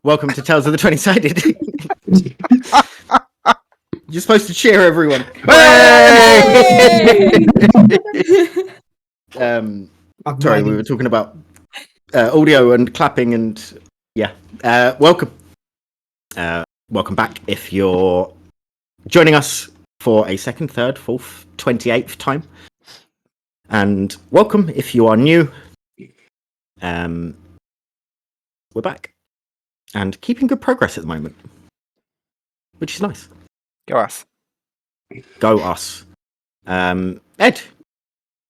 Welcome to Tales of the 20-Sided. You're supposed to cheer, everyone. Sorry, we were talking about audio and clapping and welcome. Welcome back if you're joining us for a second, third, fourth, 28th time. And welcome if you are new. We're back. And keeping good progress at the moment. Which is nice. Go us. Go us. Ed,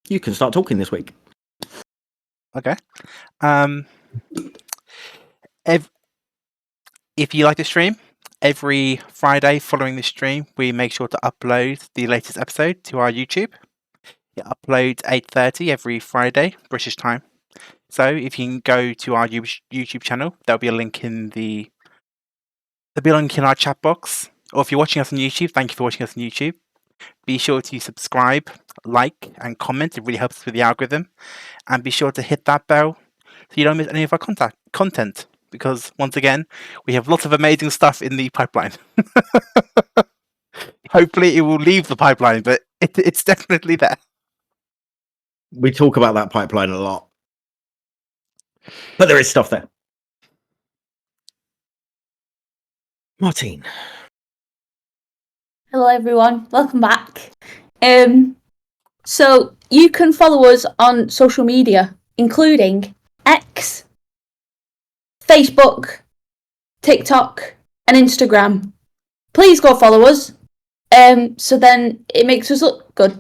you can start talking this week. Okay. If you like the stream, every Friday following the stream, we make sure to upload the latest episode to our YouTube. It uploads 8:30 every Friday, British time. So if you can go to our YouTube channel, there'll be a link in our chat box. Or if you're watching us on YouTube, thank you for watching us on YouTube. Be sure to subscribe, like, and comment. It really helps us with the algorithm. And be sure to hit that bell so you don't miss any of our content. Because, once again, we have lots of amazing stuff in the pipeline. Hopefully it will leave the pipeline, but it's definitely there. We talk about that pipeline a lot. But there is stuff there. Martine. Hello everyone, welcome back. So you can follow us on social media, including X, Facebook, TikTok, and Instagram. Please go follow us. So then it makes us look good.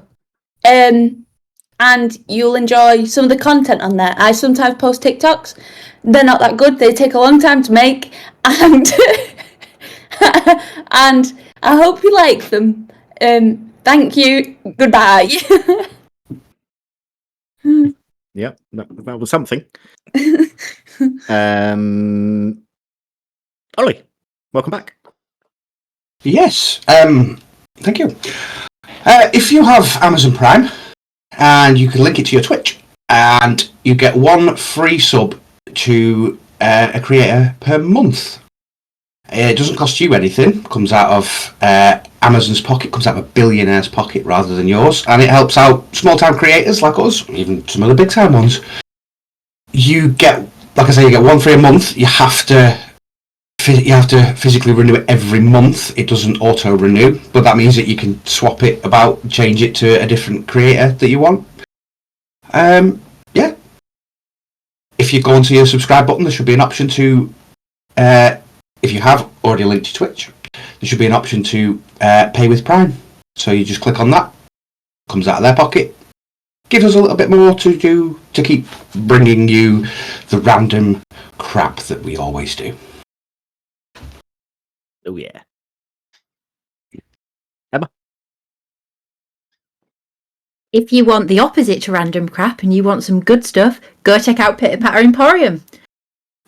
And you'll enjoy some of the content on there. I sometimes post TikToks. They're not that good. They take a long time to make. And and I hope you like them. Thank you. Goodbye. Yep, that was something. Ollie, welcome back. Yes, thank you. If you have Amazon Prime, and you can link it to your Twitch, and you get one free sub to a creator per month. It doesn't cost you anything. Comes out of Amazon's pocket, comes out of a billionaire's pocket rather than yours, and it helps out small-time creators like us, even some of the big-time ones. You get, like I say, you get one free a month. You have to physically renew it every month. It doesn't auto-renew, but that means that you can swap it about, change it to a different creator that you want. Yeah. If you go onto your subscribe button, there should be an option to, if you have already linked to Twitch, there should be an option to pay with Prime. So you just click on that, comes out of their pocket, gives us a little bit more to do to keep bringing you the random crap that we always do. Oh, yeah. Emma? If you want the opposite to random crap and you want some good stuff, go check out Pitter Patter Emporium.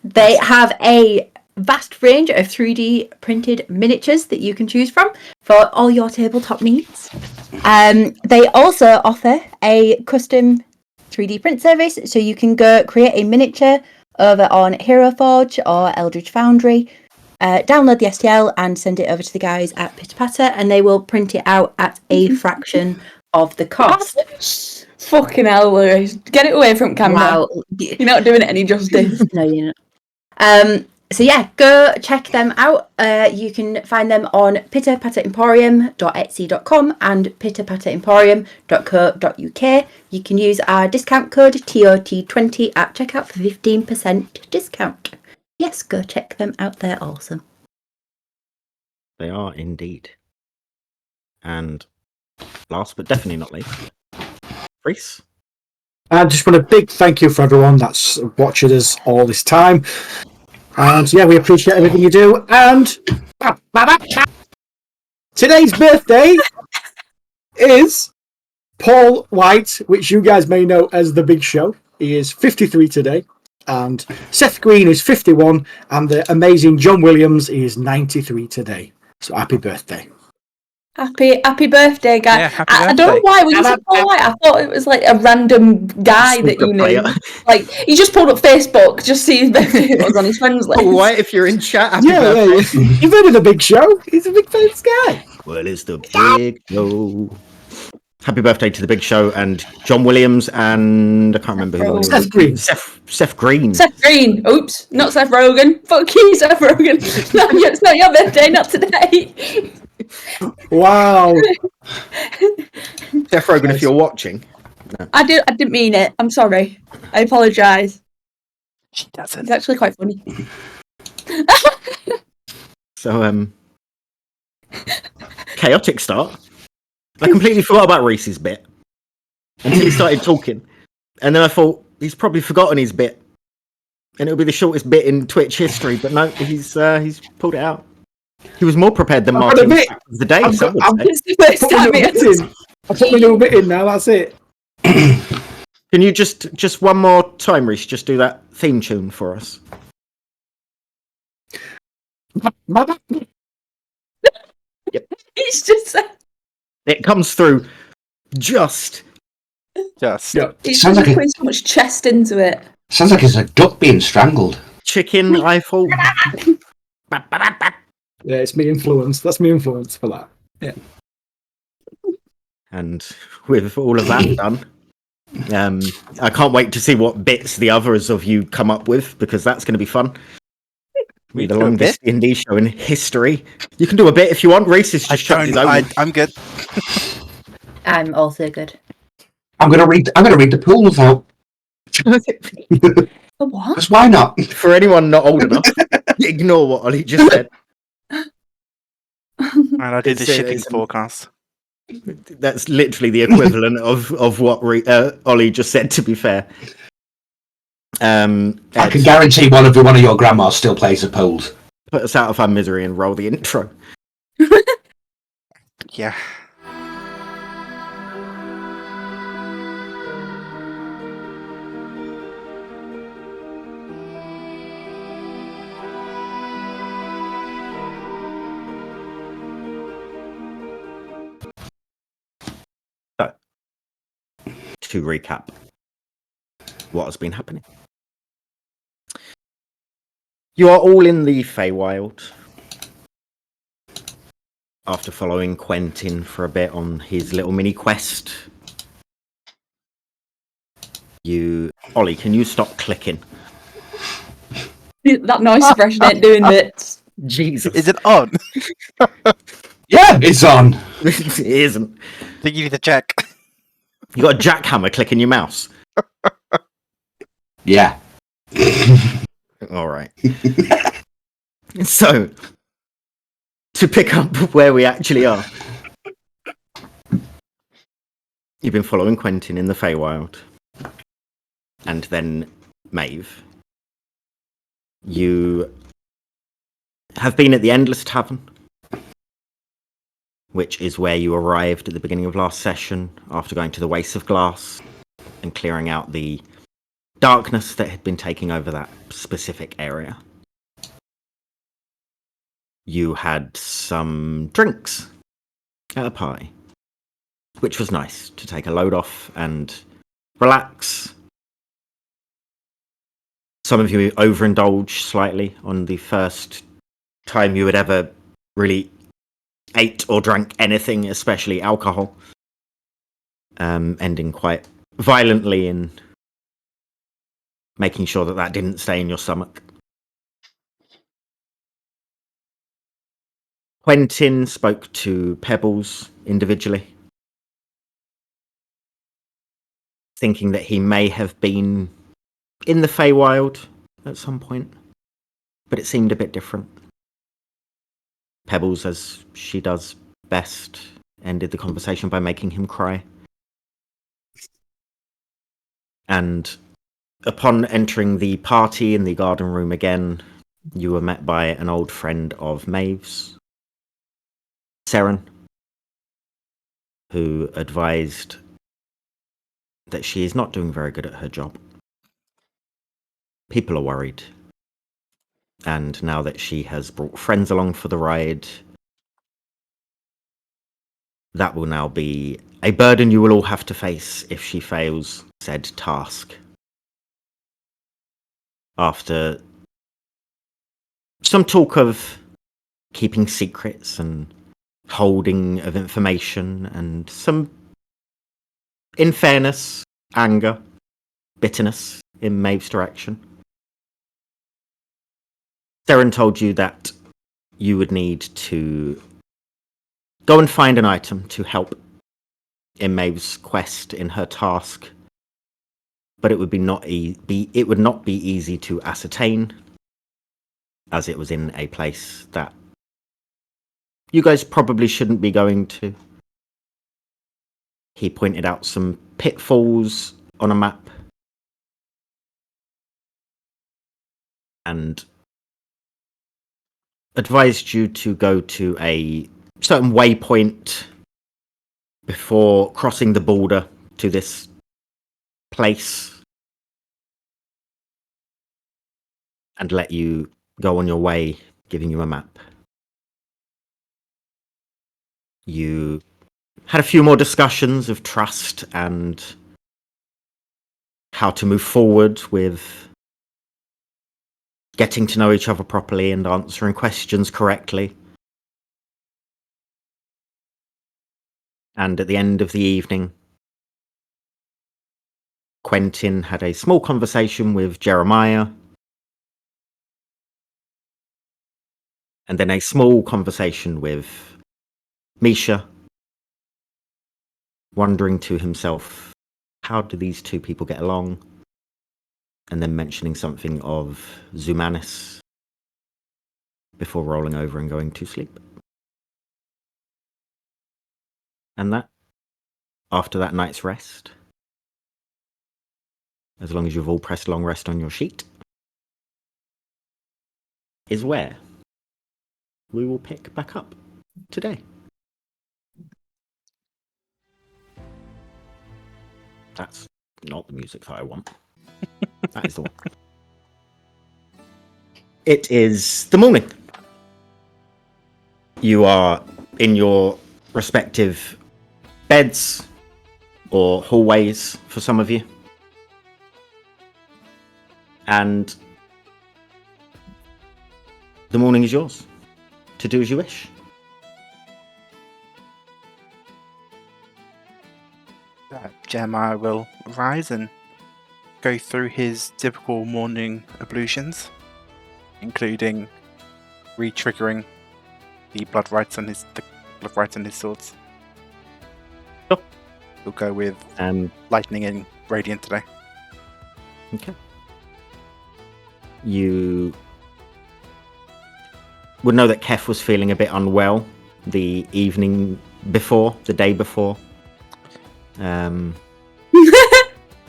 They have a vast range of 3D printed miniatures that you can choose from for all your tabletop needs. They also offer a custom 3D print service, so you can go create a miniature over on Hero Forge or Eldritch Foundry. Download the STL and send it over to the guys at Pitter Patter, and they will print it out at a fraction of the cost. Fucking hell, Lewis. Get it away from camera. Wow. You're not doing it any justice. No, you're not. So yeah, go check them out. You can find them on pitterpatteremporium.etsy.com and pitterpatteremporium.co.uk. You can use our discount code TOT20 at checkout for 15% discount. Yes, go check them out. They're awesome. They are indeed. And last but definitely not least, Reese. I just want a big thank you for everyone that's watching us all this time. And yeah, we appreciate everything you do. And today's birthday is Paul White, which you guys may know as The Big Show. He is 53 today. And Seth Green is 51, and the amazing John Williams is 93 today. So happy birthday. Happy birthday, guy. Yeah, happy I don't know birthday. why when you said Paul White, I thought it was like a random guy that you knew. Player. Like he just pulled up Facebook, just see his birthday was on his friends list. Oh, White, if you're in chat, happy Yeah, birthday. yeah. You've heard of the Big Show? He's a big famous guy. Well, it's the big show. Happy birthday to the Big Show and John Williams and I can't remember who. Rogen. Seth Green. Seth Green. Seth Green. Oops, not Seth Rogen. Fuck you, Seth Rogen. No, it's not your birthday, not today. Wow. Seth Rogen, if you're watching. I didn't mean it. I'm sorry. I apologise. She doesn't. It's actually quite funny. So, chaotic start. I completely forgot about Reese's bit until he started talking. And then I thought, he's probably forgotten his bit. And it'll be the shortest bit in Twitch history, but no, he's pulled it out. He was more prepared than I've got a Martin bit. of the day. I've some got- would say. It's the first Put my time little bit in. I put my little bit in now, that's it. Can you just one more time, Reese, just do that theme tune for us? It's just It comes through just. Just. Yeah. it's Sounds just like a- putting so much chest into it. Sounds like it's a duck being strangled. Chicken rifle. Yeah, it's me influence. That's me influence for that. And with all of that done, I can't wait to see what bits the others of you come up with because that's going to be fun. We The do a longest indie show in history. You can do a bit if you want. Reese has just shut his own. I'm good. I'm also good. I'm gonna read the pool out. A what? Because why not? For anyone not old enough, ignore what Ollie just said. And I did the It's, shipping it's- forecast. That's literally the equivalent of what Ollie just said. To be fair, I Ed, can guarantee one of your grandmas still plays the polls. put us out of our misery and roll the intro. Yeah. To recap what has been happening. You are all in the Feywild after following Quentin for a bit on his little mini quest. Ollie, can you stop clicking? That noise suppression ain't doing bits. Jesus. Is it on? Yeah, it's on. It isn't. I think you need to check. You got a jackhammer clicking your mouse. Yeah. All right. So, to pick up where we actually are, you've been following Quentin in the Feywild, and then Meabh. You have been at the Endless Tavern, which is where you arrived at the beginning of last session after going to the Waste of Glass and clearing out the darkness that had been taking over that specific area. You had some drinks at a party, which was nice to take a load off and relax. Some of you overindulged slightly on the first time you had ever really ate or drank anything, especially alcohol, ending quite violently in making sure that didn't stay in your stomach. Quentin spoke to Pebbles individually, thinking that he may have been in the Feywild at some point, but it seemed a bit different. Pebbles, as she does best, ended the conversation by making him cry. And upon entering the party in the garden room again, you were met by an old friend of Maeve's, Seren, who advised that she is not doing very good at her job. People are worried. And now that she has brought friends along for the ride, that will now be a burden you will all have to face if she fails said task. After some talk of keeping secrets and holding of information and some, in fairness, anger, bitterness in Maeve's direction, Seren told you that you would need to go and find an item to help in Maeve's quest in her task, but it would it would not be easy to ascertain, as it was in a place that you guys probably shouldn't be going to. He pointed out some pitfalls on a map and advised you to go to a certain waypoint before crossing the border to this place and let you go on your way, giving you a map. You had a few more discussions of trust and how to move forward with getting to know each other properly and answering questions correctly. And at the end of the evening, Quentin had a small conversation with Jeremiah, and then a small conversation with Misha, wondering to himself, how do these two people get along? And then mentioning something of Zumanis before rolling over and going to sleep. And that, after that night's rest, as long as you've all pressed long rest on your sheet, is where we will pick back up today. That's not the music that I want. That is the one. It is the morning. You are in your respective beds or hallways for some of you. And the morning is yours to do as you wish. Jeremiah will rise and go through his typical morning ablutions, including re-triggering the blood rights on his swords. Sure. We'll go with lightning and radiant today. Okay. You would know that Kef was feeling a bit unwell the evening before, the day before.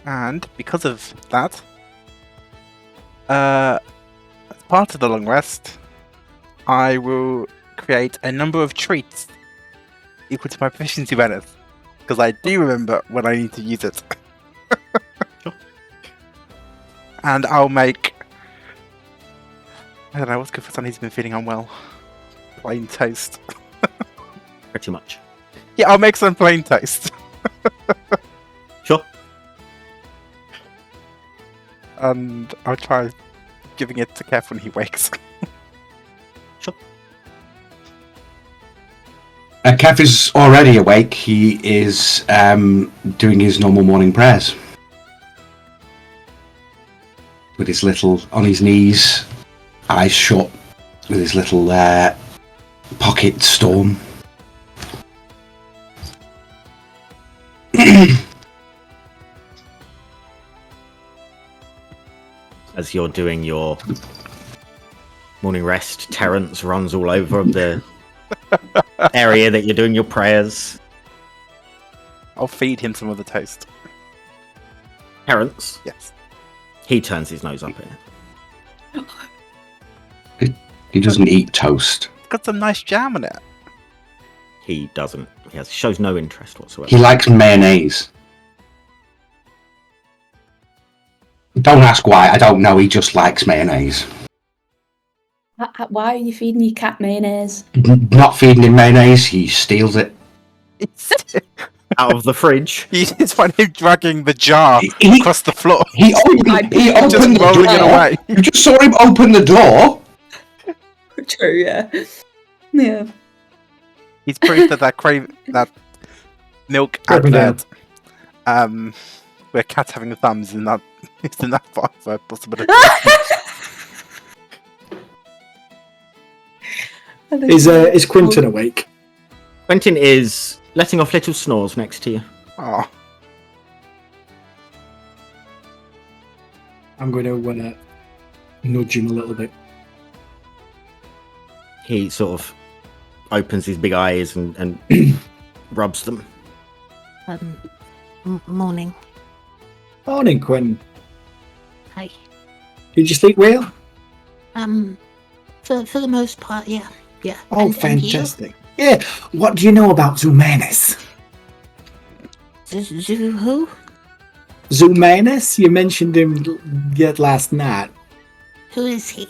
And because of that, as part of the long rest, I will create a number of treats equal to my proficiency bonus, because I do remember when I need to use it. Sure. And I'll make, I don't know, what's good for someone who's been feeling unwell? Plain toast. Pretty much. Yeah, I'll make some plain toast. Sure. And I'll try giving it to Kev when he wakes. Sure. Kev is already awake. He is doing his normal morning prayers. With his little, on his knees, eyes shut, with his little pocket storm. As you're doing your morning rest, Terrence runs all over the area that you're doing your prayers. I'll feed him some of the toast. Terrence? Yes. He turns his nose up at it. He doesn't eat toast. It's got some nice jam in it. He doesn't. He shows no interest whatsoever. He likes mayonnaise. Don't ask why, I don't know, he just likes mayonnaise. Why are you feeding your cat mayonnaise? Not feeding him mayonnaise, he steals it. out of the fridge. You just find him dragging the jar He- across the floor, He opened just the rolling it door. away. You just saw him open the door. True, yeah. Yeah. He's proof that that milk Put me down. advert, where cats having the thumbs in that part of a possibility. Is Quentin awake? Quentin is letting off little snores next to you. Oh, I'm going to nudge him a little bit. He sort of opens his big eyes and rubs them. Morning. Morning, Quentin. Hi. Did you sleep well? For the most part, yeah. Yeah. Oh, And you? fantastic. Yeah. What do you know about Zumanus? Zoo who? Zumanus? You mentioned him yet last night. Who is he?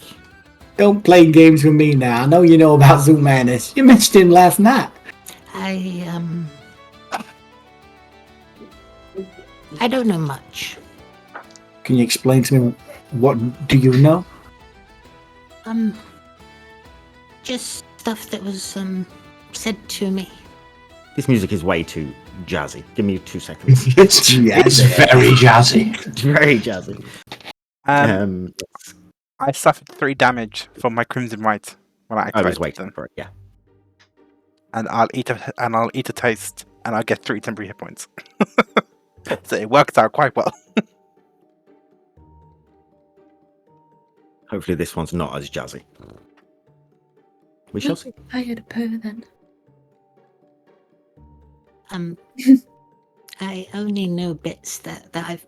Don't play games with me now. I know you know about Zumanus. You mentioned him last night. I don't know much. Can you explain to me what do you know? Just stuff that was said to me. This music is way too jazzy. Give me 2 seconds. It's very jazzy. It's very jazzy. I suffered 3 damage from my Crimson Rite when I I was activated waiting them, for it. Yeah. and I'll eat a taste, and I'll get 3 temporary hit points. So it worked out quite well. Hopefully this one's not as jazzy. We shall see. I had a purr then. I only know bits that I've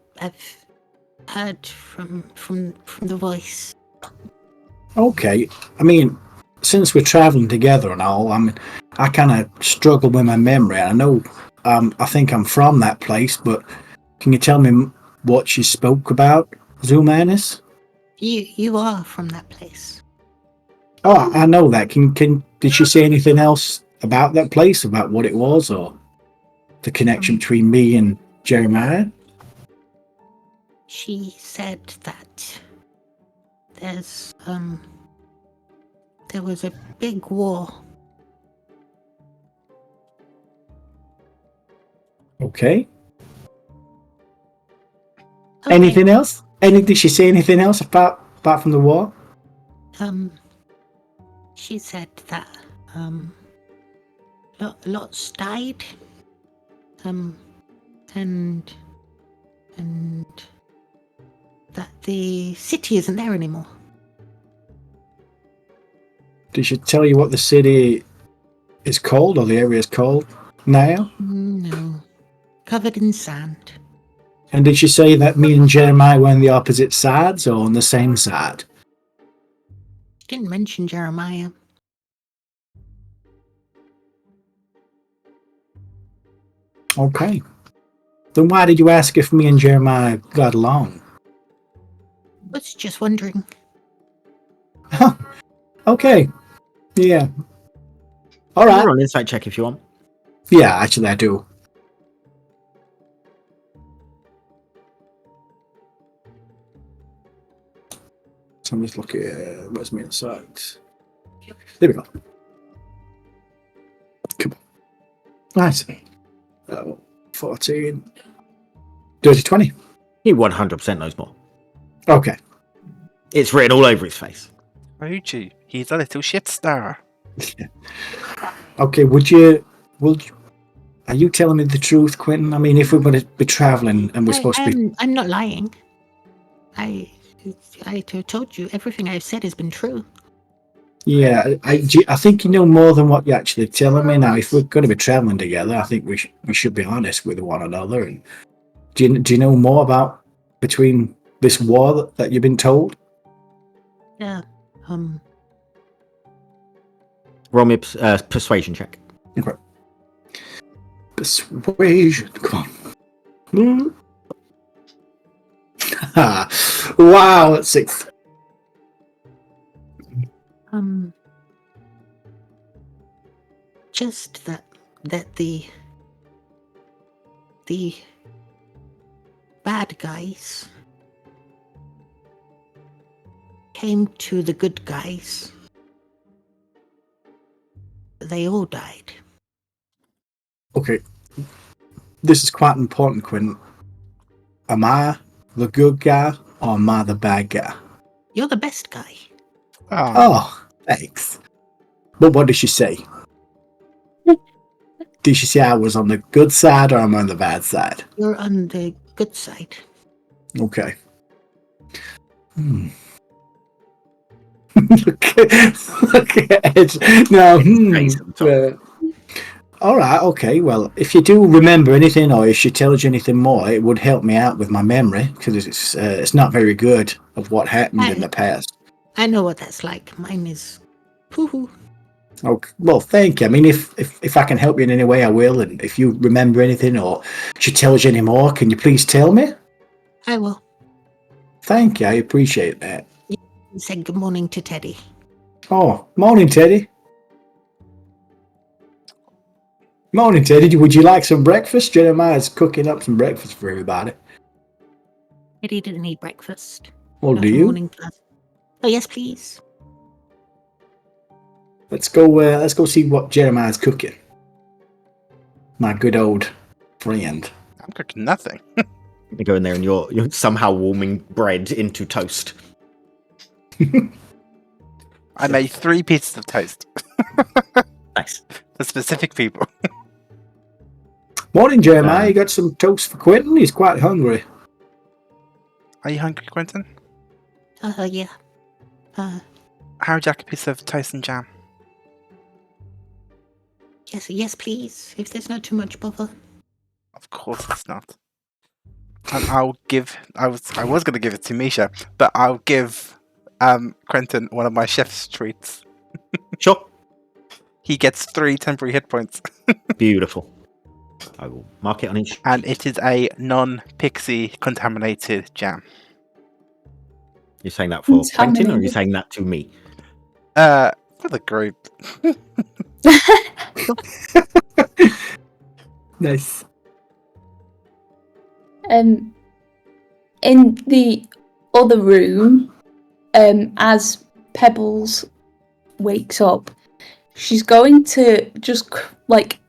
heard from the voice. Okay. I mean, since we're traveling together and all, I kind of struggle with my memory. I know, I think I'm from that place, but can you tell me what she spoke about, Zumanus? You are from that place. Oh, I know that. Did she say anything else about that place, about what it was, or the connection between me and Jeremiah? She said that there was a big war. Okay. Okay. Anything else? Did she say anything else apart from the war? She said that lots died. And that the city isn't there anymore. Did she tell you what the city is called, or the area is called now? No. Covered in sand. And did she say that me and Jeremiah were on the opposite sides or on the same side? She didn't mention Jeremiah. Okay. Then why did you ask if me and Jeremiah got along? Was just wondering. Okay. Yeah. All right. Roll an insight check if you want. Yeah, actually I do. So I'm just looking at where's my insight. There we go. Come on. Nice. 14. Dirty 20. He 100% knows more. Okay. It's written all over his face. Ryuji, he's a little shit star. Okay, are you telling me the truth, Quentin? I mean, if we're going to be traveling and we're supposed to be... I'm not lying. I told you everything I've said has been true. Yeah, I think you know more than what you're actually telling me now. If we're going to be traveling together, I think we should be honest with one another. And do you know more about between this war that you've been told? Yeah. Roll me a persuasion check. Okay. Persuasion. Come on. Wow, that's 6. Just that the the bad guys came to the good guys, they all died. Okay. This is quite important, Quentin. Am I the good guy or am I the bad guy? You're the best guy. Oh, thanks. But what did she say? Did she say I was on the good side or am I on the bad side? You're on the good side. Okay. Look at Ed. Now, all right, okay. Well, if you do remember anything or if she tells you anything more, it would help me out with my memory because it's not very good of what happened in the past. I know what that's like. Mine is poo-hoo. Okay. Well, thank you. I mean, if I can help you in any way, I will. And if you remember anything or she tells you any more, can you please tell me? I will. Thank you. I appreciate that. Say good morning to Teddy. Oh, morning, Teddy. Morning, Teddy. Would you like some breakfast? Jeremiah's cooking up some breakfast for everybody. Teddy didn't eat breakfast. Well, Not do a you? morning person. Oh, yes, please. Let's go see what Jeremiah's cooking. My good old friend. I'm cooking nothing. You go in there and you're somehow warming bread into toast. I made 3 pieces of toast. Nice. For specific people. Morning, Jeremiah. You got some toast for Quentin? He's quite hungry. Are you hungry, Quentin? Yeah. How would you like a piece of toast and jam? Yes, please. If there's not too much bother. Of course it's not. And I'll give... I was going to give it to Misha, but I'll give Quentin one of my chef's treats. Sure. He gets 3 temporary hit points. Beautiful. I will mark it on each. And it is a non-pixie contaminated jam. You're saying that for Quentin, or are you Contaminated. saying that to me? For the group. Nice. In the other room, as Pebbles wakes up, she's going to just like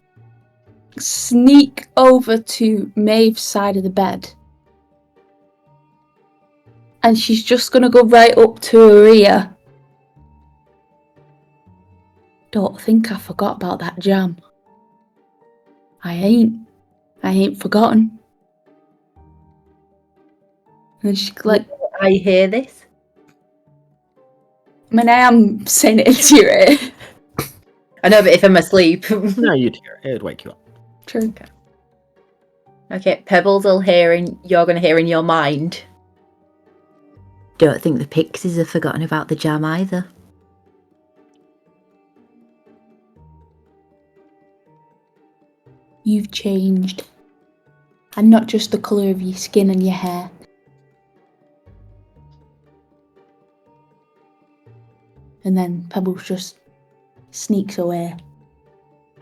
sneak over to Maeve's side of the bed, and she's just gonna go right up to her ear. Don't think I forgot about that jam. I ain't forgotten. And she's like, I hear this. I mean, I am saying it into your ear. I know, but if I'm asleep. No, you'd hear it. It'd wake you up. True. Okay, Pebbles will hear and you're going to hear in your mind. Don't think the pixies have forgotten about the jam either. You've changed. And not just the colour of your skin and your hair. And then Pebbles just sneaks away.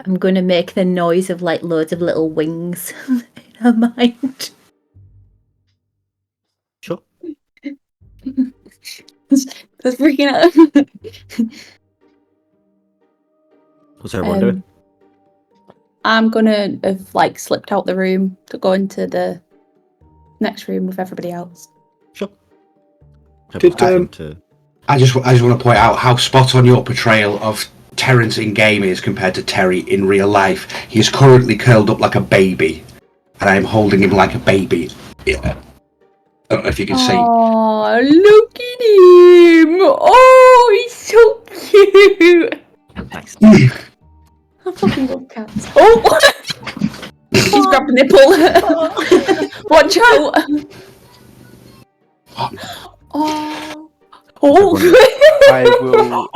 I'm going to make the noise of like loads of little wings in her mind. Sure. That's freaking out. What's everyone doing? I'm gonna have like slipped out the room to go into the next room with everybody else. Sure. I just want to point out how spot on your portrayal of Terence in game is compared to Terry in real life. He is currently curled up like a baby, and I am holding him like a baby. Yeah. I don't know if you can see. Oh, look at him! Oh, he's so cute. Nice. I fucking love cats. Oh, he's grabbed a nipple. Watch out! Oh, oh! I will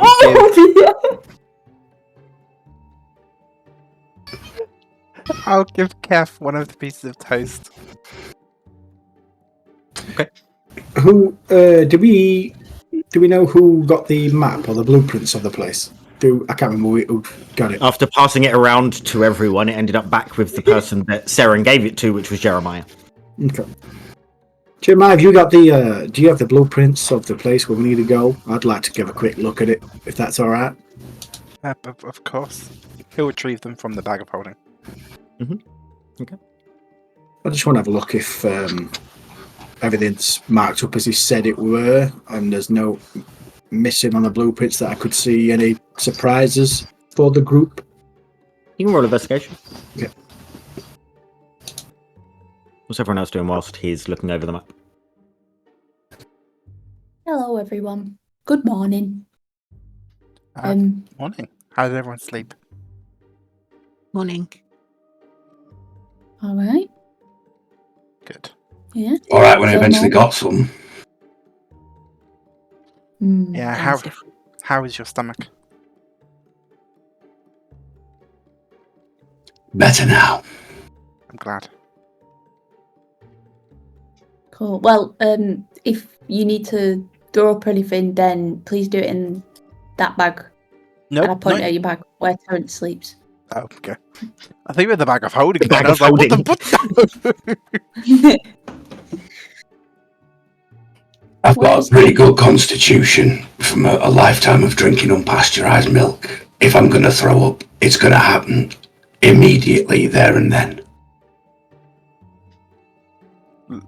I'll give Kef one of the pieces of toast. Who do we know who got the map or the blueprints of the place? I can't remember who got it. After passing it around to everyone, it ended up back with the person that Saren gave it to, which was Jeremiah. Okay. Jeremiah, have you got the? Do you have the blueprints of the place where we need to go? I'd like to give a quick look at it, if that's all right. Of course. He'll retrieve them from the bag of holding. Okay. I just want to have a look if everything's marked up as he said it were, and there's no missing on the blueprints that I could see any surprises for the group. You can roll investigation. Yeah. What's everyone else doing whilst he's looking over the map? Hello, everyone. Good morning. Morning. How did everyone sleep? Morning. All right. Good. Yeah. All right, when I So eventually more? got some. Yeah, Sounds different. how is your stomach? Better now. I'm glad. Cool. Well, if you need to throw up anything, then please do it in that bag. Nope. And I point at your bag where Terrence sleeps. Oh, okay. I think we're the bag of holding. The bag I was of like, holding. what the? I've got Where's a pretty good constitution from a lifetime of drinking unpasteurized milk. If I'm going to throw up, it's going to happen immediately there and then.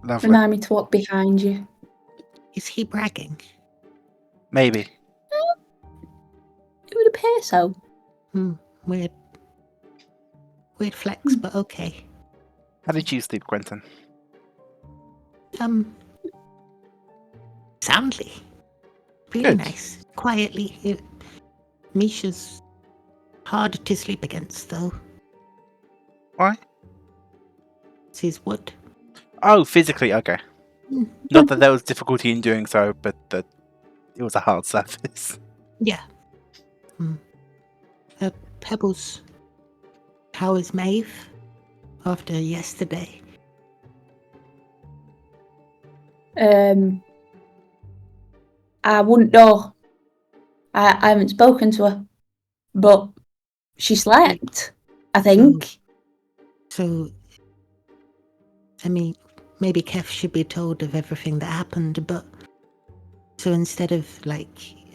Lovely. Remind me to walk behind you. Is he bragging? Maybe. It would appear so. Weird. Weird flex, but okay. How did you sleep, Quentin? Soundly. Really Good. nice. Quietly. Misha's hard to sleep against, though. Why? It's his wood. Oh, physically, okay. Not that there was difficulty in doing so, but that it was a hard surface. Yeah. Pebbles. How is Meabh after yesterday? I wouldn't know. I haven't spoken to her, but she slept, I think. So, I mean, maybe Kef should be told of everything that happened, but so instead of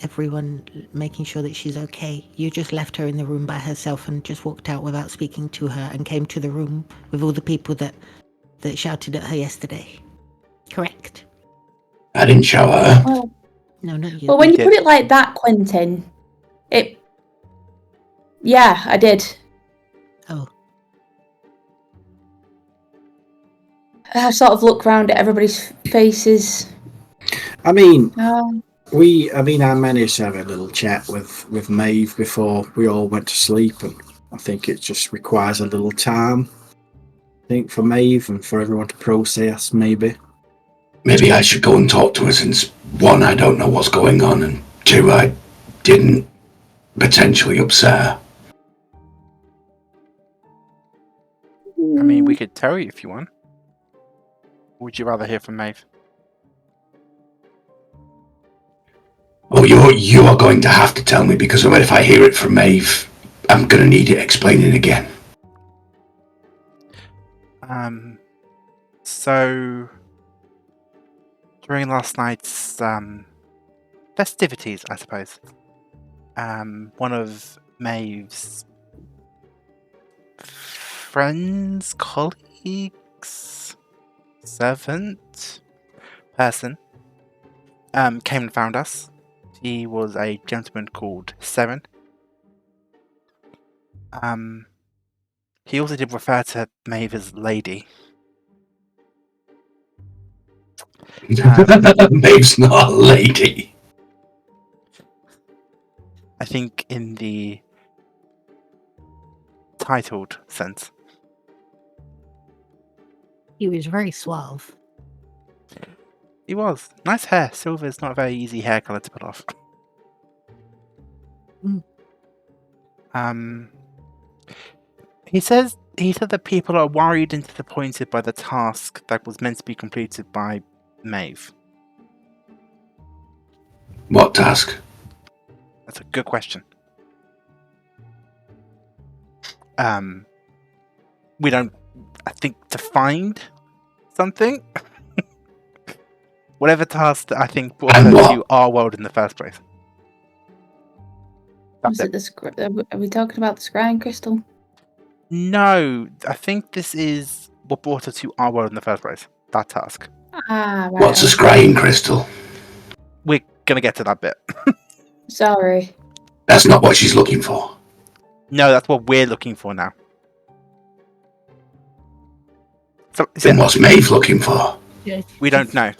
everyone making sure that she's okay, you just left her in the room by herself and just walked out without speaking to her and came to the room with all the people that shouted at her yesterday. Correct? I didn't show her. Well, No, not you. well, when you did. put it like that, Quentin, yeah, I did. Oh. I sort of look round at everybody's faces. I mean, Um, I managed to have a little chat with Meabh before we all went to sleep, and I think it just requires a little time. I think for Meabh and for everyone to process, maybe. Maybe I should go and talk to her since, one, I don't know what's going on, and two, I didn't potentially upset her. I mean, we could tell you if you want. Or would you rather hear from Meabh? Oh, you are going to have to tell me, because if I hear it from Meabh, I'm going to need it explaining again. So during last night's festivities, I suppose, one of Maeve's friends, colleagues, servant, person, came and found us. He was a gentleman called Saren. He also did refer to Meabh as lady. Maeve's not a lady. I think in the titled sense. He was very suave. He was. Nice hair. Silver is not a very easy hair colour to put off. He said that people are worried and disappointed by the task that was meant to be completed by Meabh. What task? That's a good question. we don't, I think, to find something. Whatever task that I think brought her to our world in the first place. Was it the are we talking about the scrying crystal? No, I think this is what brought her to our world in the first place. That task. Ah, right. What's a scrying crystal? We're gonna get to that bit. Sorry. That's not what she's looking for. No, that's what we're looking for now. So, Then what's Meabh looking for? we don't know.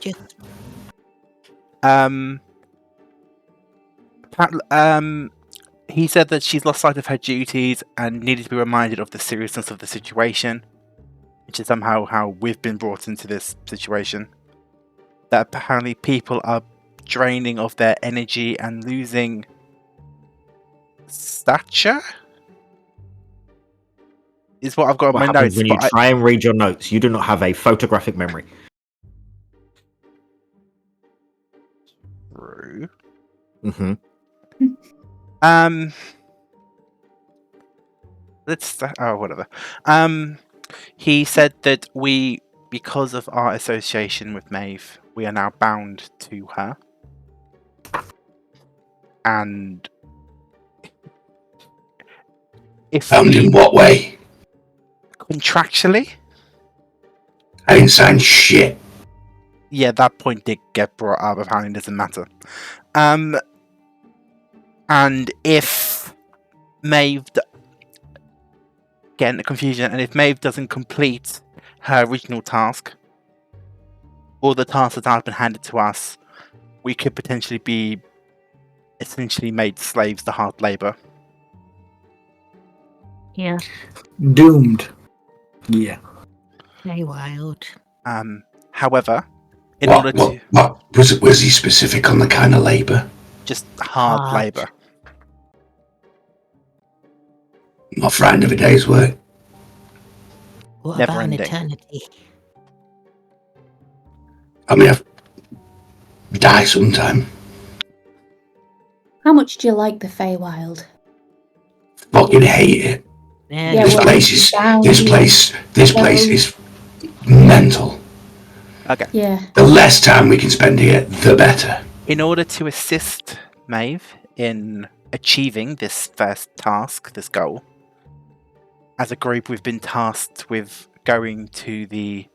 He said that she's lost sight of her duties and needed to be reminded of the seriousness of the situation, which is somehow how we've been brought into this situation. That apparently people are draining of their energy and losing stature? Is what I've got on my notes. When you try and read your notes, you do not have a photographic memory. True. Mm-hmm. Whatever. He said that we, because of our association with Meabh, we are now bound to her. And if Bound in what way? Contractually? I didn't sign shit. Yeah, that point did get brought up. Apparently, it doesn't matter. And if Meabh, again, the confusion, and if Meabh doesn't complete her original task, or the task that has been handed to us, we could potentially be essentially made slaves to hard labor. Yeah. Doomed. Yeah. Feywild. However, was he specific on the kind of labor? Just hard labor. Not for end of a day's work. What Never about an ending. eternity? I mean, I've die sometime. How much do you like the Feywild? Fucking hate it. Yeah, This place is mental. Okay. Yeah. The less time we can spend here, the better. In order to assist Meabh in achieving this first task, this goal, as a group we've been tasked with going to it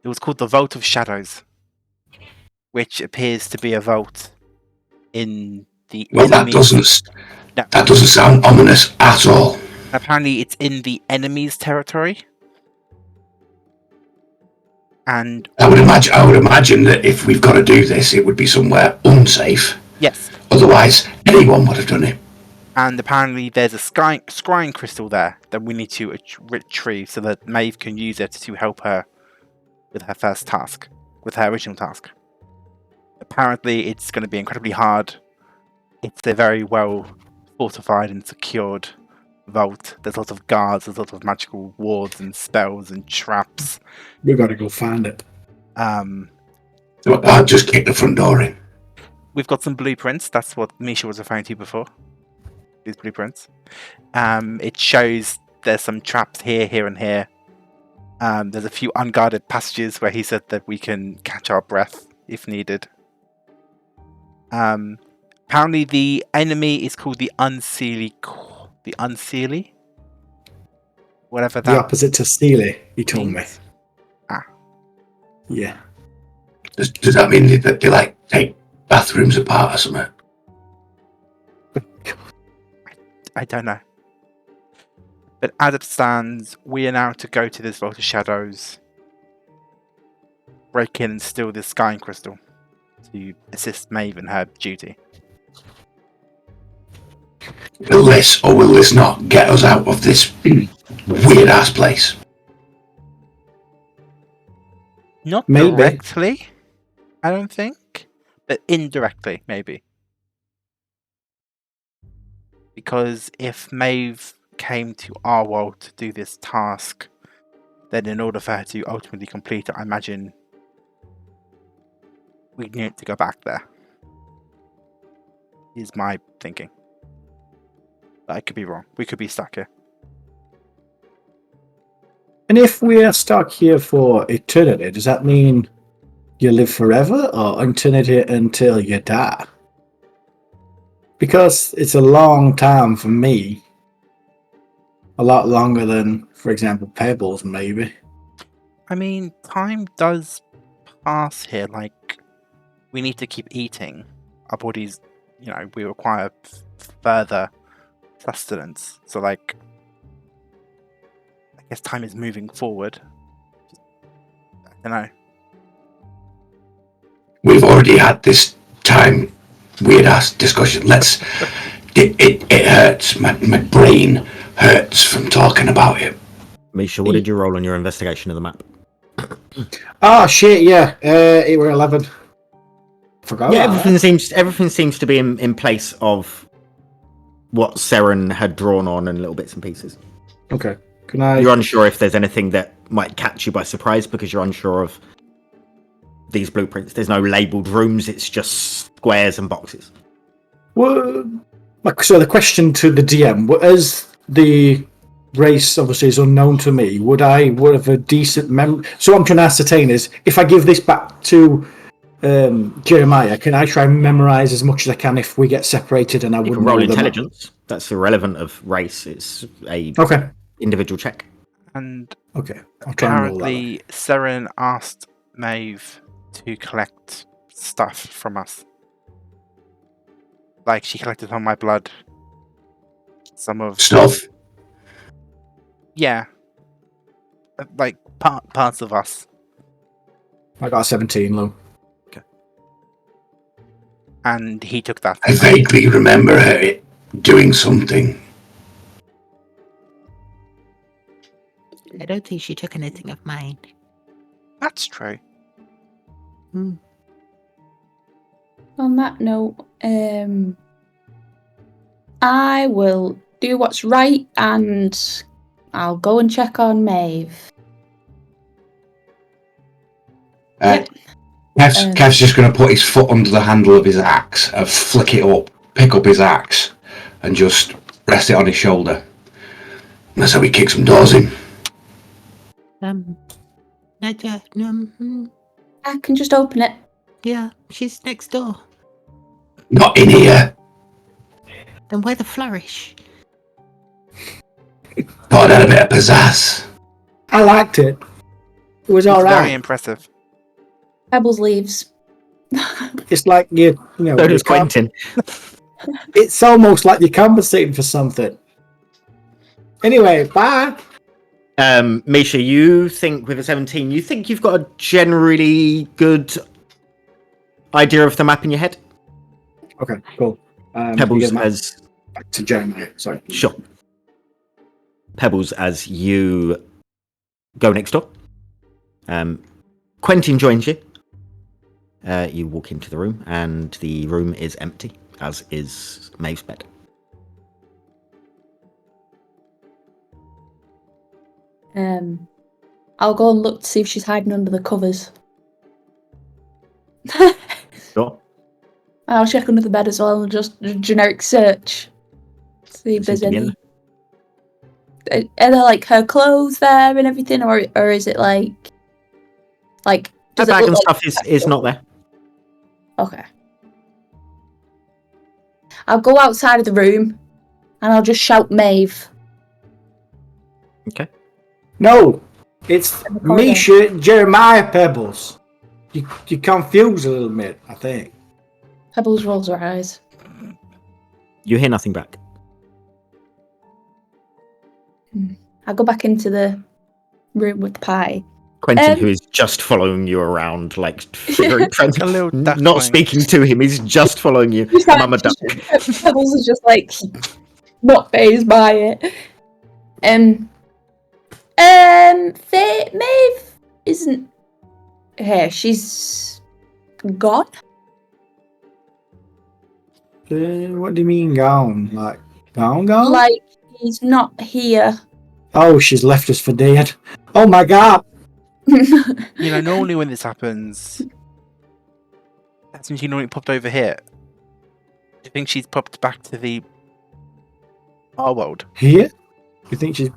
was called the Vault of Shadows, which appears to be a vault in the enemy. That doesn't sound ominous at all. Apparently it's in the enemy's territory. And I would imagine that if we've got to do this, it would be somewhere unsafe. Yes. Otherwise, anyone would have done it. And apparently there's a scrying crystal there that we need to retrieve so that Meabh can use it to help her with her first task, with her original task. Apparently it's going to be incredibly hard. It's a very well fortified and secured vault. There's lots of guards, there's lots of magical wards and spells and traps. We got to go find it. I'll just kick the front door in. We've got some blueprints. That's what Misha was referring to before. These blueprints. It shows there's some traps here, and here. There's a few unguarded passages where he said that we can catch our breath if needed. Apparently the enemy is called the Unseelie Court. The Unseelie? Whatever that... The opposite to Seelie, he told me. Ah. Yeah. Does that mean that they like take bathrooms apart or something? I don't know. But as it stands, we are now to go to this Vault of Shadows, break in and steal this scrying crystal to assist Meabh in her duty. Will this or will this not get us out of this weird ass place? Not Maybe. directly, I don't think, but indirectly, maybe. Because if Meabh came to our world to do this task, then in order for her to ultimately complete it, I imagine we need to go back there. Is my thinking. But I could be wrong. We could be stuck here. And if we are stuck here for eternity, does that mean you live forever or eternity until you die? Because it's a long time for me. A lot longer than, for example, Pebbles, maybe. I mean, time does pass here. Like, we need to keep eating. Our bodies, we require further sustenance. So, like, I guess time is moving forward. I don't know. We've already had this time weird ass discussion. It hurts. My brain hurts from talking about it. Misha, what did you roll on your investigation of the map? Oh shit! Yeah, it were 11. Forgot. Yeah, about everything seems to be in place of what Seren had drawn on in little bits and pieces. that. Okay. Can I? You're unsure if there's anything that might catch you by surprise because you're unsure of these blueprints. There's no labelled rooms. It's just squares and boxes. Well, so the question to the DM: as the race obviously is unknown to me, would have a decent memory? So what I'm trying to ascertain is if I give this back to Jeremiah, can I try and memorize as much as I can if we get separated and I You wouldn't can roll know them? intelligence. That's irrelevant of race. It's a Okay. individual check. And Okay. I'll try and roll that. apparently, Seren asked Meabh to collect stuff from us. Like, she collected some of my blood. Some of... Stuff. Yeah. Like, parts of us. I got a 17, Lou. And he took that. I vaguely remember her doing something. I don't think she took anything of mine. That's true. On that note, I will do what's right and I'll go and check on Meabh. Kev's just going to put his foot under the handle of his axe, flick it up, pick up his axe, and just rest it on his shoulder. And that's how we kick some doors in. I can just open it. Yeah, she's next door. Not in here. Then why the flourish? Thought it had a bit of pizzazz. I liked it. It was It's all very right. impressive. Pebbles leaves. It's like you know. So does you can't- Quentin. It's almost like you're compensating for something. Anyway, bye. Misha, you think with a 17, you think you've got a generally good idea of the map in your head? Okay, cool. Pebbles give my- as back to Jeremiah. Sorry. sure. Pebbles as you go next door. Quentin joins you. You walk into the room, and the room is empty, as is Maeve's bed. I'll go and look to see if she's hiding under the covers. Sure. I'll check under the bed as well and just a generic search. See if there's Seems to be any. Are there like her clothes there and everything, or is it like The does it bag look and like stuff is not there. Okay. I'll go outside of the room and I'll just shout Meabh. Okay. No, it's In the corridor. Misha Jeremiah Pebbles. You confused a little bit, I think. Pebbles rolls her eyes. You hear nothing back. I'll go back into the room with the pie. Quentin, who is just following you around, like figuring, A little duck not going. speaking to him, he's just following you. Mama duck. Pebbles is just like not fazed by it. Meabh isn't here. She's gone. What do you mean gone? Like gone? Like he's not here. Oh, she's left us for dead. Oh my god. Normally when this happens, that's when she normally popped over here. Do you think she's popped back to our world? Here? You think she's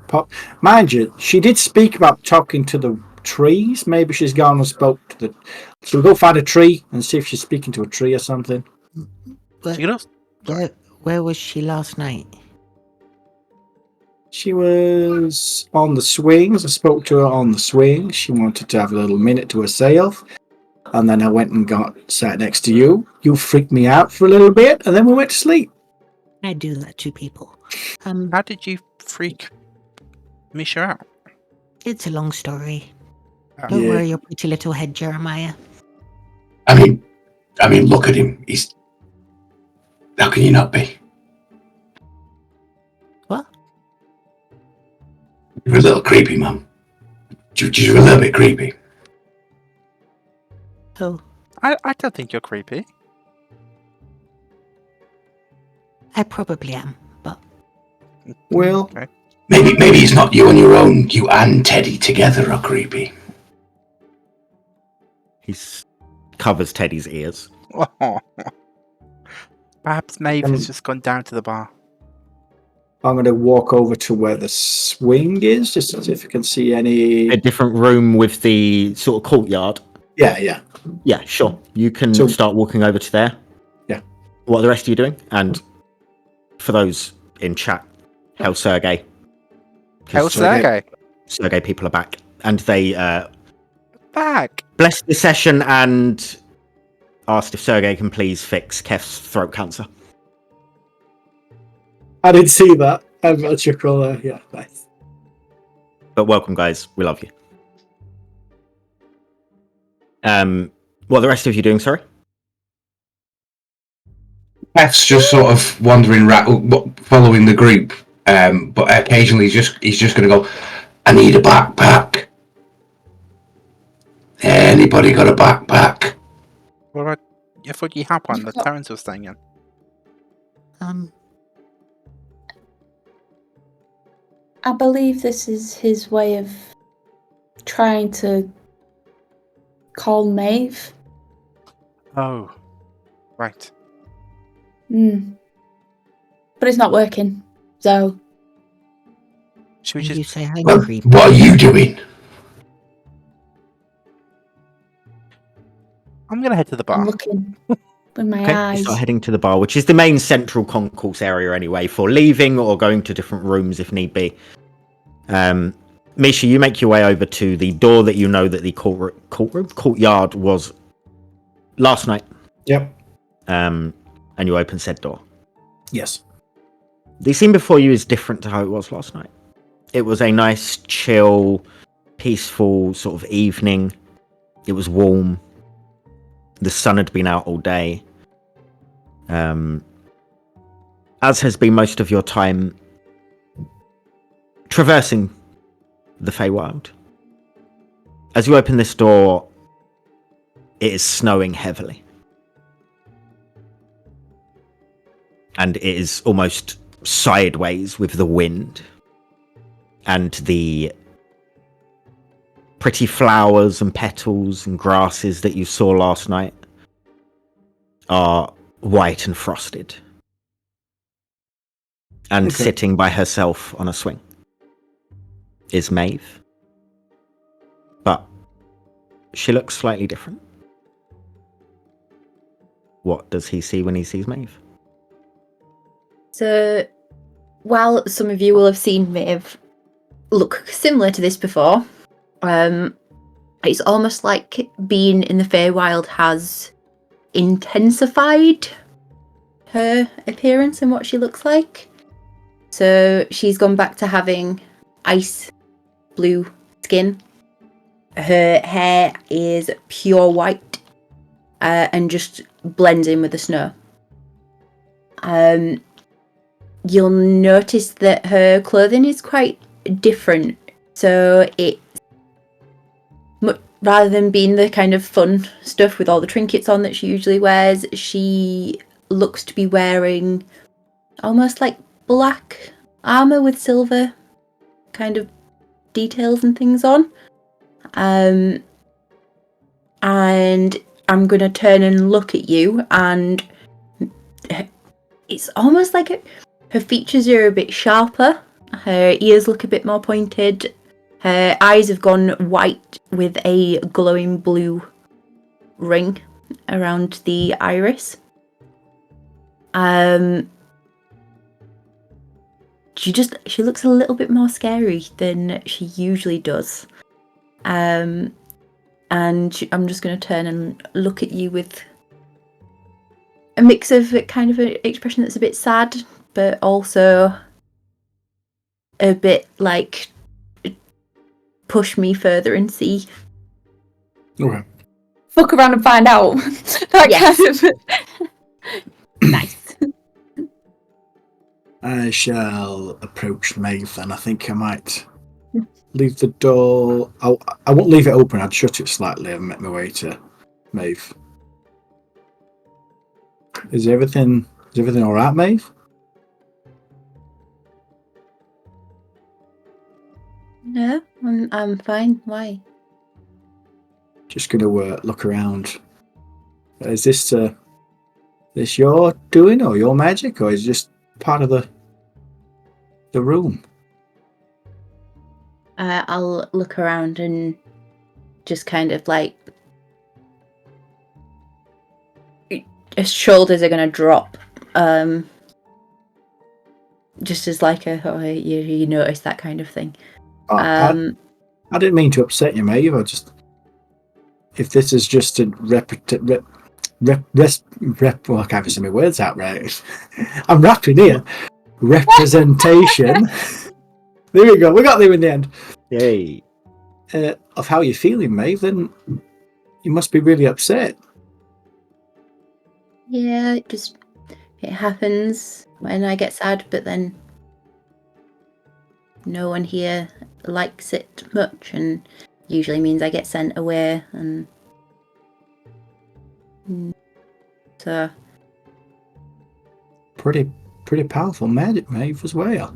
Mind you, she did speak about talking to the trees. Maybe she's gone and spoke to the. Shall we go find a tree and see if she's speaking to a tree or something? But You know, where was she last night? She was on the swings. I spoke to her on the swings. She wanted to have a little minute to herself. And then I went and sat next to you. You freaked me out for a little bit, and then we went to sleep. I do that to people. how did you freak Misha out? It's a long story. Oh. Don't Yeah. worry your pretty little head, Jeremiah. I mean, look at him. He's. How can you not be? What? You're a little creepy, Mum. You're a little bit creepy. Oh, I don't think you're creepy. I probably am, but Well, Okay. Maybe it's not you on your own. You and Teddy together are creepy. He covers Teddy's ears. Perhaps Meabh has just gone down to the bar. I'm going to walk over to where the swing is, just to see if I can see any. A different room with the sort of courtyard. Yeah. Yeah, sure. You can So- start walking over to there. Yeah. What are the rest of you doing? And for those in chat, Hell Sergey. Hell, Sergey. Sergey. People are back. And they Back. blessed the session and asked if Sergey can please fix Kef's throat cancer. I didn't see that. I'm a chuckle there. Yeah, nice. But welcome, guys. We love you. What are the rest of you doing, sorry? F's just sort of wandering following the group, but occasionally he's just going to go, I need a backpack. Anybody got a backpack? Well, I thought you had one that Terrence was staying in. I believe this is his way of trying to call Meabh. Oh. Right. But it's not working, so Should we and just... you say I'm Well, creepy. what are you doing? I'm going to head to the I'm bar. looking with my Okay, you eyes. start heading to the bar, which is the main central concourse area anyway, for leaving or going to different rooms if need be. Misha, you make your way over to the door that you know that the courtyard was last night. Yep. And you open said door. Yes. The scene before you is different to how it was last night. It was a nice, chill, peaceful sort of evening. It was warm. The sun had been out all day. As has been most of your time traversing the Feywild. As you open this door, it is snowing heavily. And it is almost sideways with the wind. And the pretty flowers and petals and grasses that you saw last night are white and frosted. And Okay. sitting by herself on a swing is Meabh. But she looks slightly different. What does he see when he sees Meabh? So, while some of you will have seen Meabh look similar to this before, it's almost like being in the Feywild has intensified her appearance and what she looks like. So she's gone back to having ice blue skin. Her hair is pure white and just blends in with the snow. You'll notice that her clothing is quite different. So it's rather than being the kind of fun stuff with all the trinkets on that she usually wears, she looks to be wearing almost like black armor with silver kind of details and things on. And I'm gonna turn and look at you, and it's almost like her features are a bit sharper, Her ears look a bit more pointed. Her eyes have gone white with a glowing blue ring around the iris. She looks a little bit more scary than she usually does. And I'm just going to turn and look at you with a mix of kind of an expression that's a bit sad, but also a bit like push me further and see. Okay. Fuck around and find out. That Yes. kind of. Nice. I shall approach Meabh, and I think I might leave the door. I won't leave it open. I'd shut it slightly and make my way to Meabh. Is everything all right, Meabh? No, I'm fine. Why? Just gonna look around. Is this your doing or your magic, or is it just part of the room? I'll look around and just kind of like his shoulders are gonna drop. Just as like you notice that kind of thing. I didn't mean to upset you, Meabh. I just, if this is just a well, I can't even say my words out right. I'm rapping here. Representation. There we go. We got there in the end. Yay. Of how you're feeling, Meabh, then you must be really upset. Yeah, it happens when I get sad, but then no one here likes it much, and usually means I get sent away, and so Pretty powerful magic, Meabh, as well.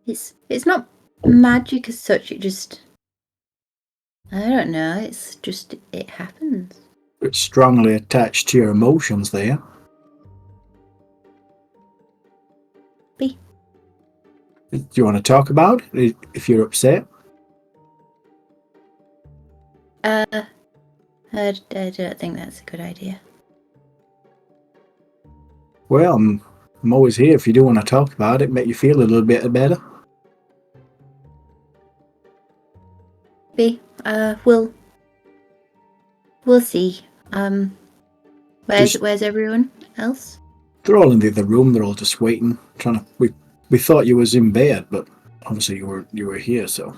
it's not magic as such. It just, I don't know. It's just, it happens. It's strongly attached to your emotions there. B. Do you want to talk about it if you're upset? I don't think that's a good idea. Well, I'm always here if you do want to talk about it, make you feel a little bit better. B. We'll see. Where's everyone else? They're all in the other room. They're all just waiting, trying to. We thought you was in bed, but obviously you were here, so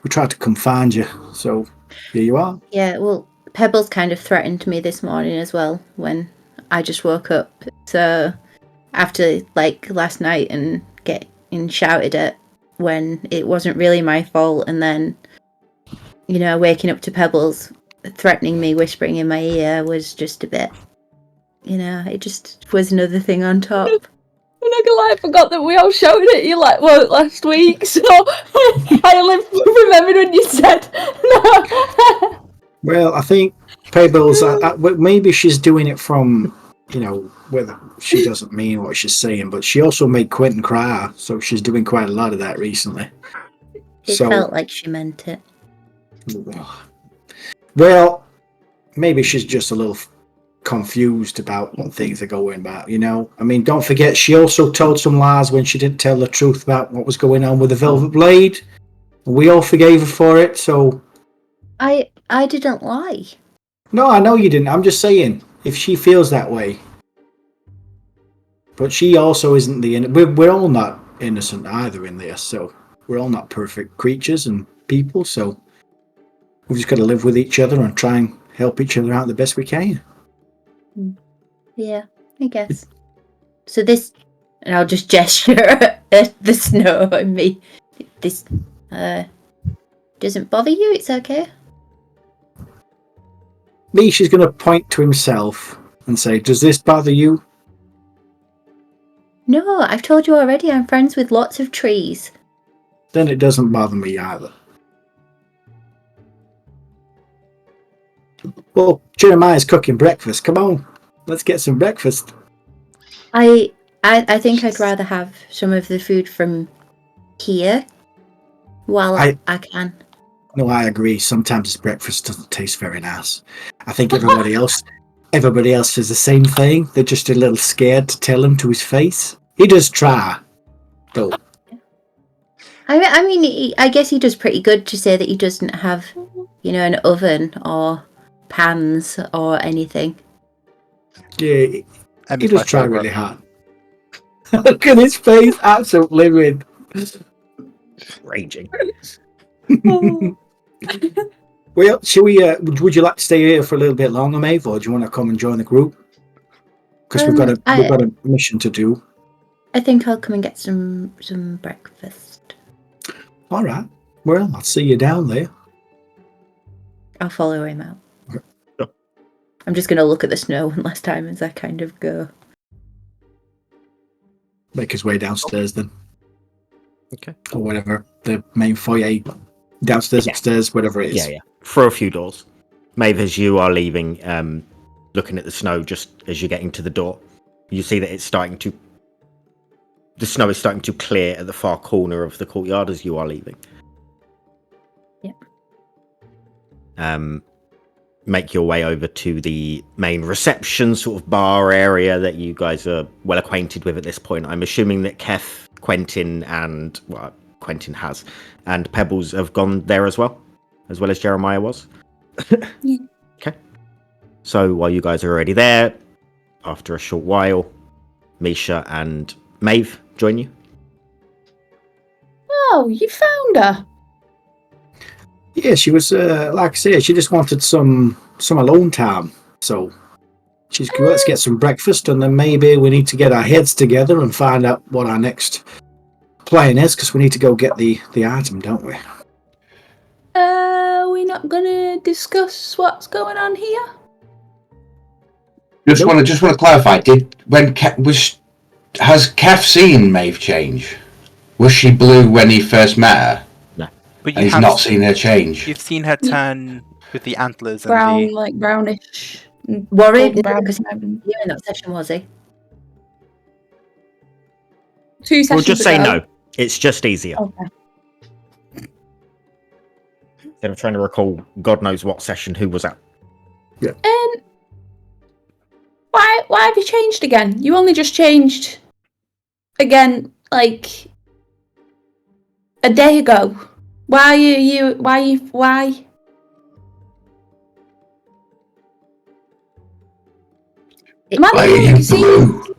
we tried to come find you. So here you are. Yeah, well, Pebbles kind of threatened me this morning as well when I just woke up. So after like last night and getting shouted at when it wasn't really my fault, and then waking up to Pebbles threatening me, whispering in my ear was just a bit, it just was another thing on top. I'm not gonna lie, I forgot that we all shouted at you last week, so I only remembered when you said no. Well, I think Pebbles, maybe she's doing it from, whether she doesn't mean what she's saying, but she also made Quentin cry, so she's doing quite a lot of that recently. It felt like she meant it. Well, maybe she's just a little confused about what things are going about, I mean, don't forget, she also told some lies when she didn't tell the truth about what was going on with the Velvet Blade. We all forgave her for it, so... I didn't lie. No, I know you didn't. I'm just saying, if she feels that way. But she also isn't we're all not innocent either in this, so we're all not perfect creatures and people, so we've just got to live with each other and try and help each other out the best we can. Yeah, I guess. So this, and I'll just gesture at the snow on me. This doesn't bother you? It's okay? She's going to point to himself and say, does this bother you? No, I've told you already, I'm friends with lots of trees. Then it doesn't bother me either. Well, Jeremiah's cooking breakfast. Come on, let's get some breakfast. I think I'd rather have some of the food from here while I can. No, I agree. Sometimes his breakfast doesn't taste very nice. I think everybody else says the same thing. They're just a little scared to tell him to his face. He does try, though. I mean, I guess he does pretty good to say that he doesn't have, an oven or pans or anything. Yeah, he does try really hard. Look at his face, absolutely livid. Raging. Well, shall we? Would you like to stay here for a little bit longer, Meabh, or do you want to come and join the group? Because we've got a mission to do. I think I'll come and get some breakfast. All right. Well, I'll see you down there. I'll follow him out. Sure. I'm just going to look at the snow one last time as I kind of go. Make his way downstairs then. Okay. Or whatever. The main foyer. Downstairs, upstairs, whatever it is. Yeah. Through a few doors. Meabh, as you are leaving, looking at the snow just as you're getting to the door, you see that the snow is starting to clear at the far corner of the courtyard as you are leaving. Yep. Make your way over to the main reception sort of bar area that you guys are well acquainted with at this point. I'm assuming that Kef, Quentin, and Quentin has, and Pebbles have gone there as well as Jeremiah was. Yeah. Okay. So while you guys are already there, after a short while, Misha and Meabh join you. Oh, you found her. Yeah, she was, like I said, she just wanted some alone time. So she's let's get some breakfast, and then maybe we need to get our heads together and find out what our next plan is, because we need to go get the item, don't we? We're not gonna discuss what's going on here. Just want to clarify. Has Kef seen Meabh change? Was she blue when he first met her? No. But And he's not seen her change. You've seen her turn with the antlers Brown, and the... like brownish. Worried Brown. because he wasn't here in that session, was he? 2 sessions We'll just say ago. no. It's just easier. Okay. Instead of trying to recall God knows what session who was at. Why have you changed again? You only just changed again like a day ago. Why? Am I Why the are only you one seeing? blue?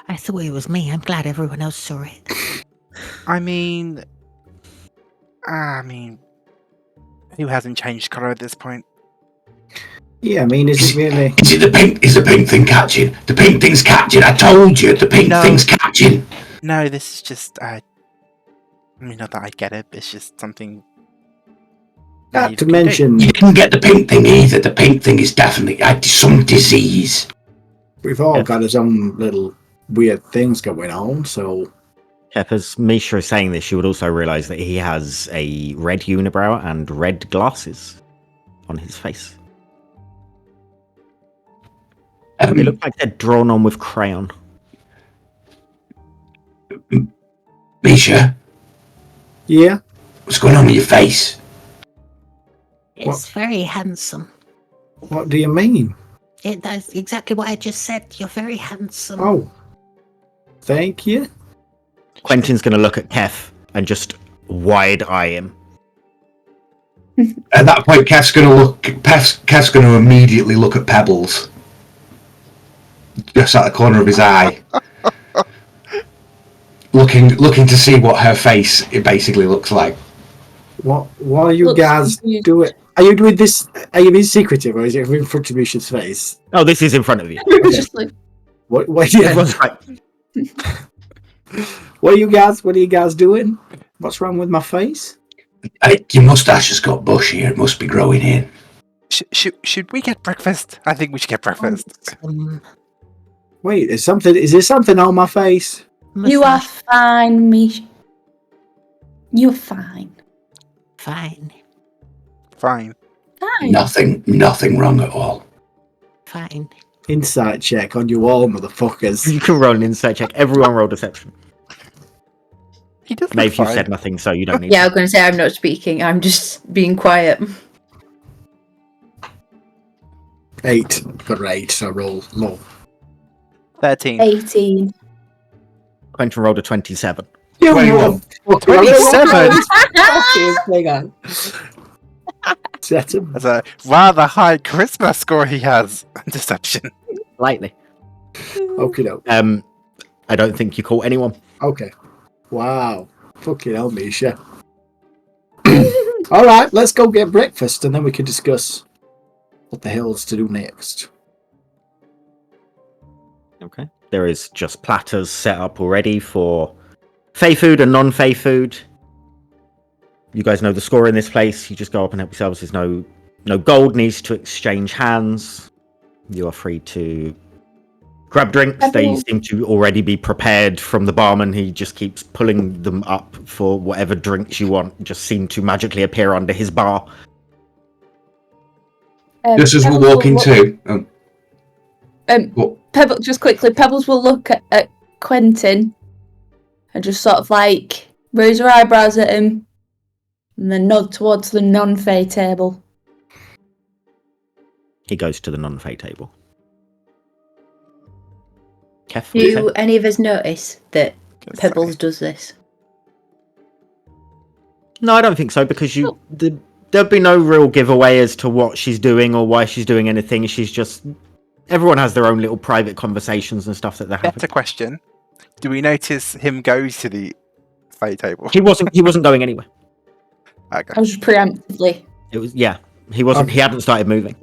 I thought it was me. I'm glad everyone else saw it. I mean, who hasn't changed colour at this point? Yeah, I mean, is it really? Is the pink thing catching? The pink thing's catching. I told you, the pink thing's catching. No, this is just. Not that I get it. It's just something. Not to mention, You didn't get the pink thing either. The pink thing is definitely some disease. we've all got his own little weird things going on, so... Yep, as Misha is saying this, you would also realise that he has a red unibrow and red glasses on his face. They look like they're drawn on with crayon. Misha, Yeah? what's going on with your face? It's very handsome. What do you mean? That's exactly what I just said. You're very handsome. Oh. Thank you. Quentin's going to look at Kef and just wide-eye him. At that point, Kef's going to immediately look at Pebbles. Just at the corner of his eye. looking to see what her face it basically looks like. What are you Looks guys confused. doing? Are you doing this? Are you being secretive, or is it in front of Misha's face? Oh, this is in front of you. It was just like, What Everyone's like, are you guys doing? What's wrong with my face? Your moustache has got bushy. It must be growing in. Should we get breakfast? I think we should get breakfast. Wait, is there something on my face? you are fine, Misha. You're fine. Fine. Fine. Fine. Nothing wrong at all. Fine. Insight check on you all, motherfuckers. you can roll an insight check. Everyone roll deception. Maeve, you Fine. said nothing, so you don't need Yeah, I to. was going to say I'm not speaking. I'm just being quiet. 8. Got an 8, so roll low. 13. 18. Quentin rolled a 27. 21. 27? Hang on. Set him. That's a rather high charisma score he has. Deception. Lightly. Okay, no. I don't think you caught anyone. Okay. Wow. Fucking hell, Misha. All right, let's go get breakfast, and then we can discuss what the hell's to do next. Okay. There is just platters set up already for Fey food and non-Fey food. You guys know the score in this place. You just go up and help yourselves. There's no gold needs to exchange hands. You are free to grab drinks. They seem to already be prepared from the barman. He just keeps pulling them up for whatever drinks you want. Just seem to magically appear under his bar. Just as we're Pebbles will walking look- to. What? Pebbles, just quickly, Pebbles will look at Quentin and just sort of like raise her eyebrows at him and then nod towards the non-Fey table. He goes to the non-Fey table. Kef, what do you Do say? any of us notice that Good Pebbles say. does this? No, I don't think so, because there'll be no real giveaway as to what she's doing or why she's doing anything. She's just... Everyone has their own little private conversations and stuff that they're having. Better question. Do we notice him go to the Fey table? He wasn't going anywhere. Okay. I was just preemptively. It was, yeah. He wasn't. He hadn't started moving.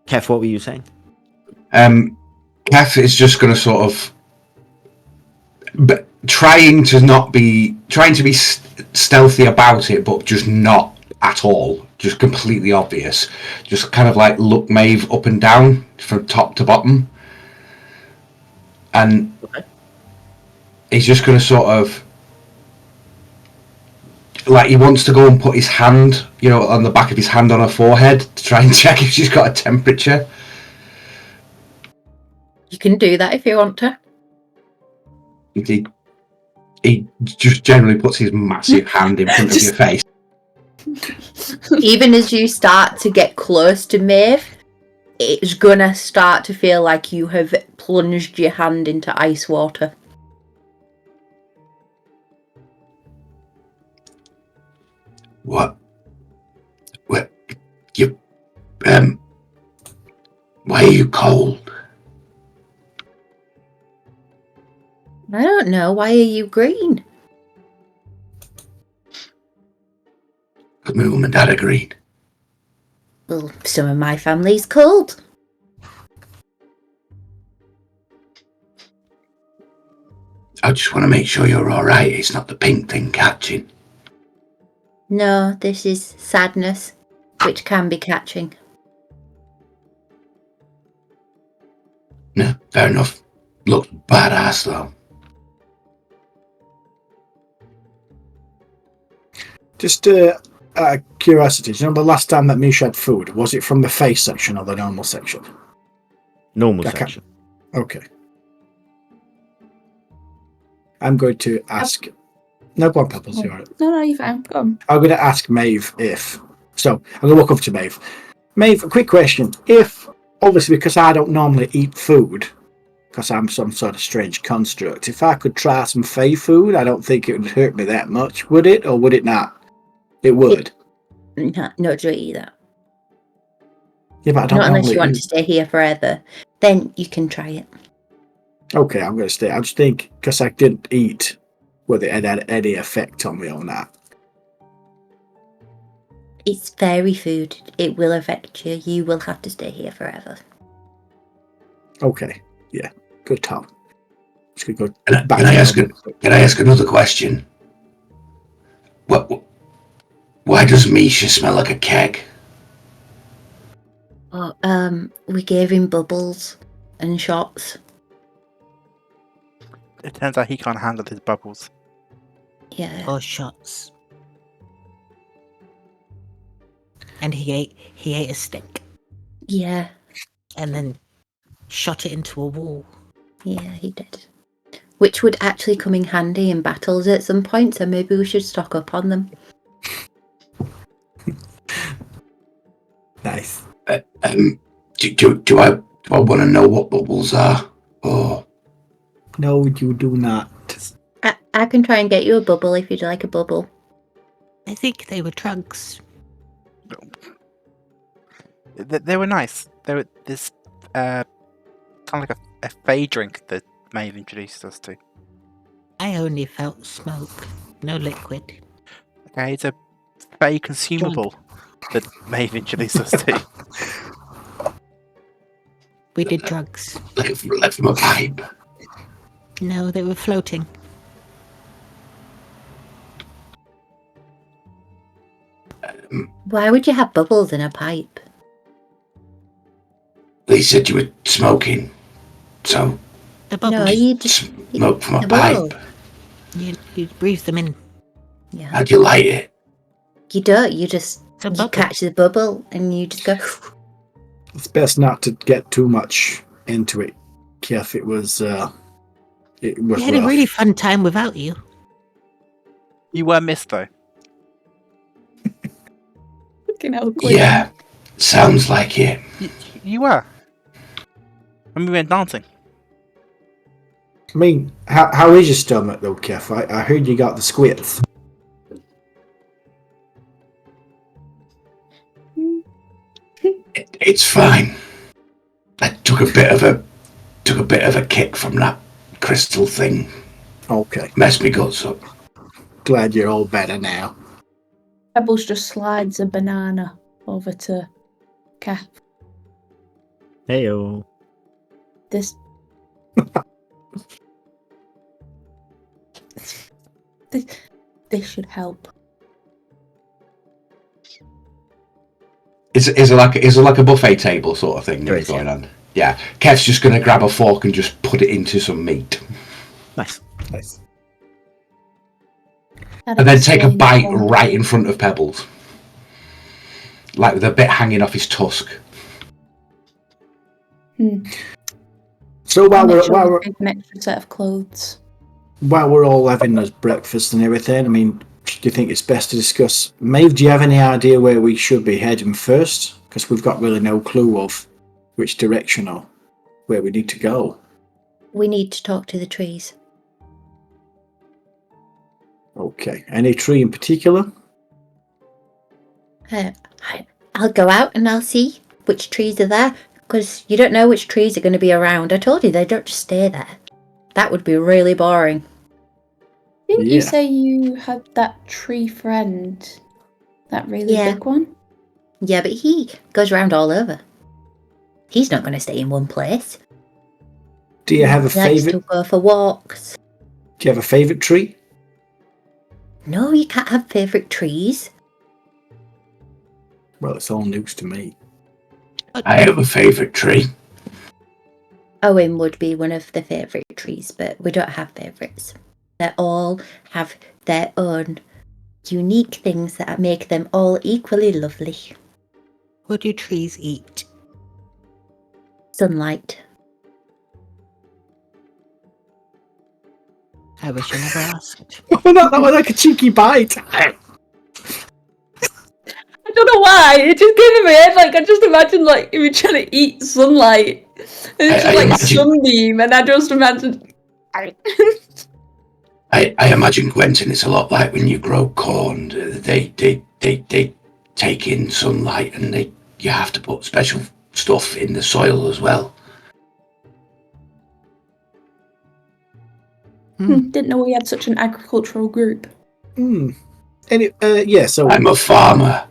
Kef, what were you saying? Kath is just going to sort of trying to be stealthy about it, but just not at all. Just completely obvious. Just kind of like look Maeve up and down from top to bottom, and he's just going to sort of like he wants to go and put his hand, on the back of his hand on her forehead to try and check if she's got a temperature. You can do that if you want to. He just generally puts his massive hand in front of your face. Even as you start to get close to Maeve, it's gonna start to feel like you have plunged your hand into ice water. What? You, why are you cold? I don't know. Why are you green? Because my mum and dad agreed. Well, some of my family's cold. I just want to make sure you're alright. It's not the pink thing catching. No, this is sadness, which can be catching. No, fair enough. Looks badass though. Just out of curiosity, do you know the last time that Misha had food? Was it from the face section or the normal section? Normal Okay. section. Okay. I'm going to ask... No, go on, Pebbles, you're right. No, you're fine. Go on. I'm going to ask Maeve if... So, I'm going to walk up to Maeve. Maeve, a quick question. If, obviously because I don't normally eat food, because I'm some sort of strange construct, if I could try some Fey food, I don't think it would hurt me that much, would it? Or would it not? It would. No, don't eat that. Yeah, but I don't Not unless you want eat. to stay here forever. Then you can try it. Okay, I'm going to stay. I just think, because I didn't eat, whether it had any effect on me or not. It's fairy food. It will affect you. You will have to stay here forever. Okay, yeah, good talk. Just gonna go Can back. I to ask normal. Can I ask another question? Why does Misha smell like a keg? Oh, we gave him bubbles and shots. It turns out he can't handle his bubbles. Yeah. Or shots. And he ate a stick Yeah. and then shot it into a wall. Yeah, he did. which would actually come in handy in battles at some point, so maybe we should stock up on them. Nice. Do I want to know what bubbles are? Or No, you do not. I can try and get you a bubble if you'd like a bubble. I think they were drugs. They were nice. They were this kind of like a Fey drink that Meabh introduced us to. I only felt smoke, no liquid. Okay, it's a Fey consumable that Meabh introduced us to. We did drugs. like from a pipe? No, they were floating. Why would you have bubbles in a pipe? They said you were smoking, so The bubbles. No, you just smoke from a the bubble. pipe. You breathe them in. Yeah. How do you light it? You don't. You just It's a you bubble. catch the bubble and you just go. It's best not to get too much into it, Kef. It was We had a rough. really fun time without you. You were missed though. Fucking hell, Quentin. Yeah, sounds like it. You were. When we went dancing. I mean, how is your stomach though, Kef? I heard you got the squits. It's fine. I took a bit of a kick from that crystal thing. Okay, Messed me guts up. glad you're all better now. Pebbles just slides a banana over to Kath. Heyo. This should help. Is it like a buffet table sort of thing There that's is, going on? Yeah. Kev's just gonna grab a fork and just put it into some meat, Nice. Nice. and then take a bite right in front of Pebbles, like with a bit hanging off his tusk. So while Make we're sure we take an extra set of clothes. while we're all having this breakfast and everything, I mean, do you think it's best to discuss? Meabh, do you have any idea where we should be heading first? Because we've got really no clue of which direction or where we need to go. We need to talk to the trees. Okay. Any tree in particular? I'll go out and I'll see which trees are there, because you don't know which trees are going to be around. I told you they don't just stay there. That would be really boring. Didn't Yeah. you say you had that tree friend? That really Yeah. big one? Yeah, but he goes around all over. He's not going to stay in one place. Do you have a He likes to favorite? go for walks. Do you have a favorite tree? No, you can't have favourite trees. Well, it's all news to me. I have a favourite tree. Owen would be one of the favourite trees, but we don't have favourites. They all have their own unique things that make them all equally lovely. What do trees eat? Sunlight. I wish I never asked. Oh, that was like a cheeky bite. I don't know why. It just came in my head. Like, I just imagine, like, if you're trying to eat sunlight. And it's I just like a imagine- sunbeam. And I just imagine. I imagine, Quentin, it's a lot like when you grow corn. They take in sunlight, and you have to put special stuff in the soil as well. Didn't know we had such an agricultural group. And yeah. So, I'm a farmer.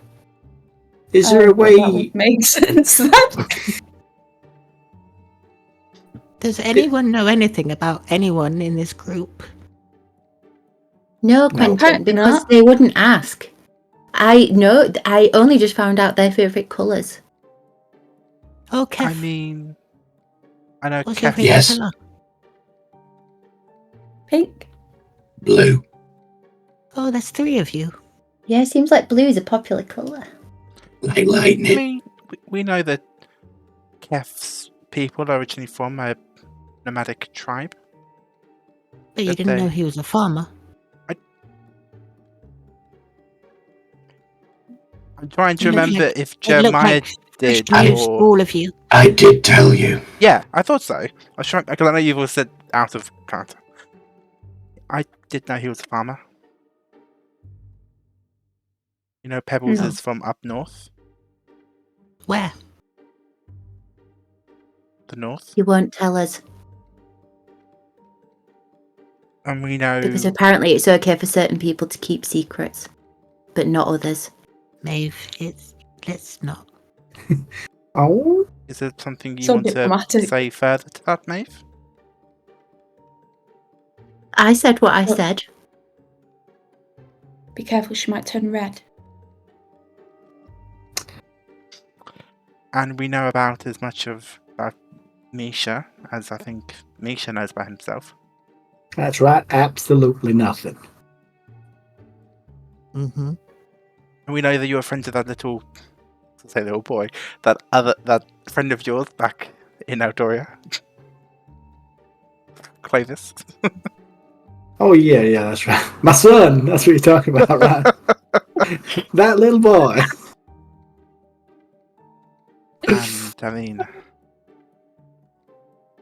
is there a way? That would make sense then. Does anyone know anything about anyone in this group? No, Quentin, apparently because not. they wouldn't ask. I only just found out their favourite colours. Oh, Kev. I mean, I know What's your Kev. favourite Yes. colour? Pink. Blue. Oh, that's 3 of you. Yeah, it seems like blue is a popular colour. Like I lightning. mean, we know that Kef's people are originally from a nomadic tribe. But you Did didn't they? know he was a farmer. I'm trying to It looked remember like- if It looked Jeremiah like did fresh news, or... all of you. I did tell you. Yeah, I thought so. I was trying because I know you've all said out of character. I did know he was a farmer. You know, Pebbles No. is from up north, Where? the north, You won't tell us and we know. because apparently it's okay for certain people to keep secrets, but not others. Maeve, let's not. Oh, Is there something you So want to diplomatic. say further to that, Maeve? I said what I Well- said. Be careful, she might turn red. And we know about as much about Misha as I think Misha knows about himself. that's right. Absolutely nothing. Mm-hmm. And we know that you're friends with that little, say little boy, that friend of yours back in Eldoria, Clovis. Oh yeah, that's right. My son. That's what you're talking about, right? That little boy. And I mean,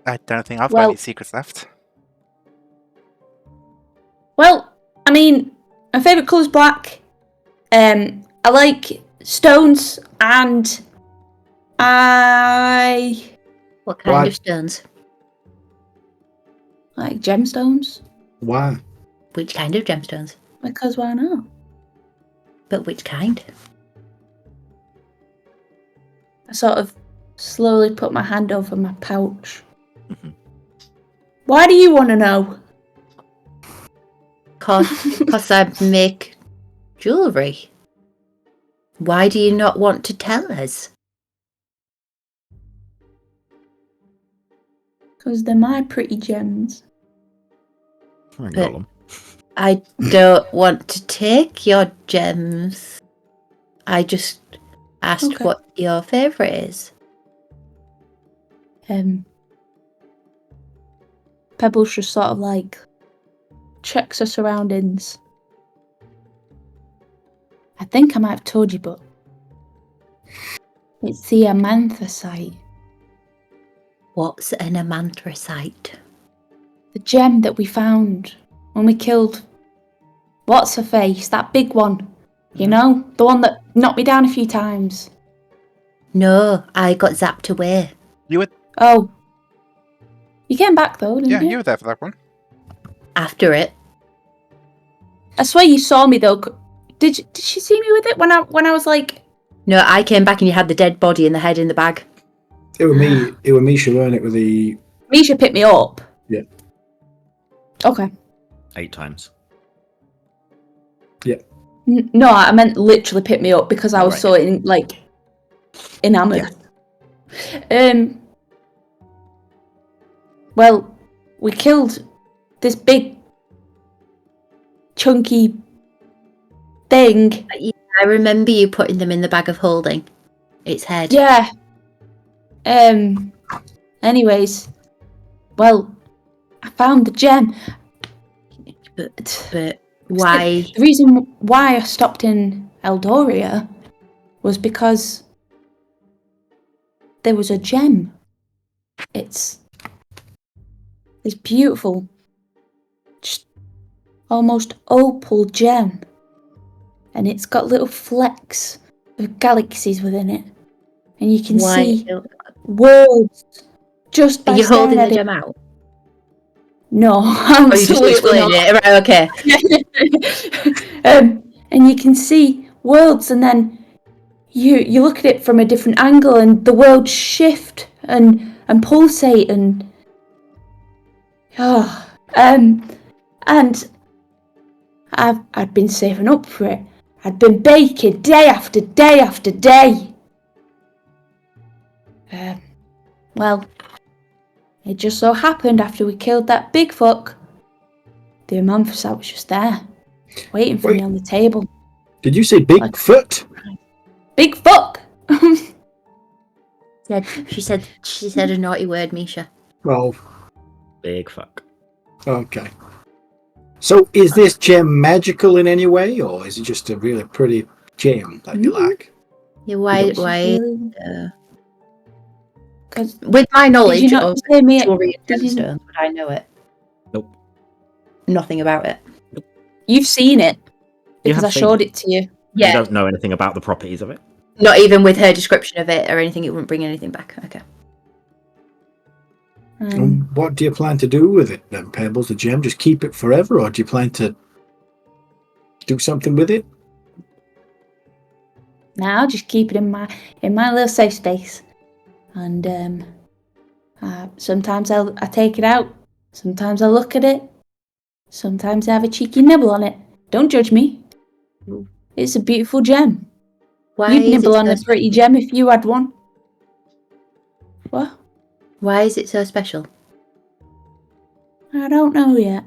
I don't think I've got Well- any secrets left. Well, I mean, my favourite colour's black. I like stones and I What kind Why? of stones? like gemstones. Why? Which kind of gemstones? Because why not? But which kind? I sort of slowly put my hand over my pouch. Mhm. Why do you want to know? Because I make jewellery. Why do you not want to tell us? Because they're my pretty gems. I ain't But- got them. I don't want to take your gems. I just asked Okay. what your favourite is. Pebbles just sort of like checks her surroundings. I think I might have told you, but it's the amanthracite, What's an amanthracite? the gem that we found when we killed what's her face, that big one. You know, the one that knocked me down a few times. No, I got zapped away. You were, Oh, you came back though, didn't yeah, you? you were there for that one. After it, I swear you saw me though. Did she see me with it when I was like? no, I came back and you had the dead body and the head in the bag. It was me. It was Misha, weren't it? With the Misha picked me up. Yeah. Okay. 8 times. No, I meant literally pick me up because I was Right. so enamored. Well, we killed this big chunky thing. I remember you putting them in the bag of holding. Its head. Yeah. Anyways, well, I found the gem. But why? The reason why I stopped in Eldoria was because there was a gem. It's this beautiful, just almost opal gem. And it's got little flecks of galaxies within it. And you can Why? see worlds just by Are you holding staring the at it. gem out? No, Oh, you just absolutely explained not. it. Right, okay. And you can see worlds, and then you look at it from a different angle, and the worlds shift and pulsate, and and I'd been saving up for it. I'd been baking day after day after day. Well, it just so happened after we killed that big fuck, the amanthracite was just there, waiting for me Wait. on the table. Did you say Bigfoot? Big fuck! She said a naughty word, Misha. Well, Big fuck. okay. So, is this gem magical in any way, or is it just a really pretty gem that you like? Yeah, why? Because With my did knowledge you not of say me? jewelry and Did you, gemstones, would I know it? Nope. Nothing about it. you've seen it because have I seen showed it. it to you. You Yeah, don't know anything about the properties of it. not even with her description of it or anything. It wouldn't bring anything back. Okay. And what do you plan to do with it then, Pebbles? The gem, just keep it forever, or do you plan to do something with it? Now, just keep it in my little safe space, and sometimes I take it out. Sometimes I look at it. Sometimes I have a cheeky nibble on it. Don't judge me. It's a beautiful gem. Why You'd is nibble it on so a pretty gem if you had one. What? Why is it so special? I don't know yet.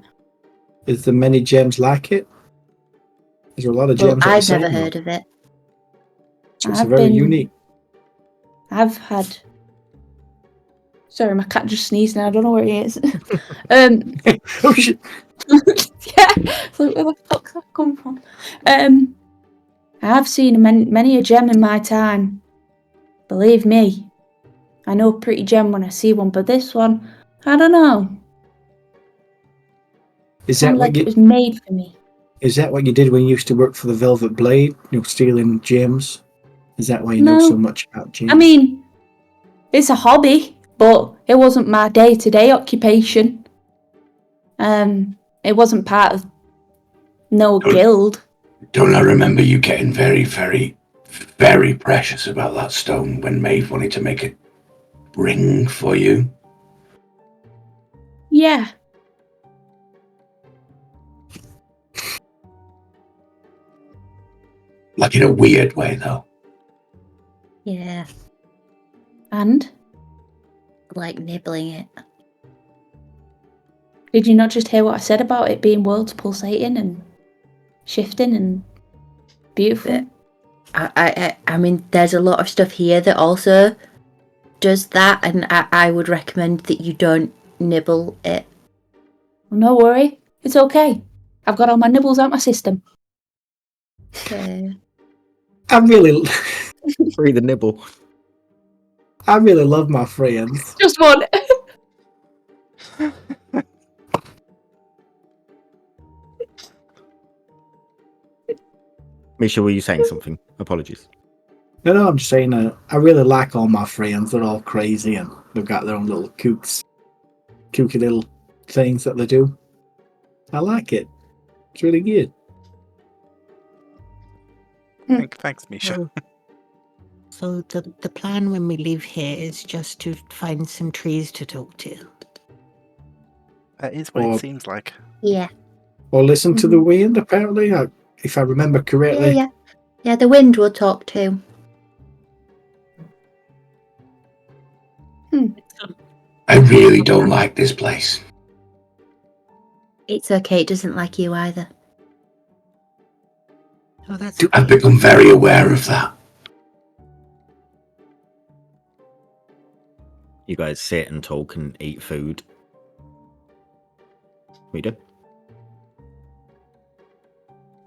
Is there many gems like it? Is there a lot of Well, gems? I've never heard of it. So it's very unique. I've had. Sorry, my cat just sneezed and I don't know where he is. Oh shit! Yeah, so where the fuck's that come from? I've seen many a gem in my time. Believe me, I know a pretty gem when I see one, but this one, I don't know. Is that Sounded what like you? it was made for me. Is that what you did when you used to work for the Velvet Blade? You know, stealing gems. Is that why you know No. so much about gems? I mean, it's a hobby, but it wasn't my day-to-day occupation. It wasn't part of no guild. Don't I remember you getting very, very, very precious about that stone when Meabh wanted to make a ring for you? Yeah. Like in a weird way, though. Yeah, And like nibbling it. did you not just hear what I said about it being worlds pulsating and shifting and beautiful? I mean, there's a lot of stuff here that also does that, and I would recommend that you don't nibble it. Well, no worry, it's okay. I've got all my nibbles out my system. Okay. I really, Free the nibble. I really love my friends. Just one. Misha, were you saying something? Apologies. No, I'm just saying. I really like all my friends. They're all crazy and they've got their own little kooky little things that they do. I like it. It's really good. Thanks, Misha. So the plan when we leave here is just to find some trees to talk to. That is what Or- it seems like. Yeah. Or listen to the wind. Apparently, if I remember correctly. Yeah, the wind will talk too. I really don't like this place. It's okay, it doesn't like you either. Oh, that's I've become very aware of that. You guys sit and talk and eat food. We do.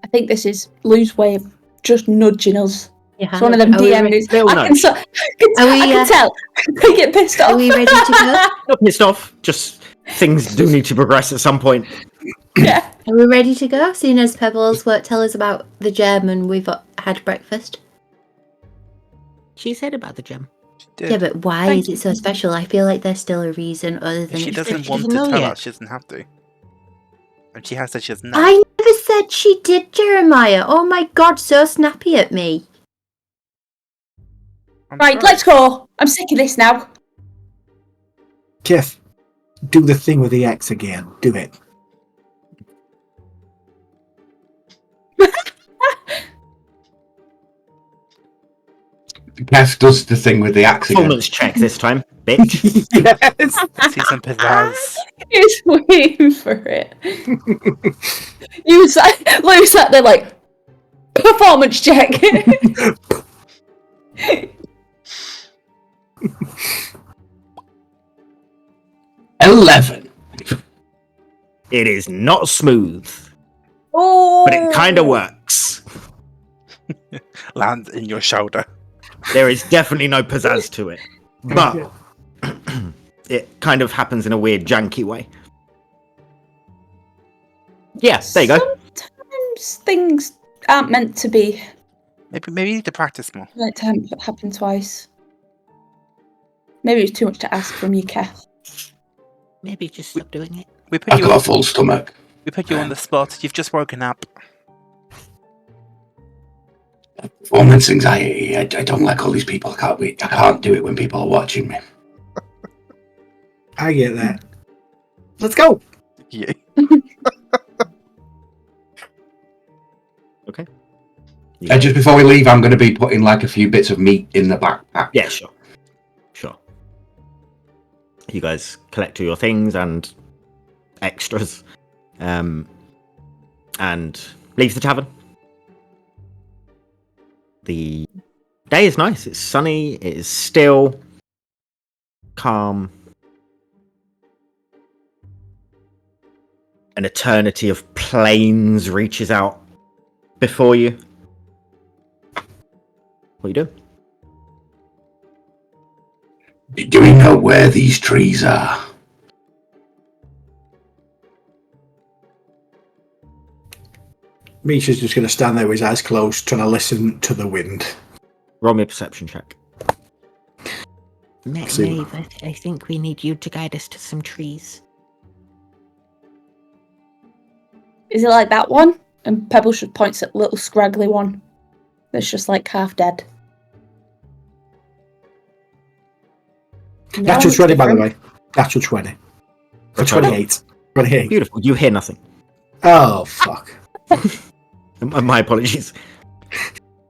I think this is Lou's way of just nudging us. Yeah. It's one of them Are we DMs. Little I nudge. can tell. They get pissed off. Are we ready to go? Not pissed off. Just things do need to progress at some point. Yeah. Are we ready to go? Seeing as Pebbles won't tell us about the gem and we've had breakfast. She said about the gem. Yeah, but why is it so special? I feel like there's still a reason other than If she it's doesn't she want doesn't to know tell yet. us, she doesn't have to. And she has said she doesn't know. I never said she did, Jeremiah. Oh my god, so snappy at me. I'm Right, sorry. let's go. I'm sick of this now. Kef, do the thing with the axe again. Do it. Kef does the thing with the axe again. Performance check this time, bitch. Yes. See some pizzazz. He's waiting for it. Lou sat there like, performance check. $11. It is not smooth, Oh! but it kind of works. Lands in your shoulder. There is definitely no pizzazz to it, but it kind of happens in a weird, janky way. Yeah, there you go. Sometimes things aren't meant to be. Maybe you need to practice more. Like to happen twice. Maybe it's too much to ask from you, Kev. Maybe just stop doing it. We put I've you got a full stomach. we put you on the spot. You've just woken up. Performance anxiety. I don't like all these people. I can't do it when people are watching me. I get that. Let's go. Yeah. Okay. Just before we leave, I'm going to be putting like a few bits of meat in the backpack. Yeah, sure. You guys collect all your things and extras, and leave the tavern. The day is nice. It's sunny. It is still, calm. An eternity of plains reaches out before you. What are you doing? Do we know where these trees are? Misha's just going to stand there with his eyes closed, trying to listen to the wind. Roll me a perception check. Maeve, I think we need you to guide us to some trees. Is it like that one? And Pebbles just points at the little scraggly one that's just like half dead. Natural 20, by the way. Natural 20. For 28. 28. Beautiful. You hear nothing. Oh, fuck. My apologies.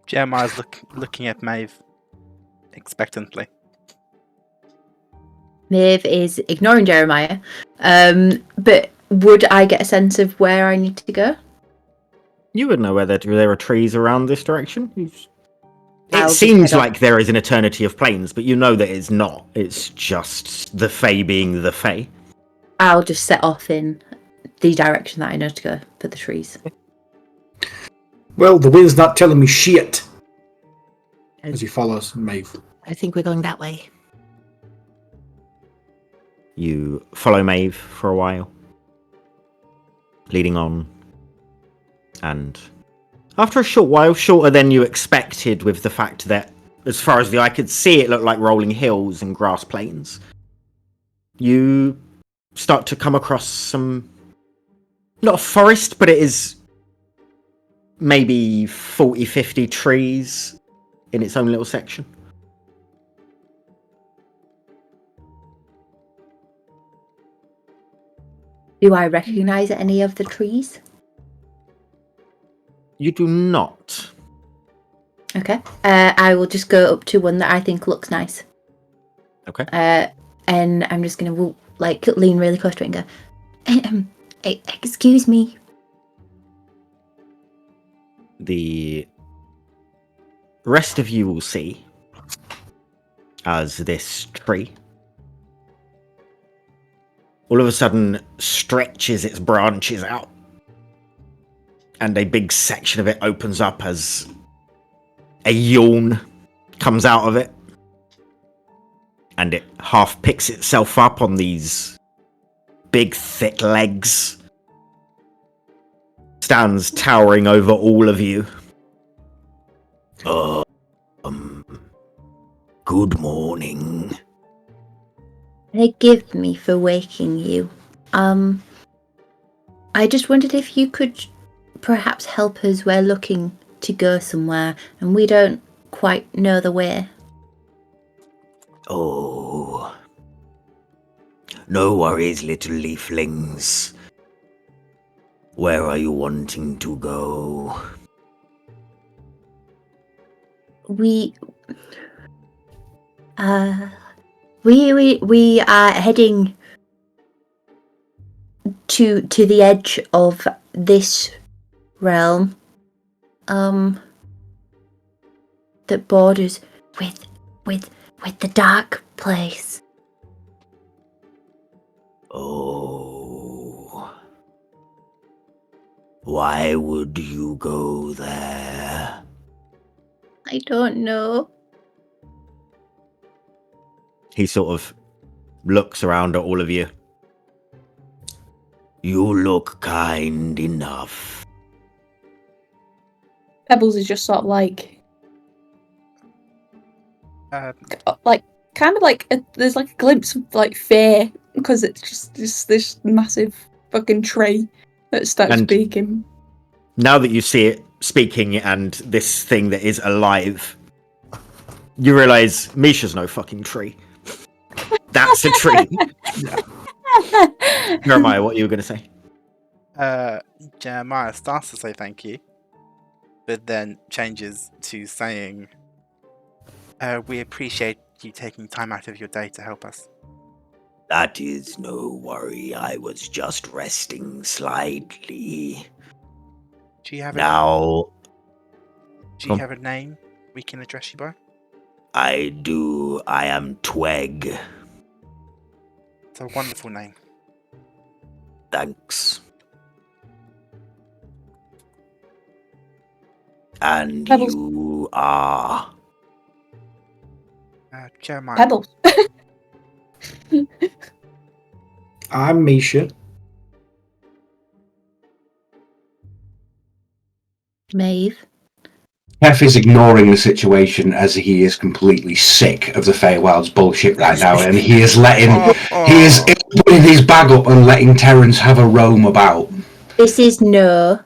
Jeremiah's looking at Maeve expectantly. Meabh is ignoring Jeremiah. But would I get a sense of where I need to go? You would know whether there are trees around this direction. I'll It just seems head on. like there is an eternity of plains, but you know that it's not. It's just the Fae being the Fae. I'll just set off in the direction that I know to go for the trees. Well, the wind's not telling me shit. As he follows Maeve. I think we're going that way. You follow Maeve for a while, leading on, and after a short while, shorter than you expected, with the fact that, as far as the eye could see, it looked like rolling hills and grass plains, you start to come across some, not a forest, but it is maybe 40, 50 trees in its own little section. Do I recognise any of the trees? You do not. Okay. I will just go up to one that I think looks nice. Okay. And I'm just going to lean really close to it and go, excuse me. The rest of you will see as this tree all of a sudden stretches its branches out, and a big section of it opens up as a yawn comes out of it, and it half picks itself up on these big thick legs, stands towering over all of you. Good morning. Forgive me for waking you. I just wondered if you could perhaps help us. We're looking to go somewhere and we don't quite know the way. Oh. No worries, little leaflings. Where are you wanting to go? We are heading to the edge of this realm, that borders with the dark place. Oh. Why would you go there? I don't know. He sort of looks around at all of you. You look kind enough. Pebbles is just sort of like Um, kind of like there's like a glimpse of like fear because it's just this massive fucking tree that starts And- speaking. Now that you see it speaking and this thing that is alive, you realise Misha's no fucking tree. That's a tree. Jeremiah, what you were going to say? Jeremiah starts to say thank you, but then changes to saying, we appreciate you taking time out of your day to help us. That is no worry. I was just resting slightly. Do you have Now, do you have a name we can address you by? I do. I am Tweg. It's a wonderful name. Thanks. And Pebbles. you are... Jeremiah. Pebbles. I'm Misha. Meabh. Kev is ignoring the situation as he is completely sick of the Feywild's bullshit right now, and he is putting his bag up and letting Terrence have a roam about. This is no.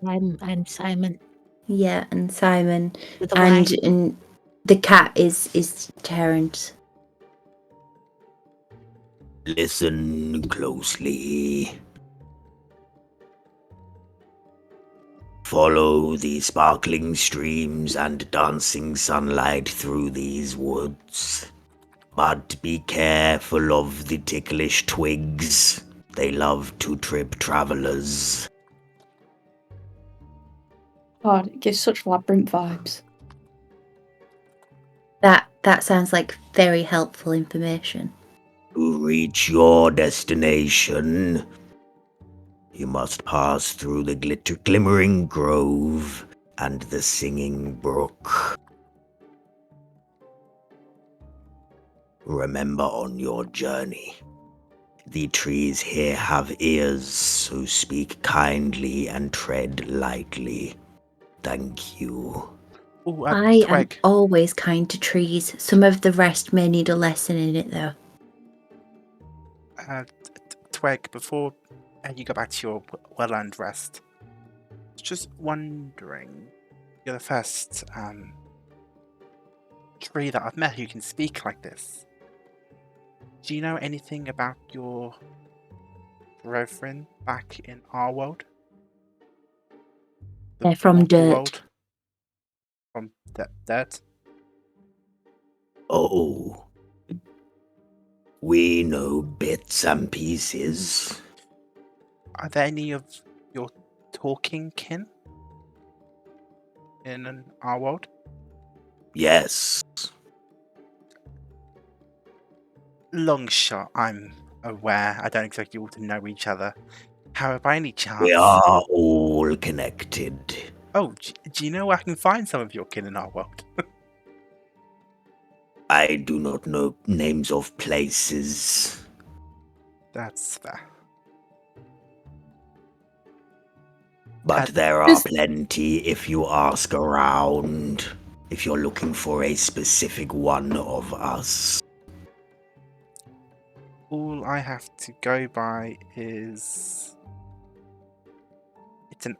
I'm Simon. Yeah, and Simon. With a Y. And the cat is Terrence. Listen closely. Follow the sparkling streams and dancing sunlight through these woods. But be careful of the ticklish twigs. They love to trip travelers. God, it gives such labyrinth vibes. That sounds like very helpful information. To reach your destination, you must pass through the glimmering grove and the singing brook. Remember on your journey, the trees here have ears, so speak kindly and tread lightly. Thank you. Ooh, I am Tweg. always kind to trees. Some of the rest may need a lesson in it, though. Tweg, before you go back to your well-earned rest, just wondering, you're the first tree that I've met who can speak like this. Do you know anything about your brethren back in our world? They're from mortal dirt. world? From dirt? Oh, we know bits and pieces. Are there any of your talking kin in our world? Yes. Long shot, I'm aware. I don't expect you all to know each other. However, by any chance... We are all connected. Oh, do you know where I can find some of your kin in our world? I do not know names of places. That's fair. But there are plenty if you ask around. If you're looking for a specific one of us. All I have to go by is... It's an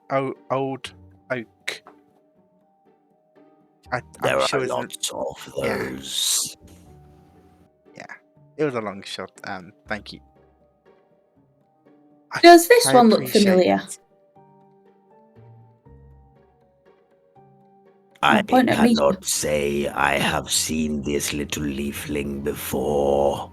old oak. There I'm are sure lots of those. Yeah, it was a long shot. Thank you. Does this I one look appreciate familiar? it. I point at me. cannot say I have seen this little leafling before.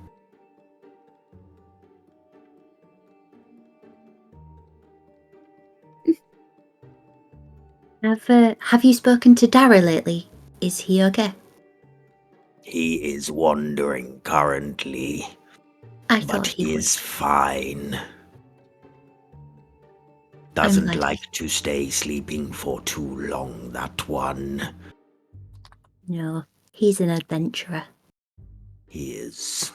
Have you spoken to Dara lately? Is he okay? He is wandering currently, I but thought he he is fine. Doesn't like- like to stay sleeping for too long, that one. No, he's an adventurer. He is.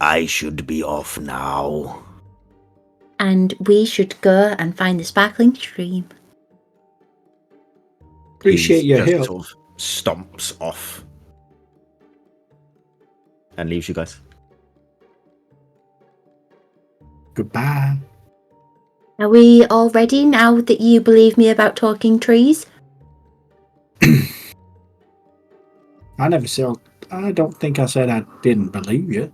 I should be off now. And we should go and find the sparkling stream. Appreciate He your just help. sort of stomps off and leaves you guys. Goodbye. Are we all ready now that you believe me about talking trees? I never said. I don't think I said I didn't believe you.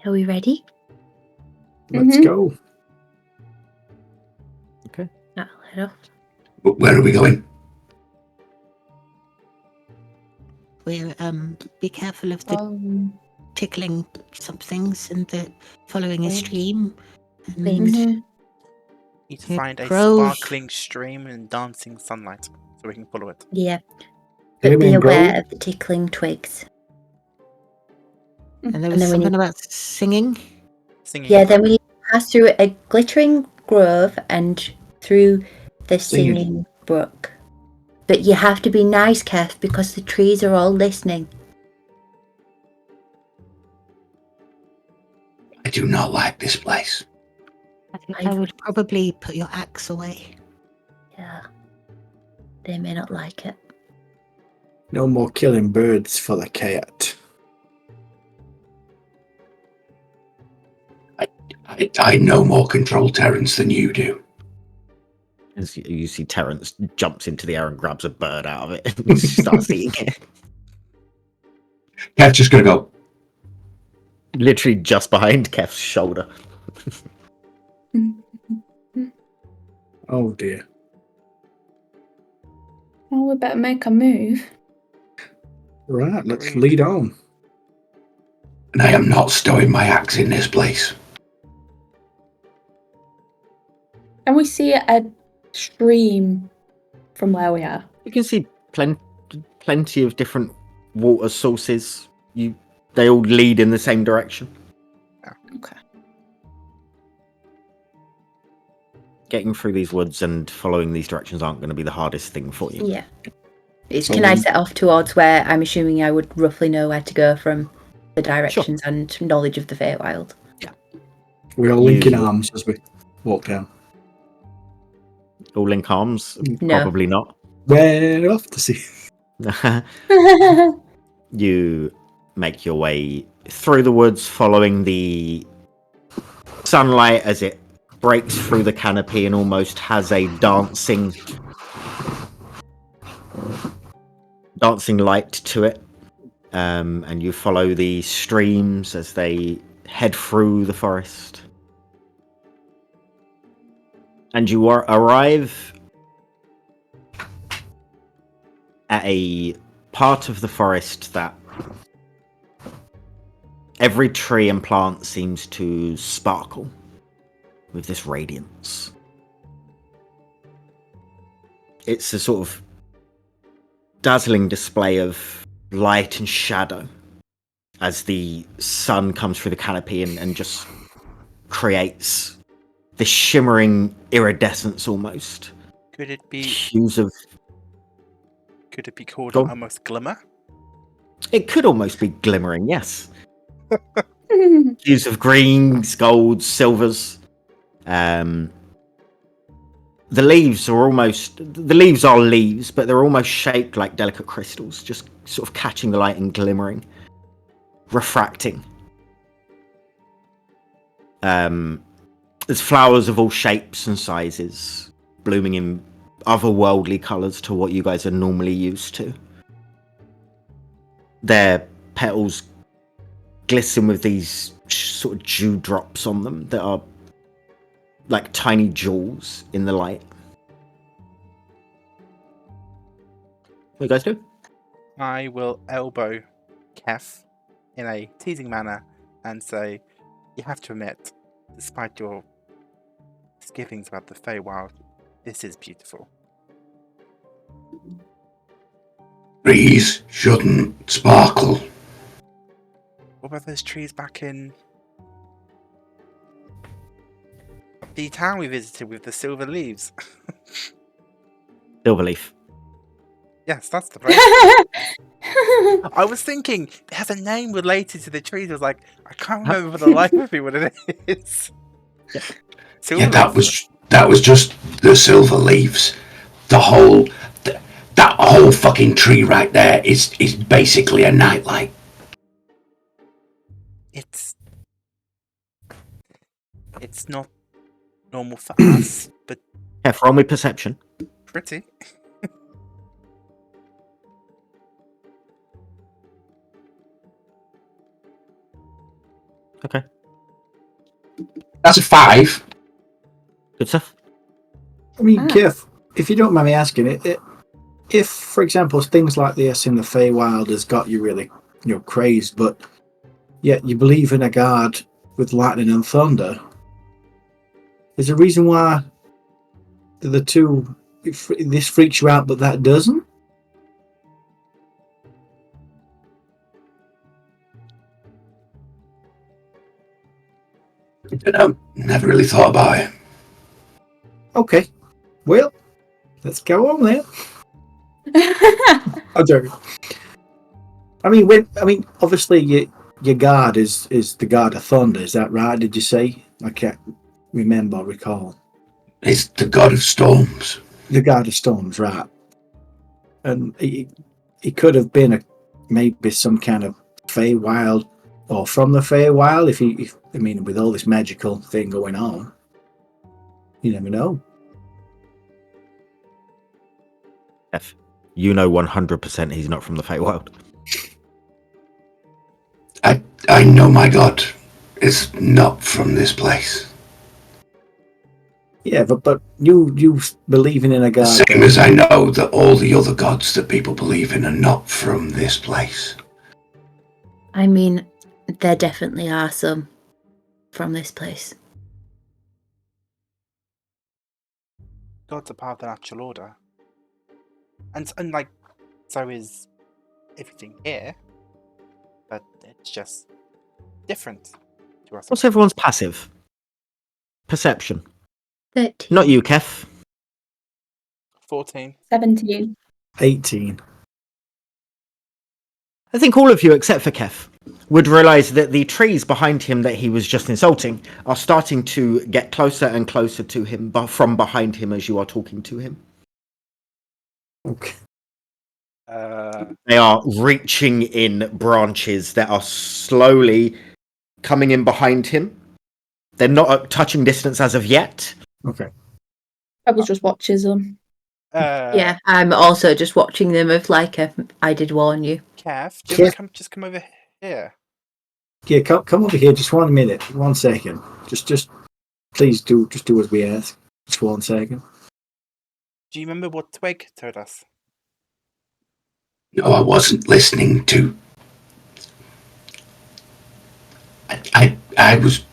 Are we ready? Let's Mhm. go. I'll head off. Where are we going? We're be careful of the tickling somethings and the following a stream. And Mhm. Need to find a Grove. sparkling stream and dancing sunlight so we can follow it. Yeah. But be Brimming aware grove. of the tickling twigs. there And was then we something need- about singing. Singing. Yeah, then we need to pass through a glittering grove and through the Singing. singing brook. But you have to be nice, Kev, because the trees are all listening. I do not like this place. I would probably put your axe away. Yeah. They may not like it. No more killing birds for the cat. I no more control Terrence than you do. As you see Terrence jumps into the air and grabs a bird out of it and starts eating it. Kev's just gonna go. Literally just behind Kev's shoulder. Oh dear. Oh, we better make a move. Right, let's Agreed. lead on. And I am not stowing my axe in this place. Can we see a stream from where we are? You can see plenty of different water sources. They all lead in the same direction. Okay. Getting through these woods and following these directions aren't going to be the hardest thing for you. Yeah. So Can I we- set off towards where I'm assuming I would roughly know where to go from the directions and knowledge of the Feywild? We're all linking You- arms as we walk down. All link arms? No. Probably not. We're off to see. You make your way through the woods following the sunlight as it breaks through the canopy and almost has a dancing light to it. And you follow the streams as they head through the forest. And you arrive at a part of the forest that every tree and plant seems to sparkle with this radiance. It's a sort of dazzling display of light and shadow as the sun comes through the canopy and just creates this shimmering iridescence almost. Could it be Hues of... called Go on. almost glimmer? It could almost be glimmering, yes. Hues of greens, golds, silvers. The leaves are leaves, but they're almost shaped like delicate crystals, just sort of catching the light and glimmering, refracting. There's flowers of all shapes and sizes, blooming in otherworldly colours to what you guys are normally used to. Their petals glisten with these sort of dewdrops on them that are like tiny jewels in the light. What you guys do? I will elbow Kef in a teasing manner and say, you have to admit, despite your misgivings about the Feywild, this is beautiful. Trees shouldn't sparkle. What about those trees back in the town we visited with the silver leaves? Silverleaf. Yes, that's the place. I was thinking it has a name related to the trees. I was like, I can't remember for the life of me what it is. Yeah, that was just the silver leaves. The whole that whole fucking tree right there is basically a nightlight. It's not normal for us, but Kev, roll me perception. pretty. Okay. That's a 5. Good stuff. I mean, Ah. Kev, if you don't mind me asking, if, for example, things like this in the Feywild has got you really, crazed, but yet you believe in a god with lightning and thunder, is there a reason why the two, this freaks you out, but that doesn't? I don't know. Never really thought about it. Okay, well, let's go on then. I'm joking. I mean, obviously, your god is the god of thunder. Is that right? Did you say? I can't recall. It's the god of storms. The god of storms, right? And he could have been maybe some kind of Feywild or from the Feywild. If I mean, with all this magical thing going on, you never know. Kev, you know 100% he's not from the Feywild. I know my god is not from this place. Yeah, but you believing in a god. Same as I know that all the other gods that people believe in are not from this place. I mean, there definitely are some from this place. Gods are part of the natural order, and like, so is everything here, but it's just different to us. What's everyone's passive? Perception. 13. Not you, Kev. 14. 17. 18. I think all of you, except for Kev, would realise that the trees behind him that he was just insulting are starting to get closer and closer to him from behind him as you are talking to him. Okay. They are reaching in branches that are slowly coming in behind him. They're not at touching distance as of yet. Okay. I was just watching them. Yeah, I'm also just watching them of like I did warn you. Kev, do you want to come over here? Yeah, come over here. Just 1 minute. 1 second. Just please do as we ask. Just 1 second. Do you remember what Twig told us? No, I wasn't listening to. I was.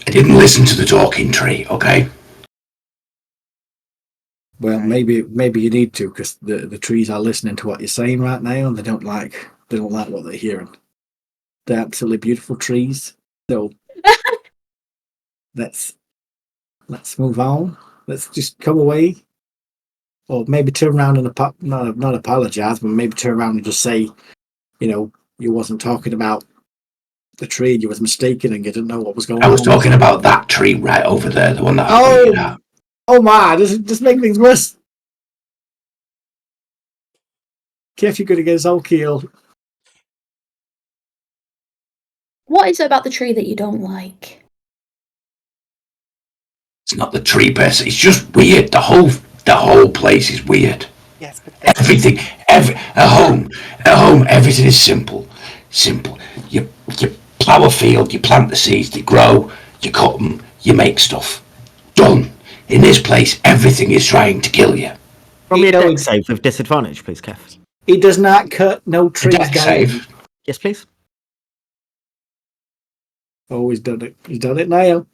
I didn't listen to the talking tree. Okay. Well, maybe you need to, because the trees are listening to what you're saying right now, and they don't like what they're hearing. They're absolutely beautiful trees. So let's move on. Let's just come away, or maybe turn around and not apologize, but maybe turn around and just say, you wasn't talking about the tree. You was mistaken, and you didn't know what was going on. I was talking about that tree right over there, the one that I pointed out. Oh my! Just make things worse. Kev, you're going to get us all killed. What is it about the tree that you don't like? It's not the tree person. It's just weird. The whole place is weird. Yes, but Everything, at home, everything is simple. You plough a field, you plant the seeds, they grow, you cut them, you make stuff. Done. In this place, everything is trying to kill you. Roll me a dex save with disadvantage, please, Kev. He does not cut no trees Dex down. save. Yes, please. Oh, he's done it. He's done it now.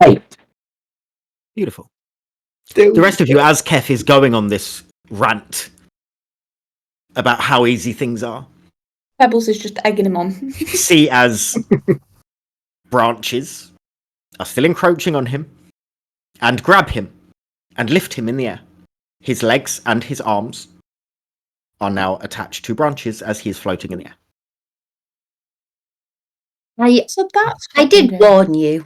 Hey, Beautiful. The rest of you, as Kef is going on this rant about how easy things are, Pebbles is just egging him on. see as branches are still encroaching on him and grab him and lift him in the air. His legs and his arms are now attached to branches as he is floating in the air. So that's I did warn you.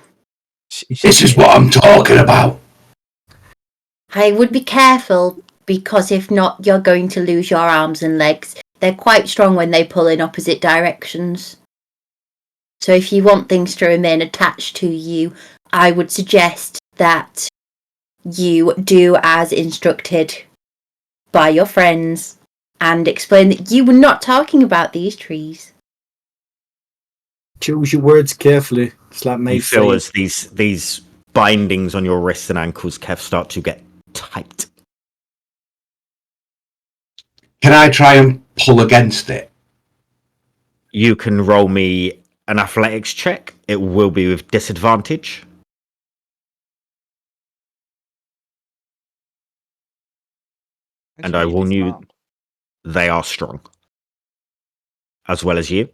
This is what I'm talking about. I would be careful, because if not, you're going to lose your arms and legs. They're quite strong when they pull in opposite directions. So if you want things to remain attached to you, I would suggest that you do as instructed by your friends and explain that you were not talking about these trees. Choose your words carefully. It's like May You feel saying, as these bindings on your wrists and ankles, Kev, start to get tight. Can I try and pull against it? You can roll me an athletics check. It will be with disadvantage. And I warn you, they are strong. As well as you.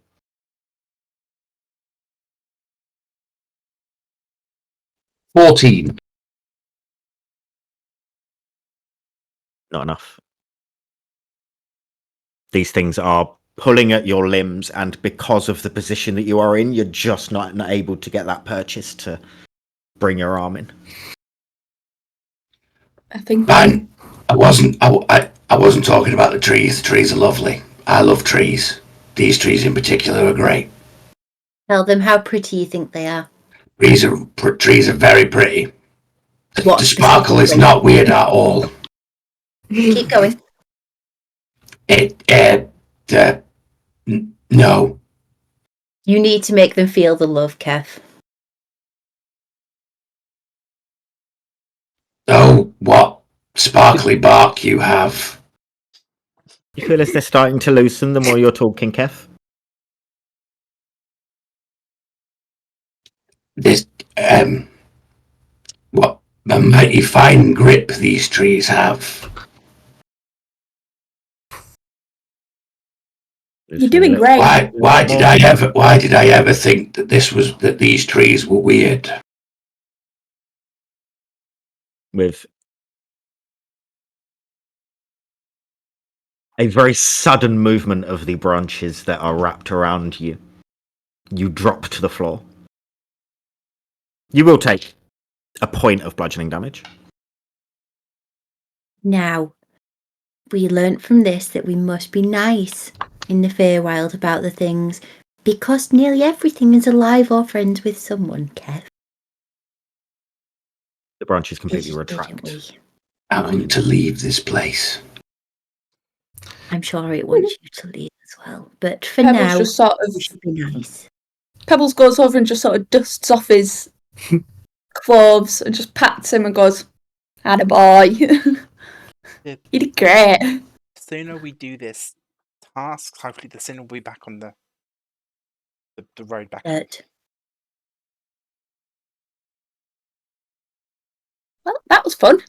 14. Not enough. These things are pulling at your limbs, and because of the position that you are in, you're just not able to get that purchase to bring your arm in. I think Man, I wasn't talking about the trees. The trees are lovely. I love trees. These trees in particular are great. Tell them how pretty you think they are. Trees are very pretty. What The sparkle is specifically? not weird at all. Keep going. No. You need to make them feel the love, Kev. Oh, what sparkly bark you have. You feel as they're starting to loosen the more you're talking, Kev? This, what a mighty fine grip these trees have. You're doing great. Why did I ever think that these trees were weird? With a very sudden movement of the branches that are wrapped around you, you drop to the floor. You will take a point of bludgeoning damage. Now, we learnt from this that we must be nice in the Feywild about the things, because nearly everything is alive or friends with someone, Kev. The branches completely Didn't retract. we? I'm going to leave this place. I'm sure it wants you to leave as well, but for Pebbles now, just sort of we should be nice. Pebbles goes over and just sort of dusts off his clothes and just pats him and goes, "Attaboy." Yeah. You did great. The sooner we do this task, hopefully the sooner we'll be back on the road back. But Well, that was fun.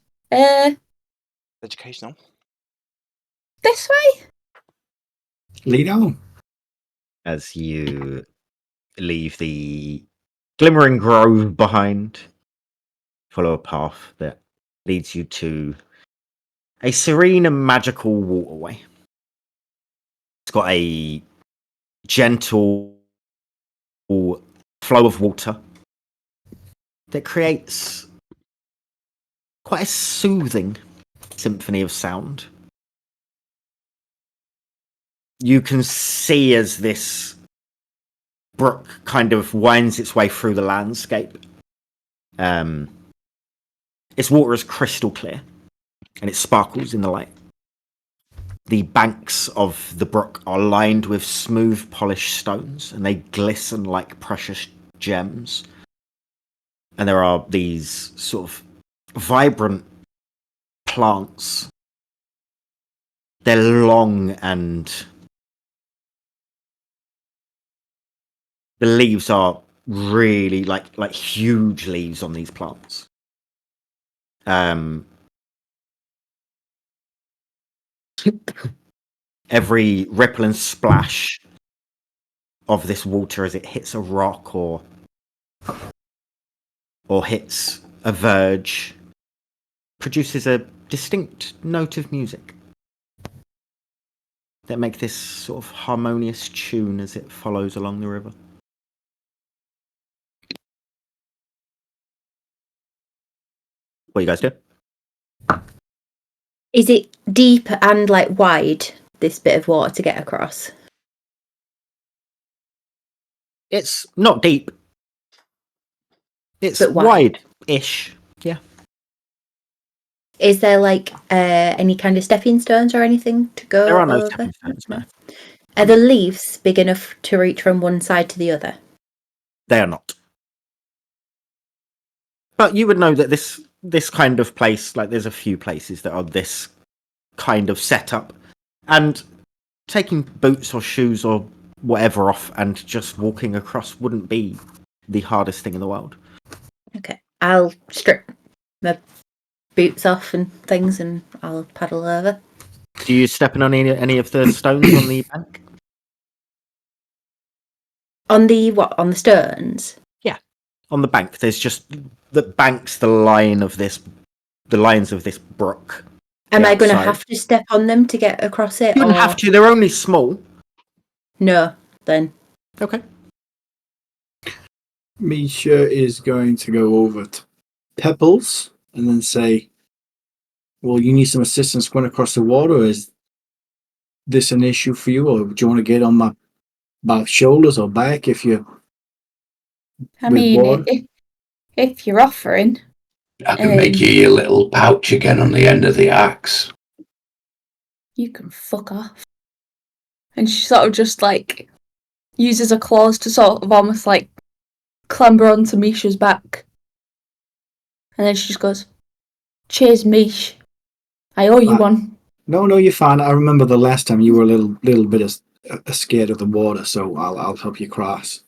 Educational. This way? lead on. As you leave the glimmering grove behind, follow a path that leads you to a serene and magical waterway. It's got a gentle flow of water that creates quite a soothing symphony of sound. You can see as this brook kind of winds its way through the landscape. Its water is crystal clear, and it sparkles in the light. The banks of the brook are lined with smooth, polished stones, and they glisten like precious gems. And there are these sort of vibrant plants. They're long, and the leaves are really like huge leaves on these plants. Every ripple and splash of this water as it hits a rock or hits a verge produces a distinct note of music that make this sort of harmonious tune as it follows along the river. What you guys do? Is it deep and like wide, this bit of water to get across? It's not deep. It's But wide. wide-ish. Yeah. Is there like any kind of stepping stones or anything to go There are no over? stepping stones, no. Are the leaves big enough to reach from one side to the other? They are not. But you would know that this kind of place, like there's a few places that are this kind of setup, and taking boots or shoes or whatever off and just walking across wouldn't be the hardest thing in the world. Okay, I'll strip my boots off and things, and I'll paddle over. Do you step in on any of the stones on the bank? On the what? On the stones? On the bank, there's just the bank's the lines of this brook. Am I going to outside. have to step on them to get across it? You wouldn't or- have to. They're only small. No, then. Okay. Misha is going to go over to Pebbles and then say, well, you need some assistance going across the water. Is this an issue for you, or do you want to get on my shoulders or back if you... I With mean, water? if you're offering, I can make you your little pouch again on the end of the axe. you can fuck off. And she sort of just like uses her claws to sort of almost like clamber onto Misha's back. And then she just goes, "Cheers, Mish. I owe you one." No, you're fine. I remember the last time you were a little bit scared of the water, so I'll help you cross.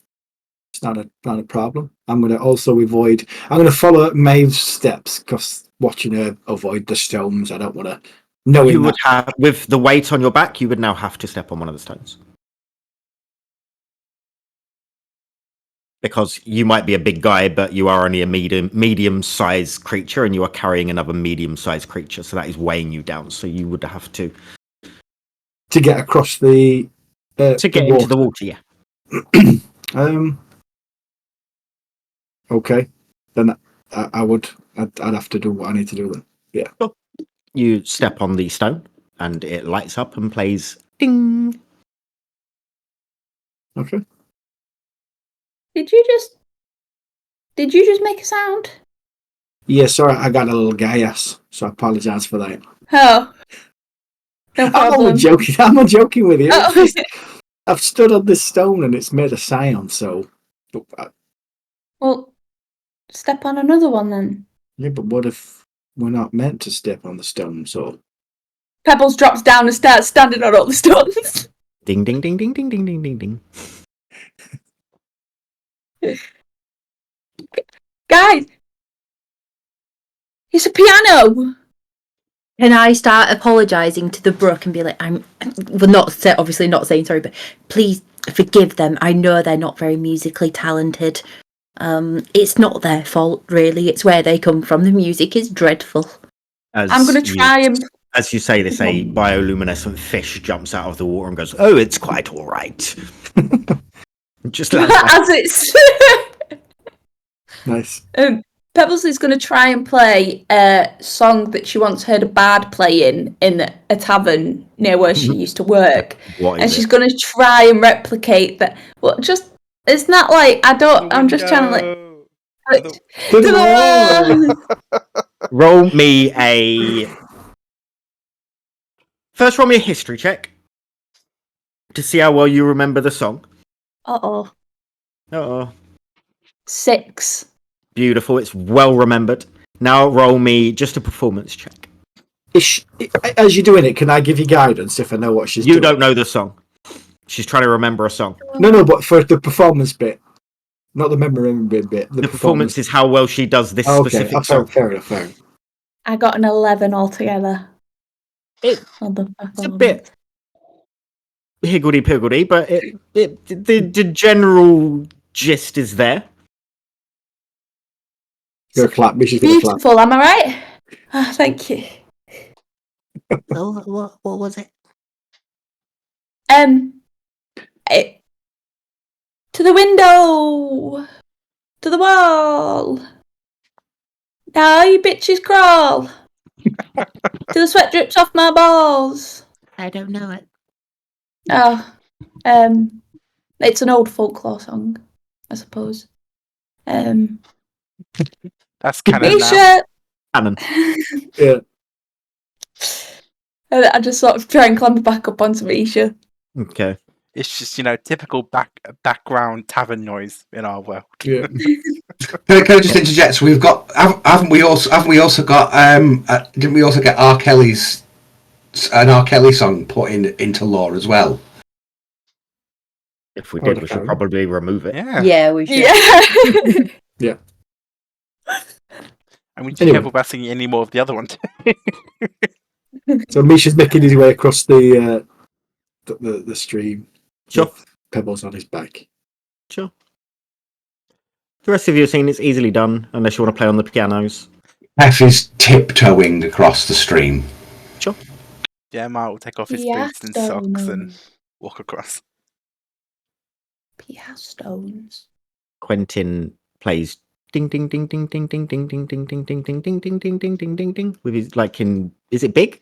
It's not a problem. I'm going to also avoid... I'm going to follow Maeve's steps, because watching her avoid the stones, I don't want to... You would have, with the weight on your back, you would now have to step on one of the stones. Because you might be a big guy, but you are only a medium-sized creature, and you are carrying another medium-sized creature, so that is weighing you down. So you would have to... To get across the... to get into the water, yeah. Okay. Then I'd have to do what I need to do then. Yeah. You step on the stone, and it lights up and plays ding. Okay. Did you just make a sound? Yeah, sorry, I got a little gas, so I apologise for that. Oh. No I'm problem. only joking. I'm not joking with you. Oh. I've stood on this stone and it's made a sound, so... Well, step on another one then. Yeah, but what if we're not meant to step on the stone, so... Pebbles drops down and starts standing on all the stones. Ding, ding, ding, ding, ding, ding, ding, ding, ding. Guys, it's a piano. Can I start apologising to the brook and be like, obviously not saying sorry, but please forgive them. I know they're not very musically talented. It's not their fault, really. It's where they come from. The music is dreadful. I'm going to try and... As you say this, a bioluminescent fish jumps out of the water and goes, "Oh, it's quite all right." Just lands back. As it's... Nice. Pebbles is going to try and play a song that she once heard a bard playing in a tavern near where she used to work. What is And it? she's going to try and replicate that. Well, just... It's not like... I'm just trying to like... Roll me a... First, roll me a history check to see how well you remember the song. Uh-oh. Uh-oh. 6. Beautiful. It's well remembered. Now roll me just a performance check. As you're doing it, can I give you guidance if I know what she's doing? You don't know the song. She's trying to remember a song. No, but for the performance bit. Not the memory bit. The performance is how well she does this specific song. Fair enough. I got an 11 altogether. It's On the a bit higgledy-piggledy, but the general gist is there. Go clap. Misha's gonna clap. Beautiful, am I right? Ah, thank you. Oh, what was it? It, to the window, to the wall. Now you bitches crawl. Till the sweat drips off my balls. I don't know it. Oh, it's an old folklore song, I suppose. That's canon now. Misha. Canon. Yeah. I just sort of try and clamber back up onto Misha. Okay. It's just, typical background tavern noise in our world. Yeah. Can I just interject? So we've got, haven't we also got, didn't we also get an R. Kelly song put into law as well? If we did, we should probably remove it. Yeah. We should. Yeah. Yeah. And we need to be careful about singing any more of the other one too. So Misha's making his way across the stream. Sure. With pebbles on his back. Sure. The rest of you have seen it's easily done, unless you want to play on the pianos. F is tiptoeing across the stream. Sure. Mark will take off his boots and socks and walk across. Piastones. Quentin plays ding ding ding ding ding ding ding ding ding ding ding ding ding ding ding ding ding ding ding with his is it big?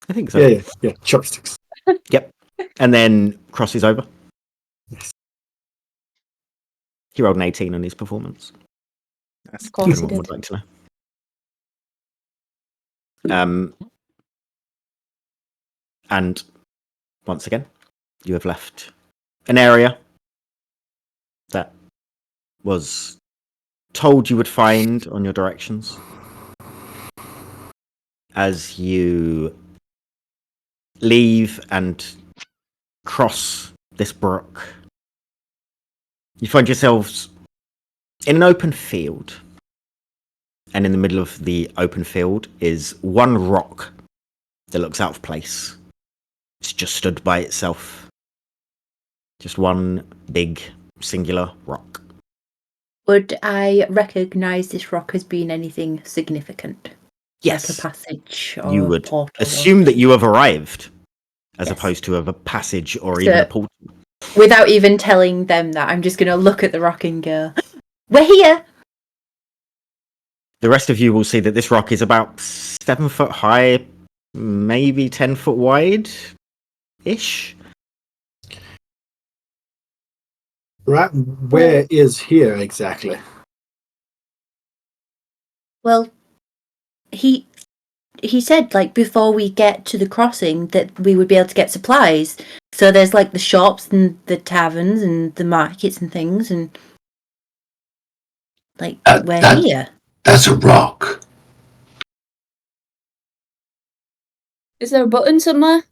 I think so. Yeah. Chopsticks. Yep. And then crosses over. Yes. He rolled an 18 on his performance. That's Of course he Everyone did. would like to know. And once again, you have left an area that was told you would find on your directions. As you leave and cross this brook, you find yourselves in an open field. And in the middle of the open field is one rock that looks out of place. It's just stood by itself. Just one big, singular rock. Would I recognise this rock as being anything significant? Yes. Like a passage or You a would portal assume that you have arrived, as Yes. opposed to a passage or So- even a portal. Without even telling them that, I'm just going to look at the rock and go, "We're here!" The rest of you will see that this rock is about 7 foot high, maybe 10 foot wide-ish. Right. Where is here exactly? Well, he said, like, before we get to the crossing that we would be able to get supplies. So there's, like, the shops and the taverns and the markets and things, and, like, we're here. That's a rock. Is there a button somewhere?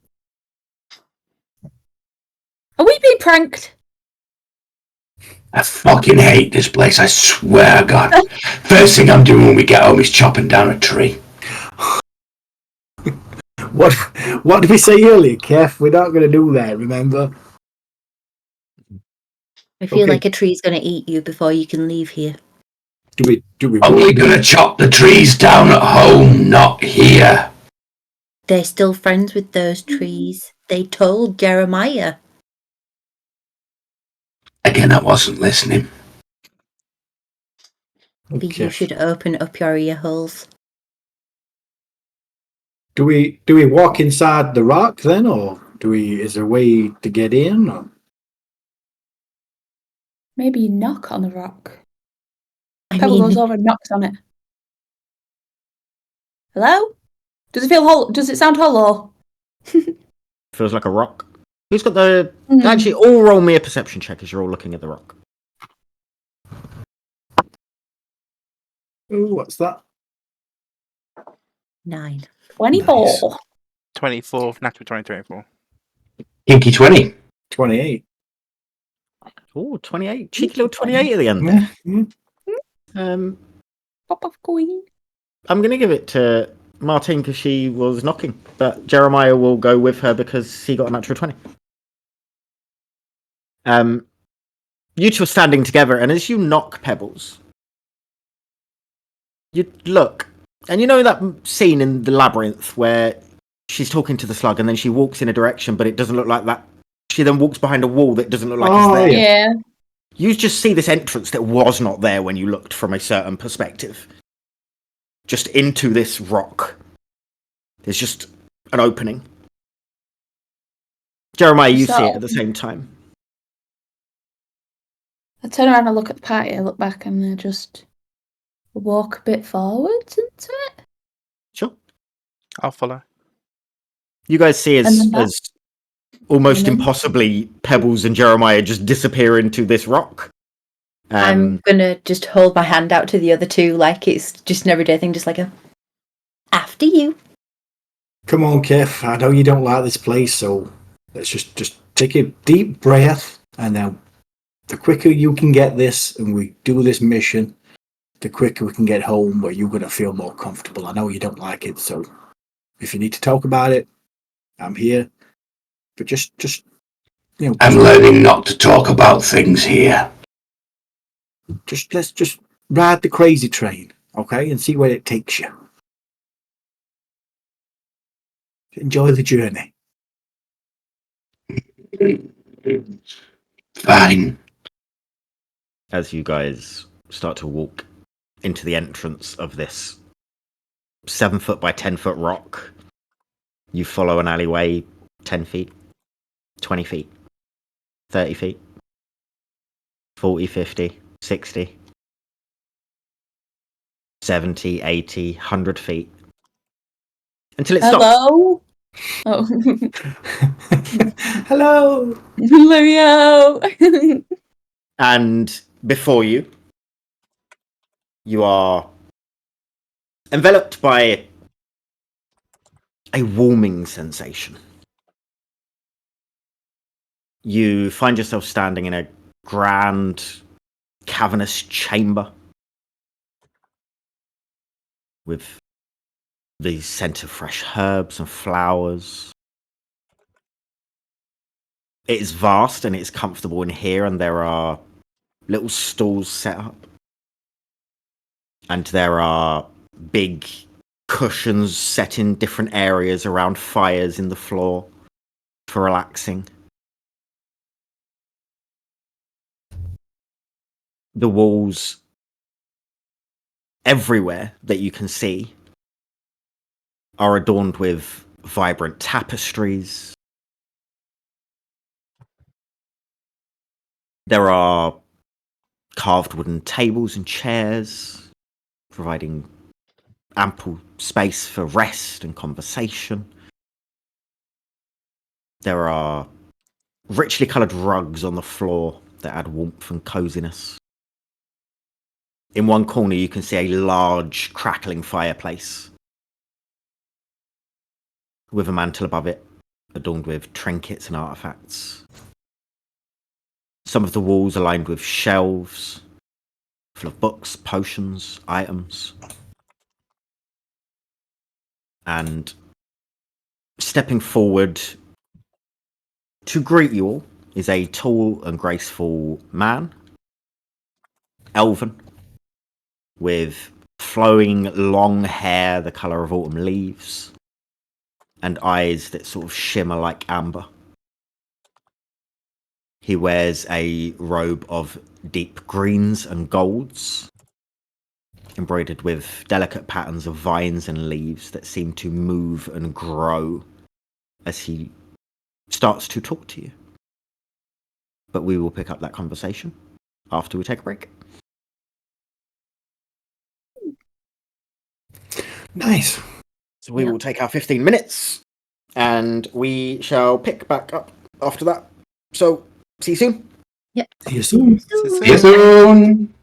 Are we being pranked? I fucking hate this place, I swear God. First thing I'm doing when we get home is chopping down a tree. What did we say earlier, Kev? We're not going to do that, remember? I feel Okay. like a tree's going to eat you before you can leave here. Do we Only gonna chop the trees down at home, not here. They're still friends with those trees. They told Jeremiah. Again, I wasn't listening. Maybe Okay. you should open up your ear holes. Do we walk inside the rock then, or is there a way to get in? Or? Maybe you knock on the rock. I Pebble mean, goes over and knocks on it. Hello? Does it feel hollow? Does it sound hollow? Feels like a rock. Who's got the... Hmm. Actually, all roll me a perception check as you're all looking at the rock. Ooh, what's that? 9. 24. 24, natural 2024. Inky 20. 28. Oh, 28. Cheeky little 28 at the end there. Yeah. Pop off queen. I'm going to give it to Martine because she was knocking, but Jeremiah will go with her because he got a natural 20. You two are standing together, and as you knock Pebbles, you look, and you know that scene in the labyrinth where she's talking to the slug, and then she walks in a direction, but it doesn't look like that. She then walks behind a wall that doesn't look like it's there. Yeah. You just see this entrance that was not there when you looked from a certain perspective. Just into this rock. There's just an opening. Jeremiah, you see it at the same time. I turn around and look at the party, I look back and I just walk a bit forwards into it. Sure. I'll follow. You guys see And then as almost and then- impossibly Pebbles and Jeremiah just disappear into this rock. I'm gonna just hold my hand out to the other two like it's just an everyday thing, just like a after you. Come on, Kev. I know you don't like this place, so let's just take a deep breath, and then the quicker you can get this and we do this mission, the quicker we can get home where you're going to feel more comfortable. I know you don't like it, so if you need to talk about it, I'm here. But just you know, I'm learning not to talk about things here. let's just ride the crazy train, okay, and see where it takes you. Enjoy the journey. Fine. As you guys start to walk into the entrance of this 7 foot by 10 foot rock, you follow an alleyway 10 feet, 20 feet, 30 feet, 40, 50, 60, 70, 80, 100 feet. Until it stops. Hello? Oh. Hello. Hello. And before you, you are enveloped by a warming sensation. You find yourself standing in a grand, cavernous chamber with the scent of fresh herbs and flowers. It is vast and it's comfortable in here, and there are little stalls set up. And there are big cushions set in different areas around fires in the floor for relaxing. The walls everywhere that you can see are adorned with vibrant tapestries. There are carved wooden tables and chairs, providing ample space for rest and conversation. There are richly coloured rugs on the floor that add warmth and coziness. In one corner you can see a large crackling fireplace with a mantle above it adorned with trinkets and artifacts. Some of the walls are lined with shelves full of books, potions, items. And stepping forward to greet you all is a tall and graceful man, elven, with flowing long hair the colour of autumn leaves, and eyes that sort of shimmer like amber. He wears a robe of deep greens and golds, embroidered with delicate patterns of vines and leaves that seem to move and grow as he starts to talk to you. But we will pick up that conversation after we take a break. Nice. So we will take our 15 minutes and we shall pick back up after that. So, see you soon. See you soon. See you soon.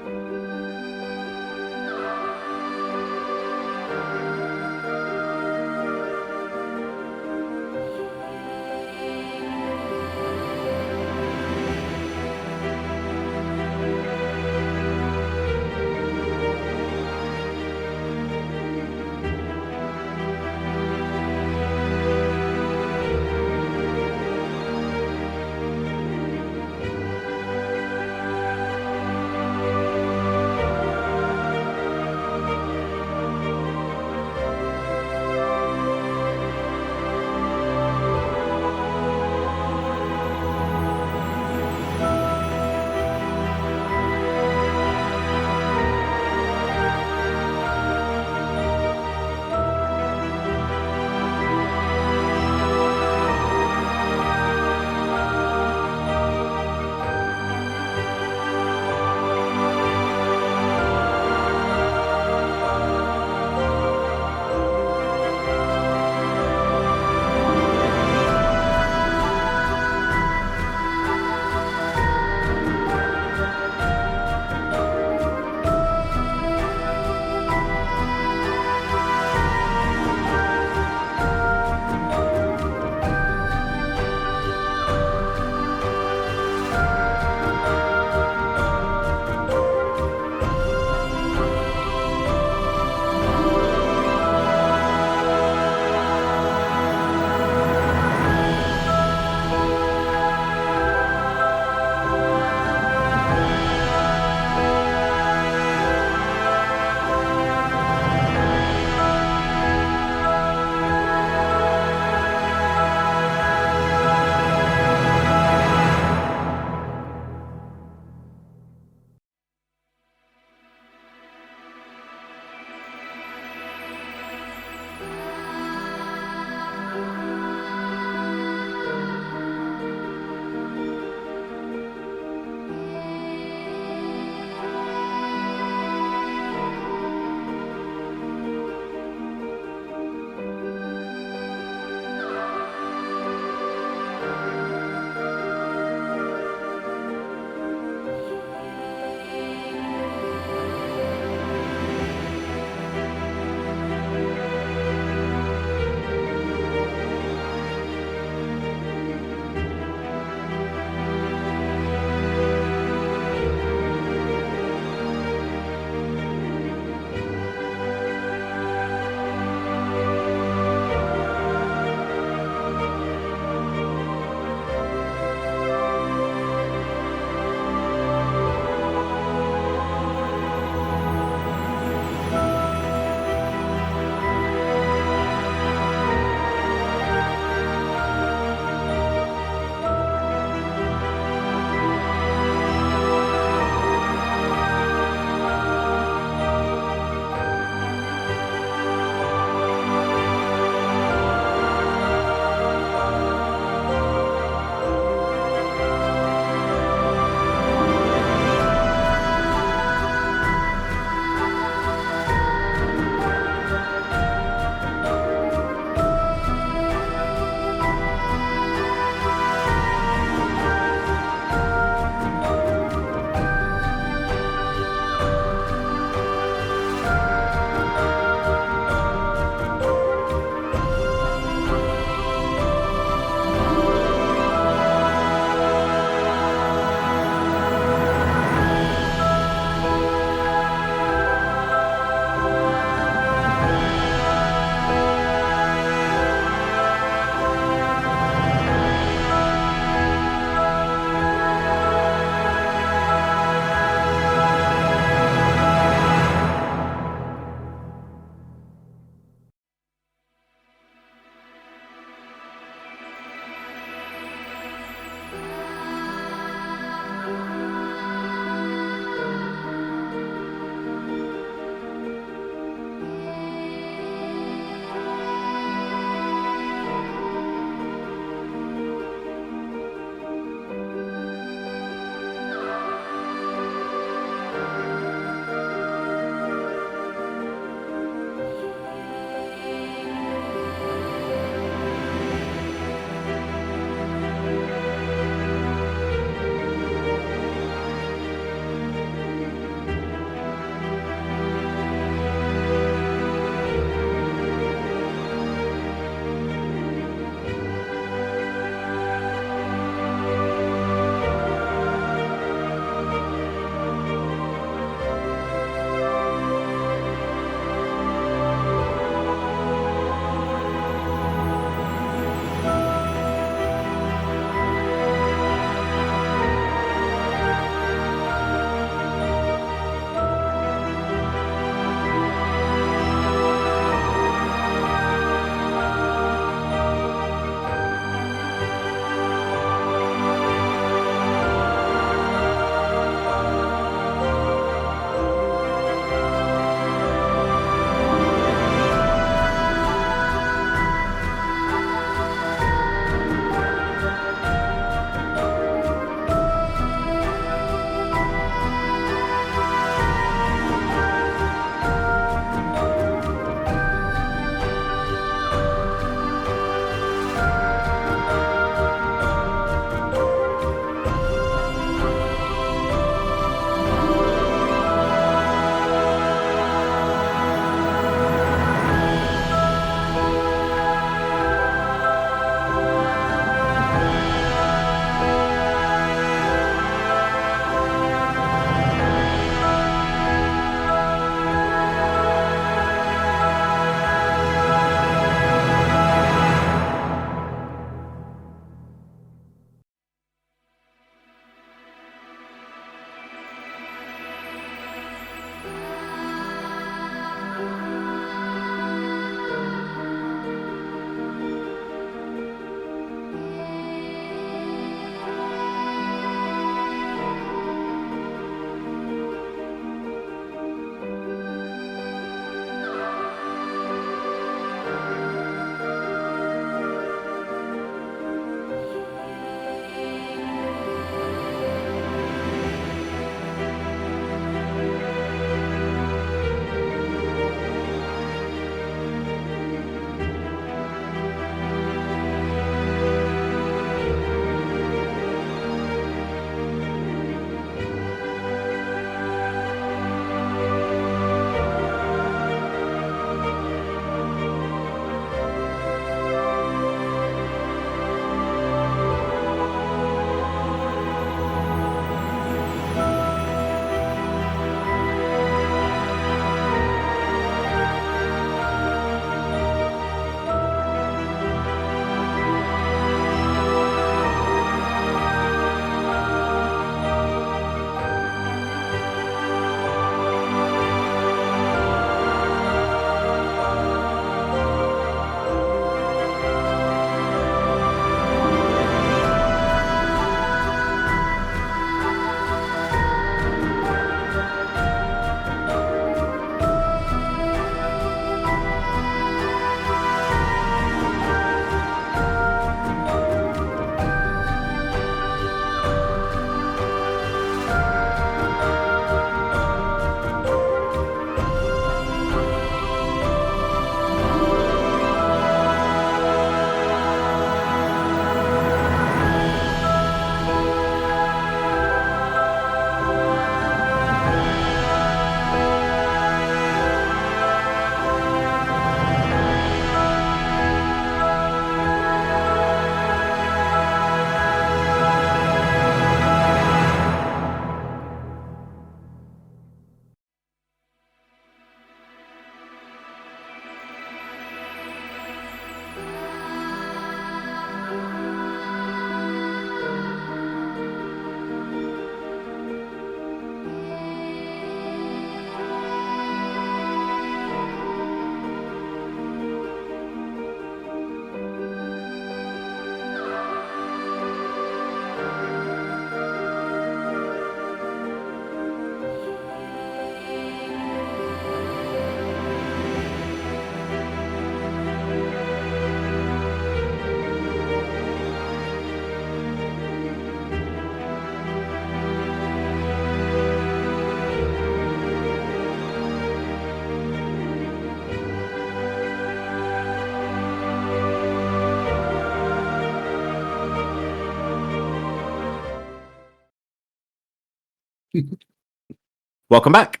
Welcome back.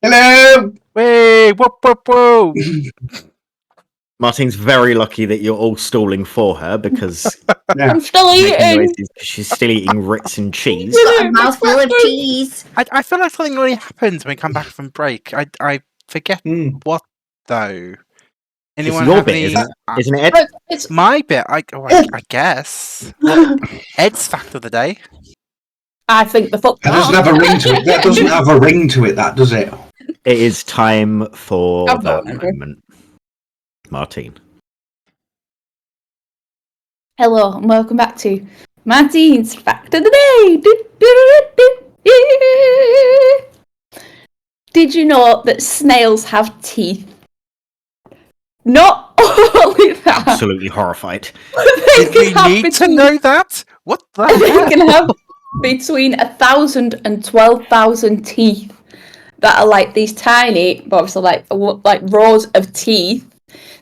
Hello! Wait, whoa. Martine's very lucky that you're all stalling for her because Yeah. I'm still making eating. noises 'cause she's still eating Ritz and cheese. Got a mouthful of cheese. I feel like something really happens when we come back from break. I forget what though. It's Anyone your have bit, any? isn't it? Isn't it, Ed? It's My bit. I guess. What? Ed's fact of the day. I think the fuck That doesn't have a ring to it. That doesn't have a ring to it, that does it? It is time for I'm that not angry. moment. Martine. Hello and welcome back to Martine's Fact of the Day. Did you know that snails have teeth? Not only that, Absolutely horrified. they Did we can have need to between- know that? What the They heck? can have between 1,000 and 12,000 teeth that are like these tiny, but obviously like rows of teeth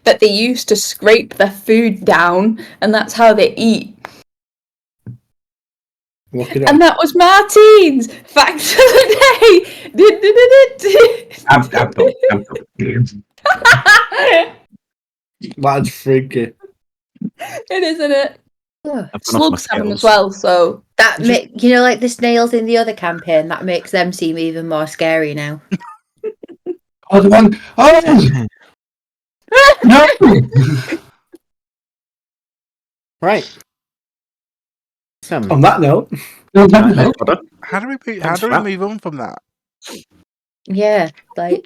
that they use to scrape their food down, and that's how they eat. Look it up. And that was Martine's Fact of the Day. I'm done. That's freaky. It is, isn't it? I've gone off my Slugs have them scales. as well, so That make like the snails in the other campaign. That makes them seem even more scary now. Oh, the one. Oh! No! Right. So, On that note, No, nice, no. well done. How do we Thanks for that. move on from that? Yeah, like.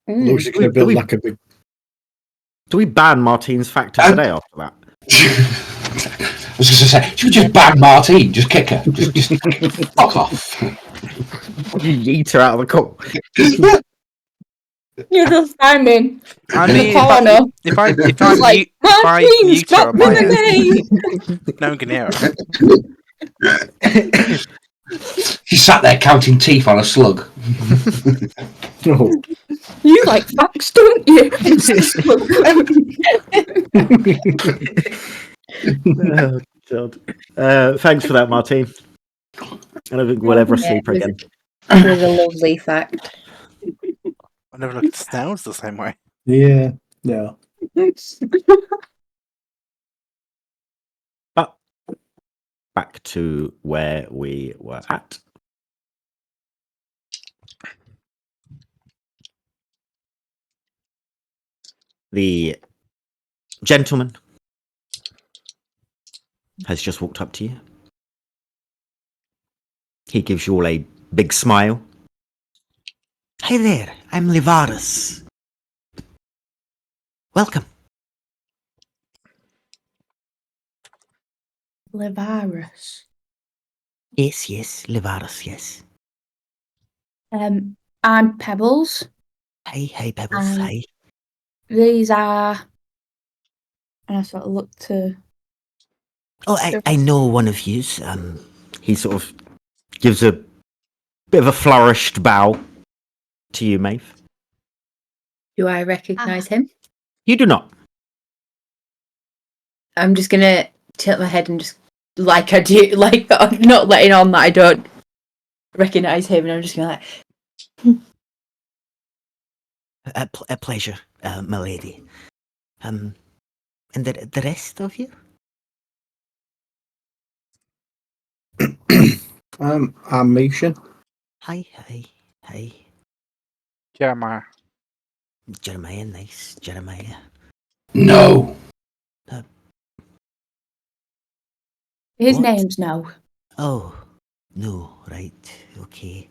Looks like you're gonna build like a big. Do we ban Martine's factor today after that? I was going to say, should we just ban Martine? Just kick her. Just fuck off. Yeet her out of the call. You just find me I in the mean, corner. if I Like, mute her stop on my in the end, no one can hear her. She sat there counting teeth on a slug. No. You like facts, don't you? Oh, God. Thanks for that, Martine. I don't think we'll ever sleep it was, again. It was a lovely fact. I never looked at snails the same way. Yeah. No. But back to where we were at. The gentleman has just walked up to you. He gives you all a big smile. Hi there, I'm Livaris. Welcome. Levarus. Yes, Livaris, yes. I'm Pebbles. Hi, Pebbles, hi. These are. And I sort of look to. Oh, I know one of yous. He sort of gives a bit of a flourished bow to you, Meabh. Do I recognise him? You do not. I'm just gonna tilt my head and just like I do, like I'm not letting on that I don't recognise him, and I'm just gonna like. A pleasure, my lady. And the rest of you? I'm Misha. Hi. Jeremiah. Jeremiah, nice, Jeremiah. No. His What? name's No. Oh, no, right, okay.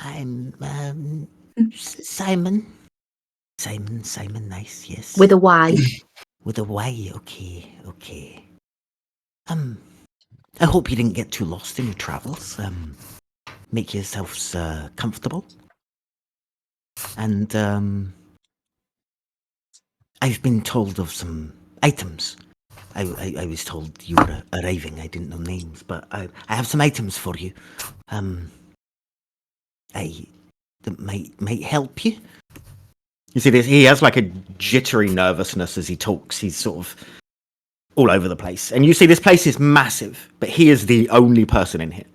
I'm, Simon. Simon, nice, yes. With a Y. With a Y, okay. I hope you didn't get too lost in your travels. Make yourselves comfortable. And I've been told of some items. I was told you were arriving. I didn't know names, but I have some items for you. That might help you. You see this? He has like a jittery nervousness as he talks. He's sort of all over the place. And you see this place is massive, but he is the only person in here.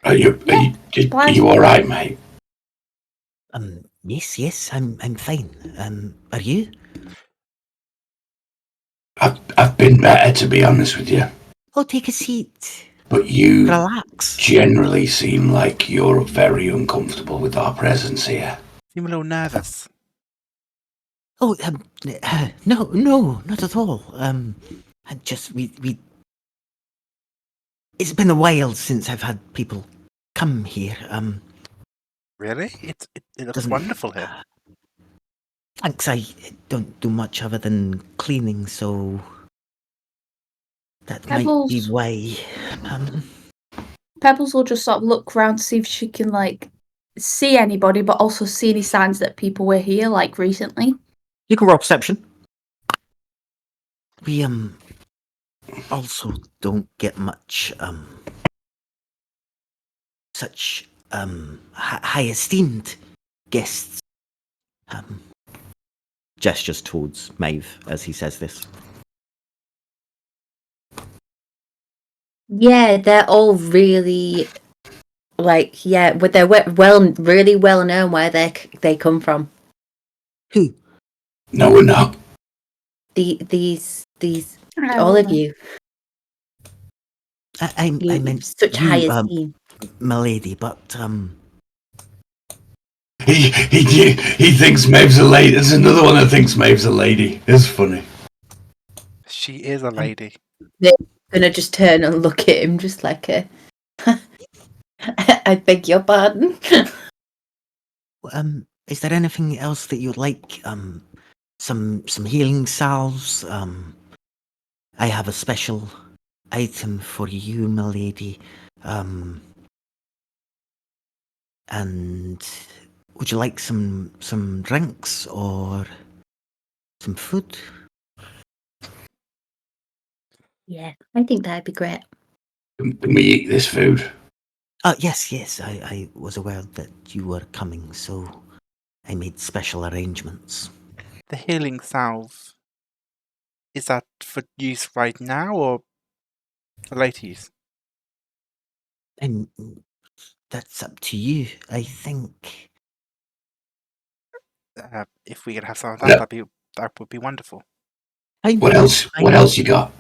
Are you all right, mate? Yes, I'm fine. Are you? I've been better, to be honest with you. Oh, take a seat. But you Relax. generally seem like you're very uncomfortable with our presence here. Seem a little nervous. Oh, no, not at all. I just we. It's been a while since I've had people come here. Really? It looks Doesn't- wonderful here. Thanks. I don't do much other than cleaning, so that might be Pebbles. why. Pebbles will just sort of look around to see if she can like see anybody, but also see any signs that people were here like recently. You can roll perception. We also don't get much such high esteemed guests. Gestures towards Meabh as he says this. Yeah, they're all really like but they're really well known where they come from. Who? No, we're not. These all of you. I meant Such you, high esteem. milady, but He thinks Maeve's a lady. There's another one that thinks Maeve's a lady. It's funny. She is a lady. They're gonna just turn and look at him, just like a. I beg your pardon. Is there anything else that you'd like? Some healing salves. I have a special item for you, milady. And would you like some drinks or some food? Yeah, I think that'd be great. Can we eat this food? Yes. I was aware that you were coming, so I made special arrangements. The healing salve, is that for use right now or for later use? And that's up to you, I think. If we could have some of Yeah. that would be wonderful. What else? What else you got?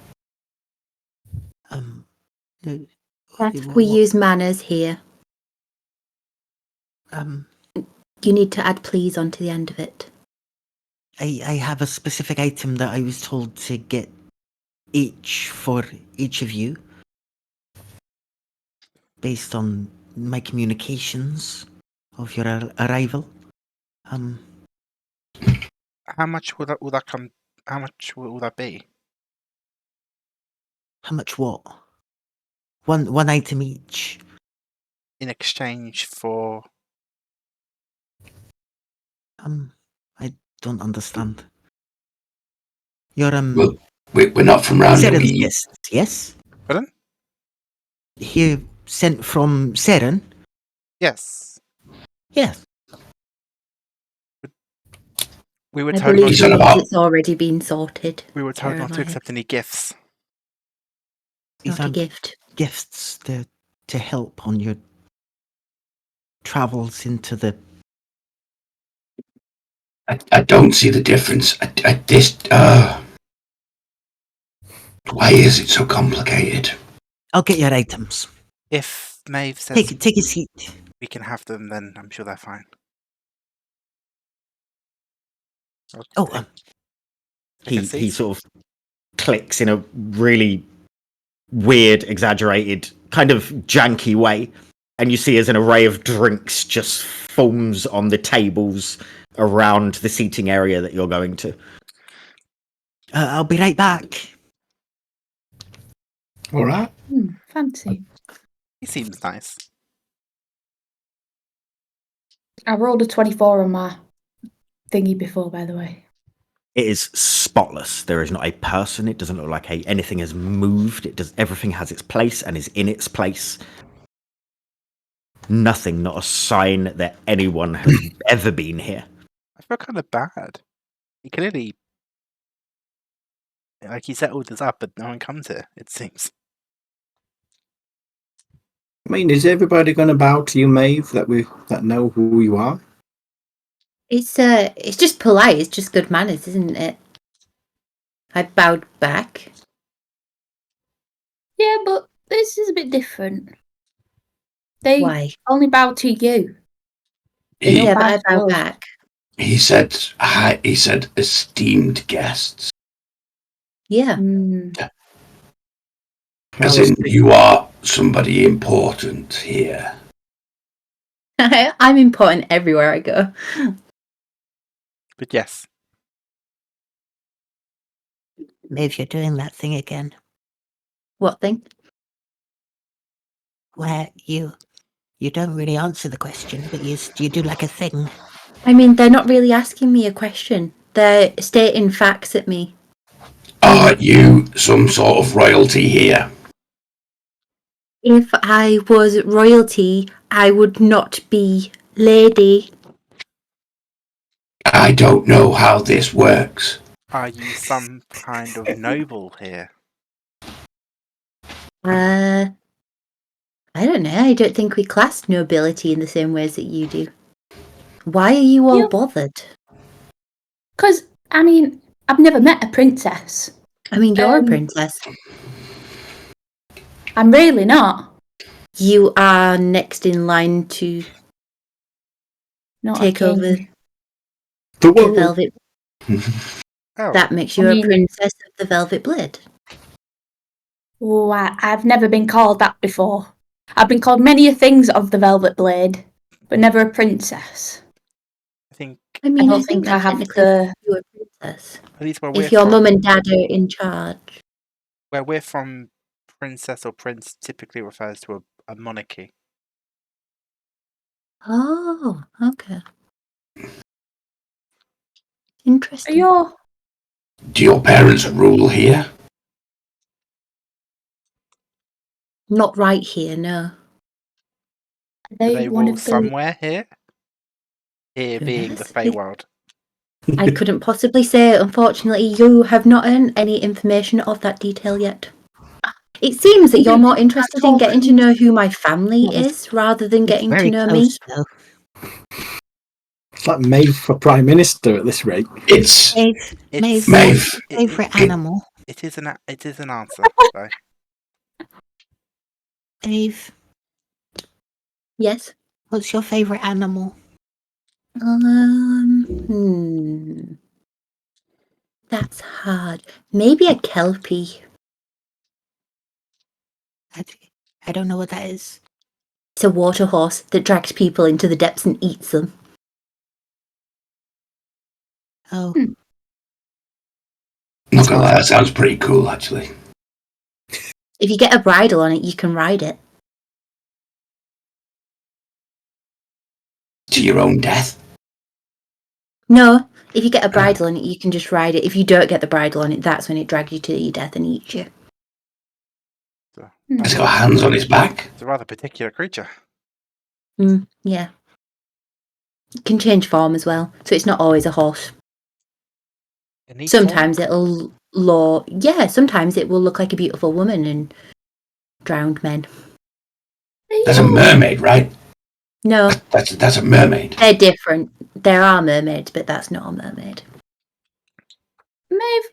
We use manners here. You need to add please onto the end of it. I have a specific item that I was told to get for each of you, based on my communications of your arrival. How much will that come? How much will that be? How much what? One item each. In exchange for... I don't understand. You're Well, we're not from round here. Seren's guests, yes? Pardon? Here sent from Seren? Yes. Yes. We were I told believe not to, it's already been sorted. we were told not to Jeremiah. accept any gifts. Not a gift. Gifts to help on your travels into the... I don't see the difference. Why is it so complicated? I'll get your items. If Meabh says Take a seat. we can have them, then I'm sure they're fine. He sort of clicks in a really weird, exaggerated, kind of janky way, and you see as an array of drinks just forms on the tables around the seating area that you're going to. I'll be right back. All right. Fancy. He seems nice. I rolled a 24 on my thingy before, by the way. It is spotless. There is not a person. It doesn't look like anything has moved. Everything has its place and is in its place. Nothing, not a sign that anyone has ever been here. I feel kind of bad. He clearly... Like, he set all this up, but no one comes here, it seems. I mean, is everybody going to bow to you, Meabh, that know who you are? It's just polite. It's just good manners, isn't it? I bowed back. Yeah, but this is a bit different. They Why? only bow to you. Yeah, but I bow back. He said esteemed guests. Yeah. As in, you are somebody important here. I'm important everywhere I go. But yes. Meabh, you're doing that thing again. What thing? Where you don't really answer the question, but you do like a thing. I mean, they're not really asking me a question. They're stating facts at me. Are you some sort of royalty here? If I was royalty, I would not be lady. I don't know how this works. Are you some kind of noble here? I don't know. I don't think we class nobility in the same ways that you do. Why are you all bothered? Because, I mean, I've never met a princess. I mean, you're a princess. I'm really not. You are next in line to take over the Velvet. Oh. That makes you a princess of the Velvet Blade. Oh, I've never been called that before. I've been called many a things of the Velvet Blade, but never a princess. I think I mean, don't I think think I that have technically the- you a princess. at least where we're If your from, mum and dad are in charge. where we're from, princess or prince typically refers to a monarchy. Oh, okay. Are Interesting. your Do your parents rule here? Not right here, no. are Do they they one rule of the? somewhere here? Here Who being the knows? Feywild. I couldn't possibly say. Unfortunately, you have not earned any information of that detail yet. It seems that you're more interested in getting to know who my family is rather than getting to Very know me. close, though. It's like Meabh for Prime Minister at this rate. It's Maeve, It's Maeve. favourite animal? It is an answer. Though. Maeve, Yes. what's your favourite animal? That's hard. Maybe a kelpie. I don't know what that is. It's a water horse that drags people into the depths and eats them. Oh, not gonna lie, that sounds pretty cool, actually. If you get a bridle on it, you can ride it. To your own death. No, if you get a bridle on it, you can just ride it. If you don't get the bridle on it, that's when it drags you to your death and eats you. He's got hands on his back. It's a rather particular creature. Yeah. It can change form as well, so it's not always a horse. Sometimes sometimes it will look like a beautiful woman and drowned men. That's a mermaid, right? No, That's a mermaid. they're different. There are mermaids, but that's not a mermaid. Maeve,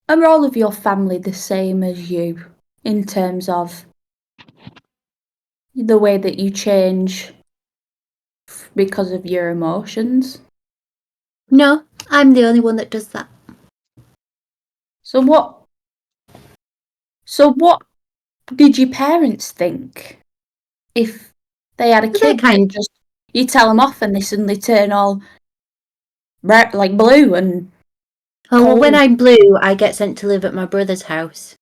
are all of your family the same as you in terms of the way that you change because of your emotions? No, I'm the only one that does that. So what did your parents think if they had a They're kid and just you tell them off and they suddenly turn all red, like blue and Oh, well, when cold? I'm blue, I get sent to live at my brother's house.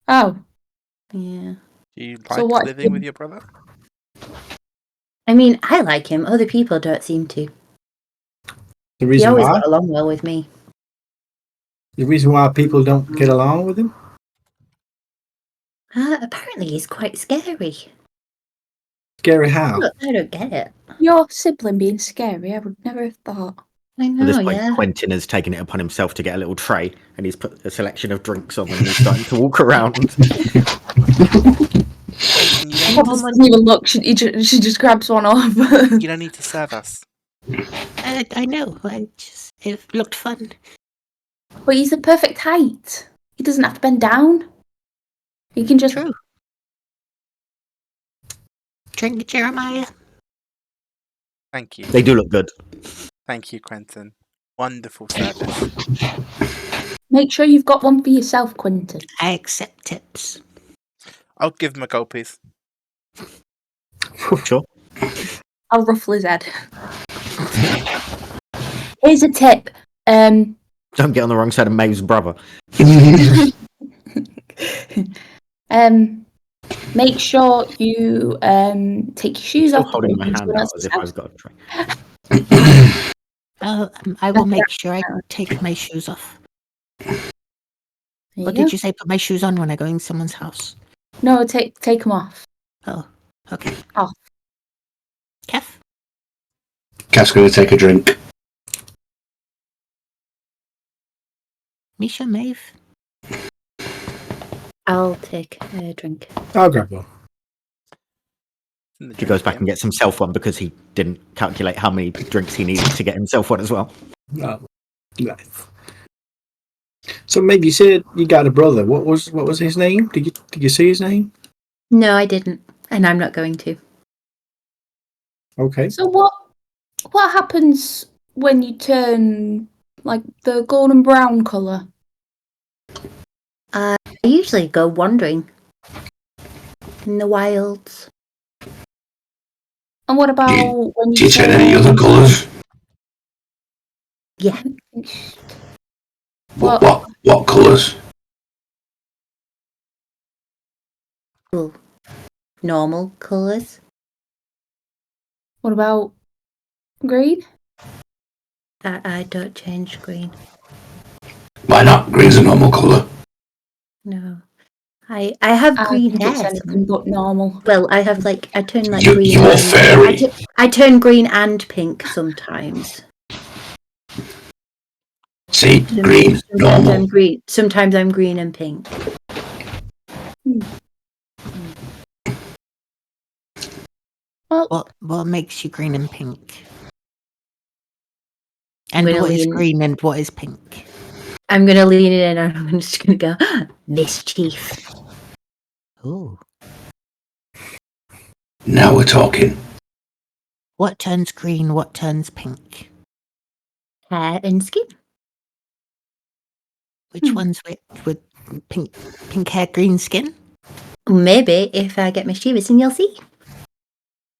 Oh, Yeah. Do you So like what- living with your brother? I mean, I like him. Other people don't seem to. The He reason always why? got along well with me. The reason why people don't get along with him? Apparently, he's quite scary. Scary how? Look, I don't get it. your sibling being scary, I would never have thought. I At know, this point, yeah. Quentin has taken it upon himself to get a little tray, and he's put a selection of drinks on them, and he's starting to walk around. Quentin, you She doesn't even look. She just grabs one off. don't need to serve us. I know. It looked fun. But he's the perfect height. He doesn't have to bend down. He can just. True. Drink, Jeremiah. Thank you. They do look good. Thank you, Quentin. Wonderful service. Make sure you've got one for yourself, Quentin. I accept tips. I'll give him a gold piece. Sure. I'll ruffle his head. Here's a tip. Don't get on the wrong side of Maeve's brother. Make sure you take your shoes Still off. holding my before hand you out as if I've got a tray. I will make sure I take my shoes off. What did you say? Put my shoes on when I go in someone's house? No, take them off. Oh, okay. Off. Kev? Cat's going to take a drink. Misha, Maeve? I'll take a drink. I'll grab one. He goes back and gets himself one because he didn't calculate how many drinks he needed to get himself one as well. Oh, nice. So maybe you said you got a brother. What was his name? Did you see his name? No, I didn't. And I'm not going to. Okay. So what happens when you turn like the golden brown colour? I usually go wandering in the wilds. And what about when Do you you turn say... any other colours? Yeah. What colours? Well, normal colours. What about green? I don't change green. Why not? Green's a normal colour. No. I have I green think it's hair. anything but normal. Well, I have I turn like You're green. fairy. I turn green and pink sometimes. See, green, Sometimes normal. I'm green. Sometimes I'm green and pink. Well, What makes you green and pink? And Gonna what is lean- green and what is pink? I'm gonna lean in and I'm just gonna go mischief. Oh. Now we're talking. What turns green? What turns pink? Hair and skin. Which one's with pink hair, green skin? Maybe if I get mischievous, and you'll see.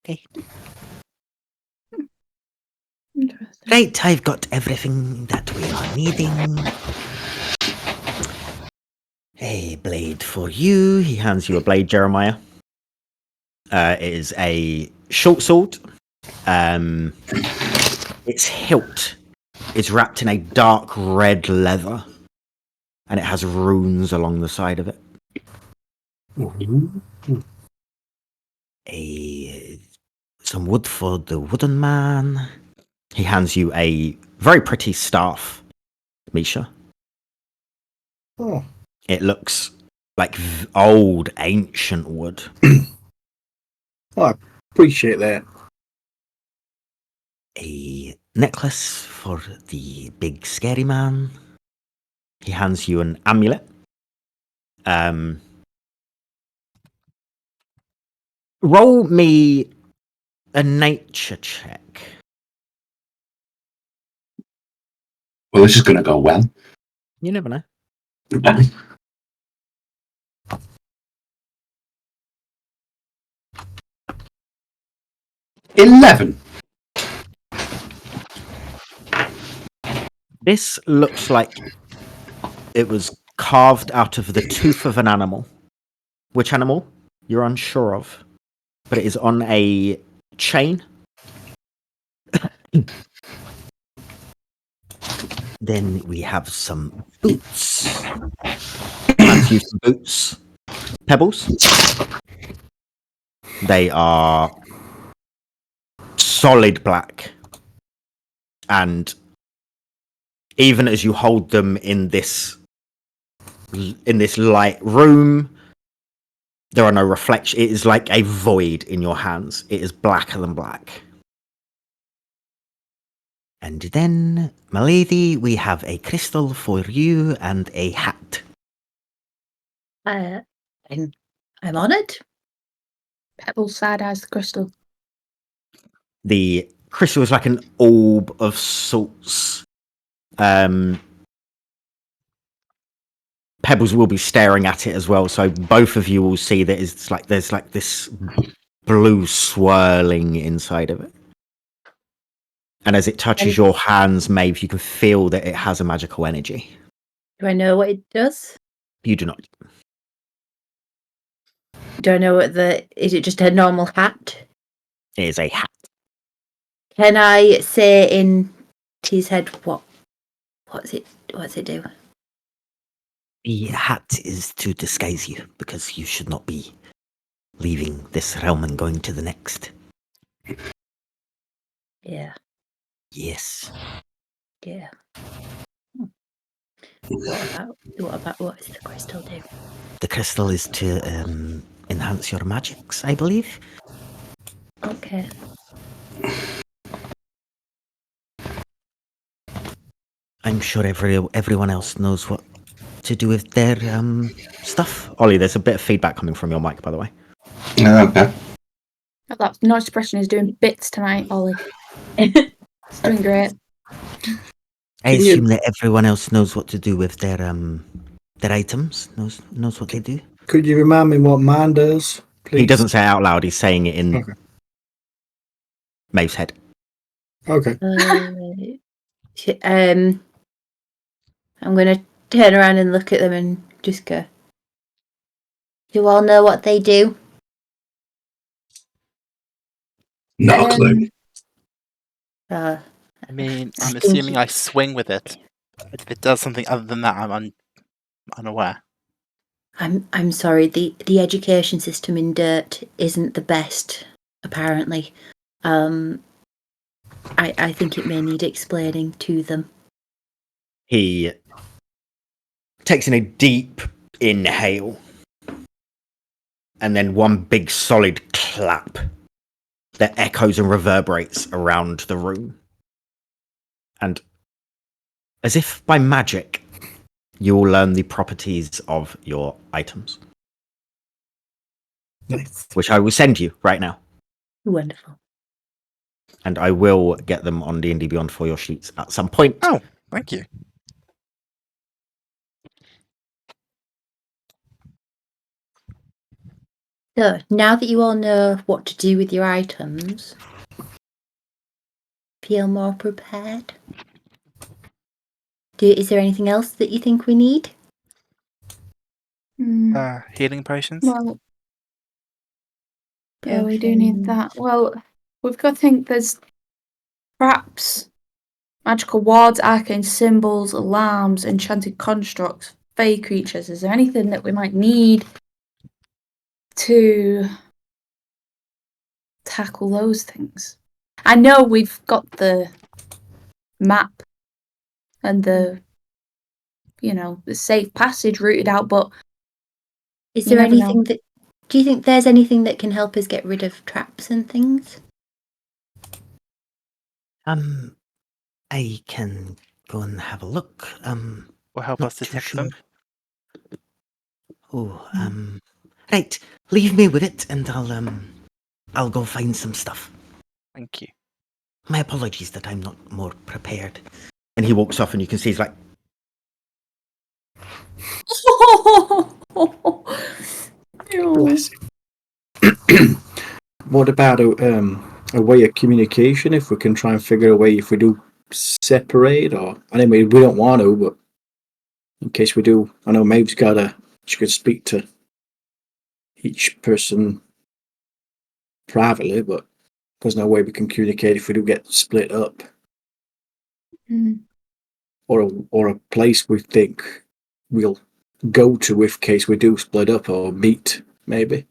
Okay. interesting. Right, I've got everything that we are needing. A blade for you. He hands you a blade, Jeremiah. It is a short sword. Its hilt is wrapped in a dark red leather, and it has runes along the side of it. Some wood for the wooden man. He hands you a very pretty staff, Misha. Oh, It looks like old, ancient wood. I appreciate that. A necklace for the big scary man. He hands you an amulet. Roll me a nature check. Well, this is going to go well. You never know. 11. This looks like it was carved out of the tooth of an animal. Which animal? You're unsure of. But it is on a chain. Then we have some boots. Let's use some boots. Pebbles. They are solid black. And even as you hold them in this light room, there are no reflections. It is like a void in your hands. It is blacker than black. And then, milady, we have a crystal for you and a hat. I'm honoured. Pebble side eyes the crystal. The crystal is like an orb of sorts. Pebbles will be staring at it as well, so both of you will see that it's like there's like this blue swirling inside of it. And as it touches your hands, Maeve, you can feel that it has a magical energy. Do I know what it does? You do not. Do I know what is it just a normal hat? It is a hat. Can I say in his head what's it do? The hat is to disguise you, because you should not be leaving this realm and going to the next. Yeah. Yes. Yeah. What does the crystal do? The crystal is to enhance your magics, I believe. Okay. I'm sure everyone else knows what to do with their stuff. Ollie, there's a bit of feedback coming from your mic, by the way. Okay. That noise suppression is doing bits tonight, Ollie. It's doing great. I assume that everyone else knows what to do with their Their items, knows what they do. Could you remind me what mine does, please? He doesn't say it out loud. He's saying it in Okay. Maeve's head. Okay. I'm going to turn around and look at them and just go, you all know what they do? Not a clue. Uh, I mean, I'm Thank assuming you. I swing with it. If it does something other than that, I'm unaware. I'm sorry, the education system in Dirt isn't the best, apparently. I think it may need explaining to them. He takes in a deep inhale and then one big solid clap that echoes and reverberates around the room. And as if by magic, you will learn the properties of your items, Nice. which I will send you right now. Wonderful. And I will get them on D&D Beyond for your sheets at some point. Oh, thank you. So, now that you all know what to do with your items, feel more prepared? Is there anything else that you think we need? Healing potions. Well, yeah, we do need that. Well, we've got to think there's traps, magical wards, arcane symbols, alarms, enchanted constructs, fey creatures. Is there anything that we might need to tackle those things? I know we've got the map and the safe passage routed out, but Is you there never anything know. that... Do you think there's anything that can help us get rid of traps and things? I can go and have a look. Or help not us too detect sure. them. Oh, right. Leave me with it, and I'll go find some stuff. Thank you. My apologies that I'm not more prepared. And he walks off and you can see he's like, Bless him. What about a way of communication? If we can try and figure a way if we do separate, or anyway, we don't want to, but in case we do, I know Maeve's she could speak to each person privately, but there's no way we can communicate if we do get split up. Or a place we think we'll go to if case we do split up or meet, maybe.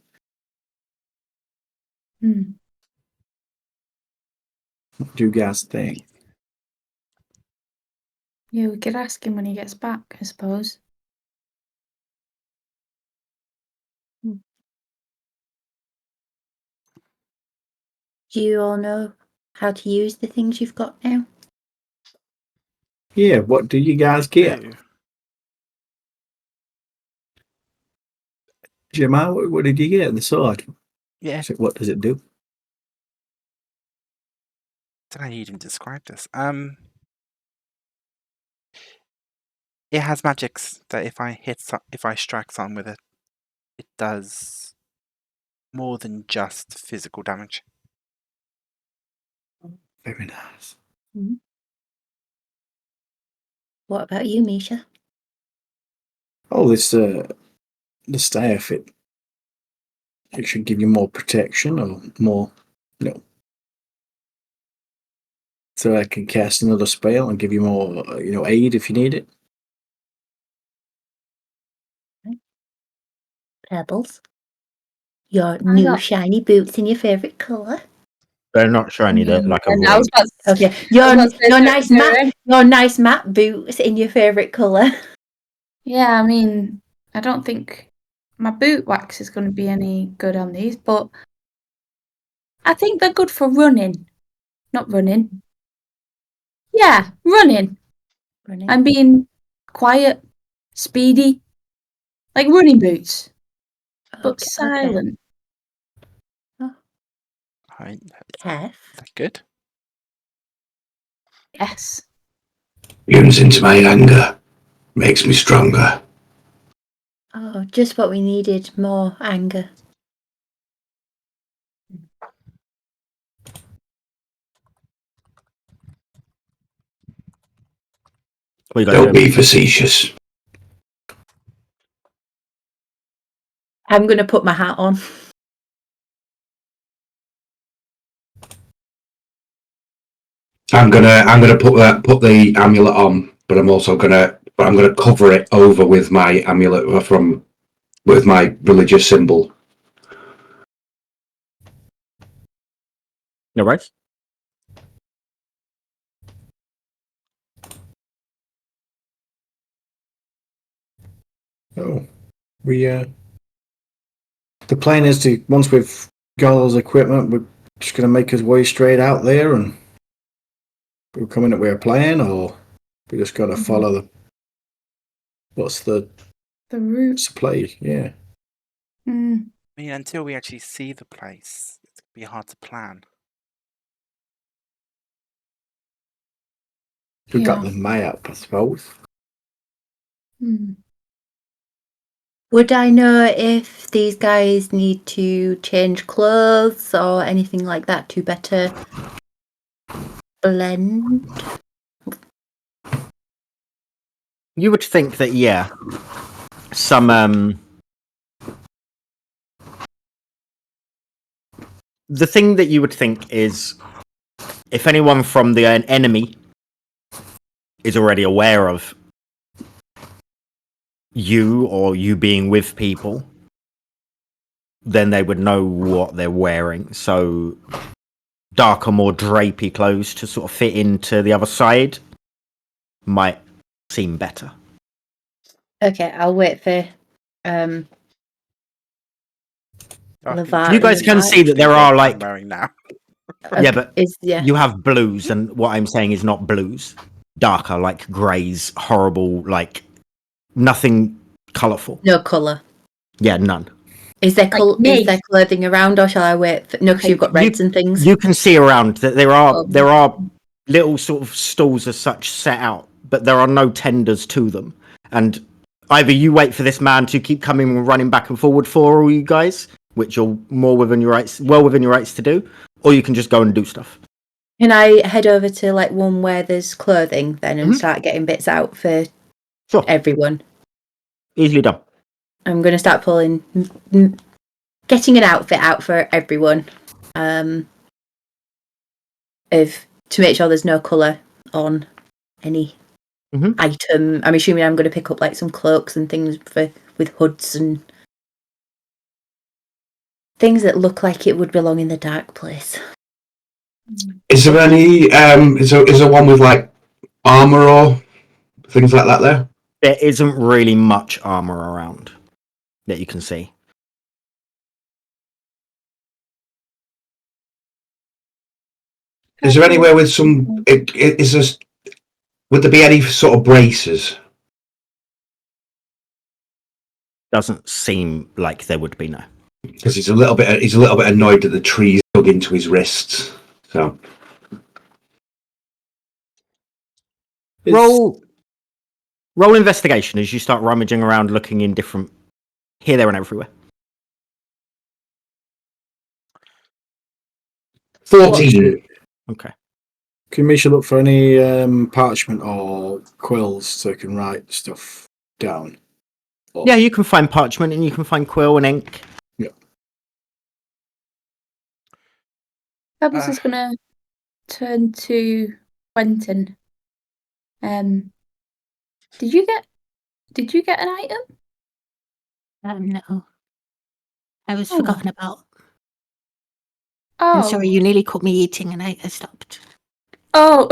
What do you guys think? Yeah, we could ask him when he gets back, I suppose. Do you all know how to use the things you've got now? Yeah, what do you guys get? Oh, Jamal, what did you get? The sword? yeah. What does it do? Did I even describe this? It has magics that if I strike something with it, it does more than just physical damage. Very nice. What about you, Misha? Oh, this the staff. It should give you more protection or more, so I can cast another spell and give you more, aid if you need it. Pebbles? Your new got- shiny boots in your favourite colour? they're not shiny, they're like a And I was void. about to Okay, your nice matte boots in your favourite colour. Yeah, I mean, I don't think my boot wax is going to be any good on these, but I think they're good for running. Not running. Yeah, running. I'm being quiet, speedy, like running boots, but silent. Is Kev? that good? Yes. Tunes into my anger, makes me stronger. Oh, just what we needed. More anger. What you guys Don't doing? be facetious. I'm going to put my hat on. I'm gonna put the amulet on, but I'm gonna cover it over with my amulet with my religious symbol. No worries. Oh, we the plan is to once we've got all those equipment, we're just gonna make his way straight out there, and we're coming up with a plan, or we just gotta follow the what's the route. play? Yeah, Mm. I mean, until we actually see the place, it's going to be hard to plan. we got Yeah. the map, I suppose. Mm. Would I know if these guys need to change clothes or anything like that to better blend? You would think that, yeah. Some the thing that you would think is if anyone from the enemy is already aware of you or you being with people, then they would know what they're wearing. So darker, more drapey clothes to sort of fit into the other side might seem better. Okay, I'll wait for Levar. You guys can see that there What are I'm like wearing now. yeah, but yeah. you have blues, and what I'm saying is not blues, darker, like greys, horrible, like nothing colourful. No colour. Yeah, none. Is there me. is there clothing around, or shall I wait? No, because you've got reds and things. You can see around that there Oh. are little sort of stalls as such set out, but there are no tenders to them. And either you wait for this man to keep coming and running back and forward for all you guys, which you're well within your rights to do, or you can just go and do stuff. Can I head over to like one where there's clothing then and start getting bits out for Sure. everyone? Easily done. I'm going to start pulling, getting an outfit out for everyone, to make sure there's no colour on any item. I'm assuming I'm going to pick up like some cloaks and things with hoods and things that look like it would belong in the dark place. Is there any is there one with like armor or things like that there? There isn't really much armor around that you can see. Is there anywhere with some? Would there be any sort of braces? Doesn't seem like there would be, no. Because he's a little bit annoyed that the trees dug into his wrists. So roll investigation as you start rummaging around, looking in different here, there, and everywhere. 14. Okay. Can Misha look for any parchment or quills so I can write stuff down? Yeah, you can find parchment and you can find quill and ink. Yeah. Pebbles is gonna turn to Quentin. Did you get an item? No. I was forgotten about. Oh, I'm sorry, you nearly caught me eating and I stopped. Oh,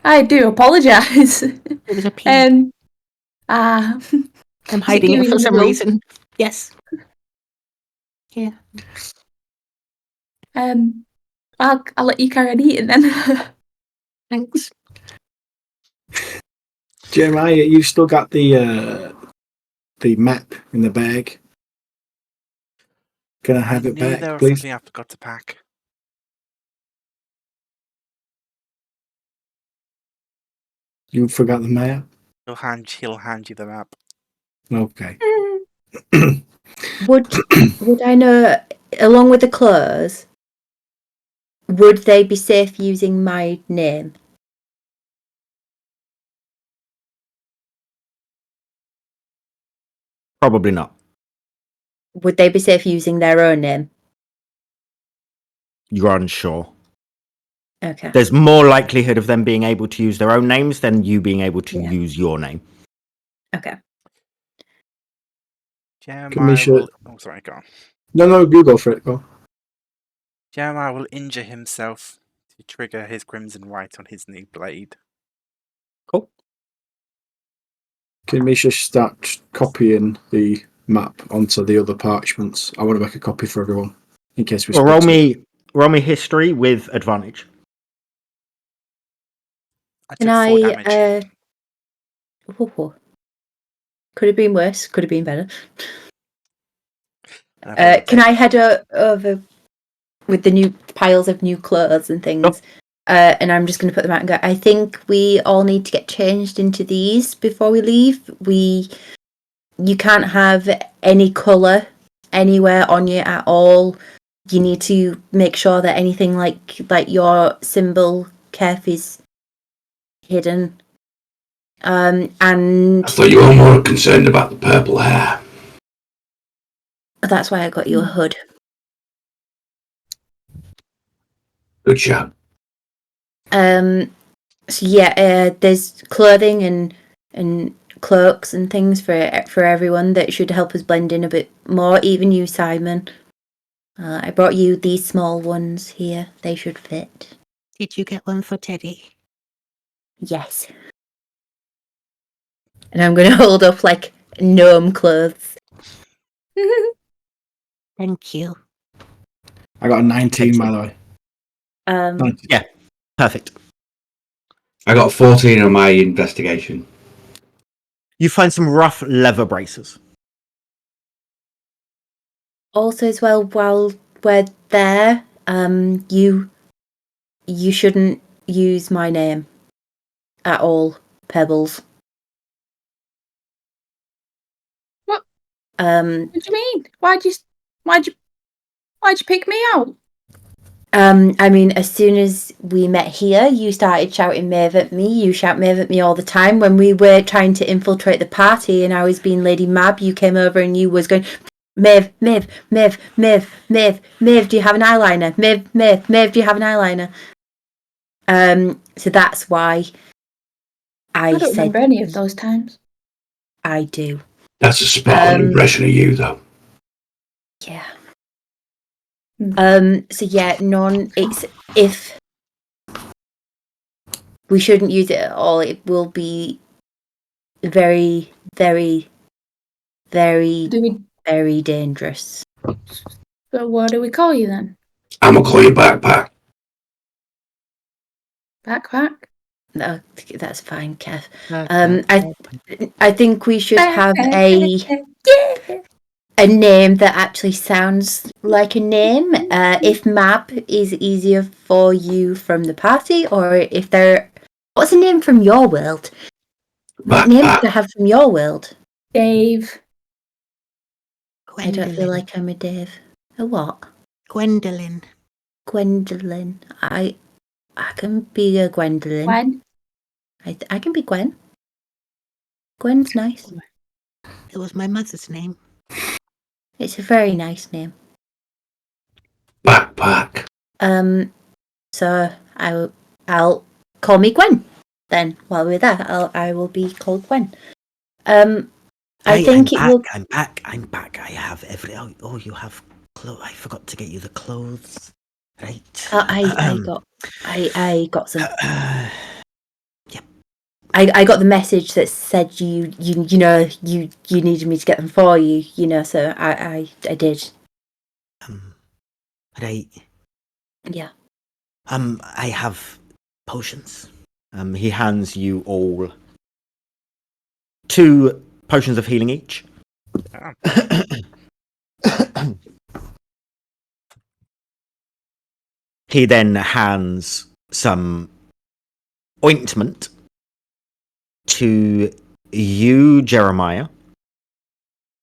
I do apologise. It was a pee. I'm I'm hiding it for some reason. Yes. Yeah. I'll let you carry on eating then. Thanks. Jeremiah, you still got the map in the bag. Can I have it back, There was please? something I forgot to pack. You forgot the map? He'll hand you the map. Okay. Would I know, along with the clothes, would they be safe using my name? Probably not. Would they be safe using their own name? You're unsure. Okay. There's more likelihood of them being able to use their own names than you being able to Yeah. use your name. Okay. Jeremiah will... Oh, sorry, go on. No, you go for it. Go. Jeremiah will injure himself to trigger his Crimson Right on his new blade. Cool. Can Misha start copying the map onto the other parchments? I want to make a copy for everyone in case we. Well, roll me history with advantage. I took Can 4 damage. Could have been worse. Could have been better. And I've already Can I taken- head over with the new piles of new clothes and things? And I'm just going to put them out and go, I think we all need to get changed into these before we leave. You can't have any colour anywhere on you at all. You need to make sure that anything like your symbol, Kef, is hidden. And I thought you were more concerned about the purple hair. that's why I got you a hood. Good job. So yeah, there's clothing and cloaks and things for everyone that should help us blend in a bit more. Even you, Simon. I brought you these small ones here. They should fit. Did you get one for Teddy? Yes. And I'm going to hold up like gnome clothes. Thank you. I got a 19, by the way. 19. Yeah, perfect. I got 14 on my investigation. You find some rough leather braces. Also, as well, while we're there, you shouldn't use my name at all, Pebbles. What? What do you mean? Why'd you pick me out? I mean, as soon as we met here, you started shouting Meabh at me. You shout Meabh at me all the time. When we were trying to infiltrate the party and I was being Lady Meabh, you came over and you was going, Meabh, Meabh, Meabh, Meabh, Meabh, Meabh, do you have an eyeliner? Meabh, Meabh, Meabh, do you have an eyeliner? So that's why I don't said remember any of those times. I do. That's a spot on impression of you, though. Yeah. So yeah, it's if we shouldn't use it at all, it will be very, very, very, very dangerous. So what do we call you then? I'm gonna call you Backpack. Backpack? No, that's fine, Kev. I think we should have a name that actually sounds like a name. If Meabh is easier for you from the party, or if what's a name from your world? What name do I have from your world? Dave. I don't feel like I'm a Dave. A what? Gwendolyn. Gwendolyn. I can be a Gwendolyn. Gwen? I can be Gwen. Gwen's nice. It was my mother's name. It's a very nice name. Backpack. So I'll call me Gwen. Then while we're there, I will be called Gwen. I think it will. I'm back. I have every. Oh, you have clothes. I forgot to get you the clothes. Right. I got some. Yep. I got the message that said you needed me to get them for you. So I did. Right. Yeah. I have potions. He hands you all 2 potions of healing each. He then hands some ointment to you, Jeremiah,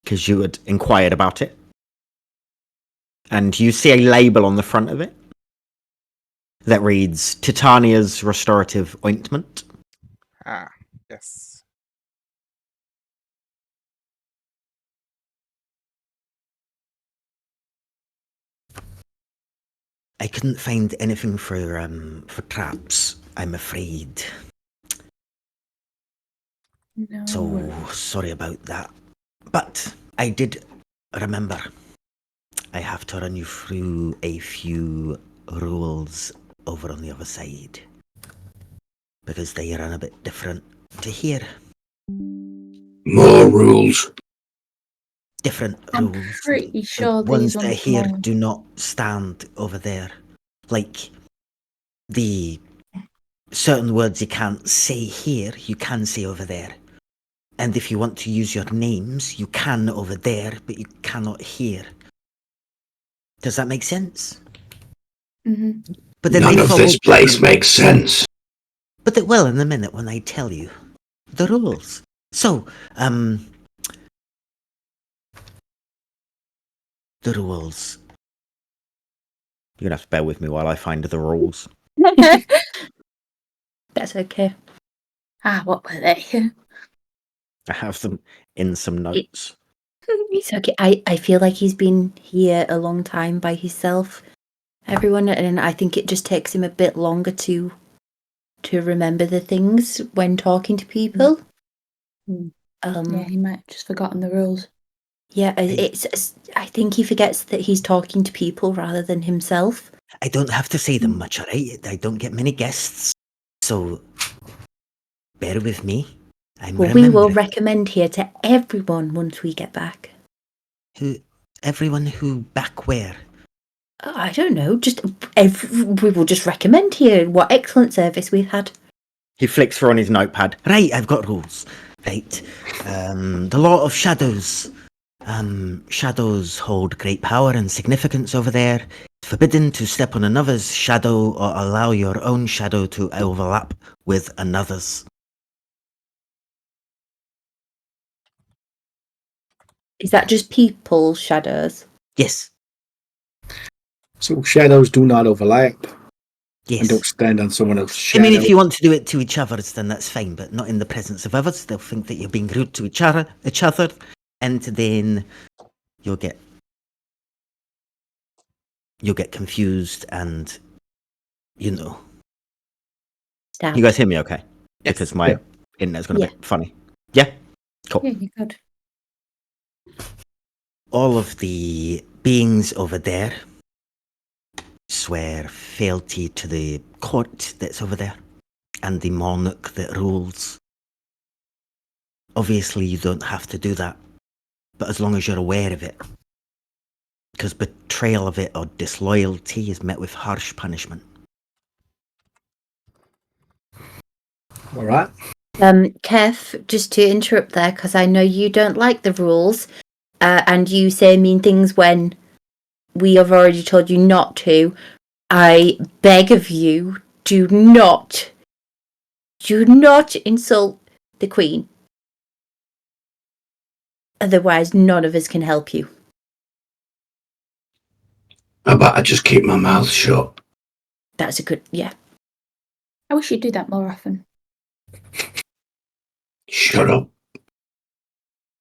because you had inquired about it. And you see a label on the front of it that reads Titania's Restorative Ointment. Ah, yes. I couldn't find anything for traps, I'm afraid. No. So sorry about that. But I did remember I have to run you through a few rules over on the other side. Because they run a bit different to here. More rules. Different I'm rules. pretty sure The ones these that are ones here more. do not stand over there. Like the certain words you can't say here, you can say over there. And if you want to use your names, you can over there, but you cannot here. Does that make sense? Hmm. But then None they of follow this place different- makes sense. But it will in a minute when I tell you the rules. So, the rules. You're gonna have to bear with me while I find the rules. That's okay. What were they? I have them in some notes. It's okay. I feel like he's been here a long time by himself, everyone, and I think it just takes him a bit longer to remember the things when talking to people. Mm. Yeah, he might have just forgotten the rules. Yeah, I think he forgets that he's talking to people rather than himself. I don't have to say them much, alright? I don't get many guests. So, bear with me. Well, we will recommend here to everyone once we get back. Everyone who back where? Oh, I don't know. We will just recommend here what excellent service we've had. He flicks through on his notepad. Right, I've got rules. Right. The law of shadows. Shadows hold great power and significance over there. It's forbidden to step on another's shadow or allow your own shadow to overlap with another's. Is that just people's shadows? Yes. So shadows do not overlap. Yes. And don't stand on someone else's shadow. I mean, if you want to do it to each other, then that's fine, but not in the presence of others. They'll think that you're being rude to each other, and then you'll get confused, and Stab. You guys hear me okay? Yes. Because my internet's gone a bit funny. Yeah? Cool. Yeah, you could. All of the beings over there swear fealty to the court that's over there and the monarch that rules. Obviously, you don't have to do that, but as long as you're aware of it, because betrayal of it or disloyalty is met with harsh punishment. All right. Kev, just to interrupt there, because I know you don't like the rules, and you say mean things when we have already told you not to. I beg of you, do not insult the Queen. Otherwise, none of us can help you. I better just keep my mouth shut. That's a good, yeah. I wish you'd do that more often. Shut up.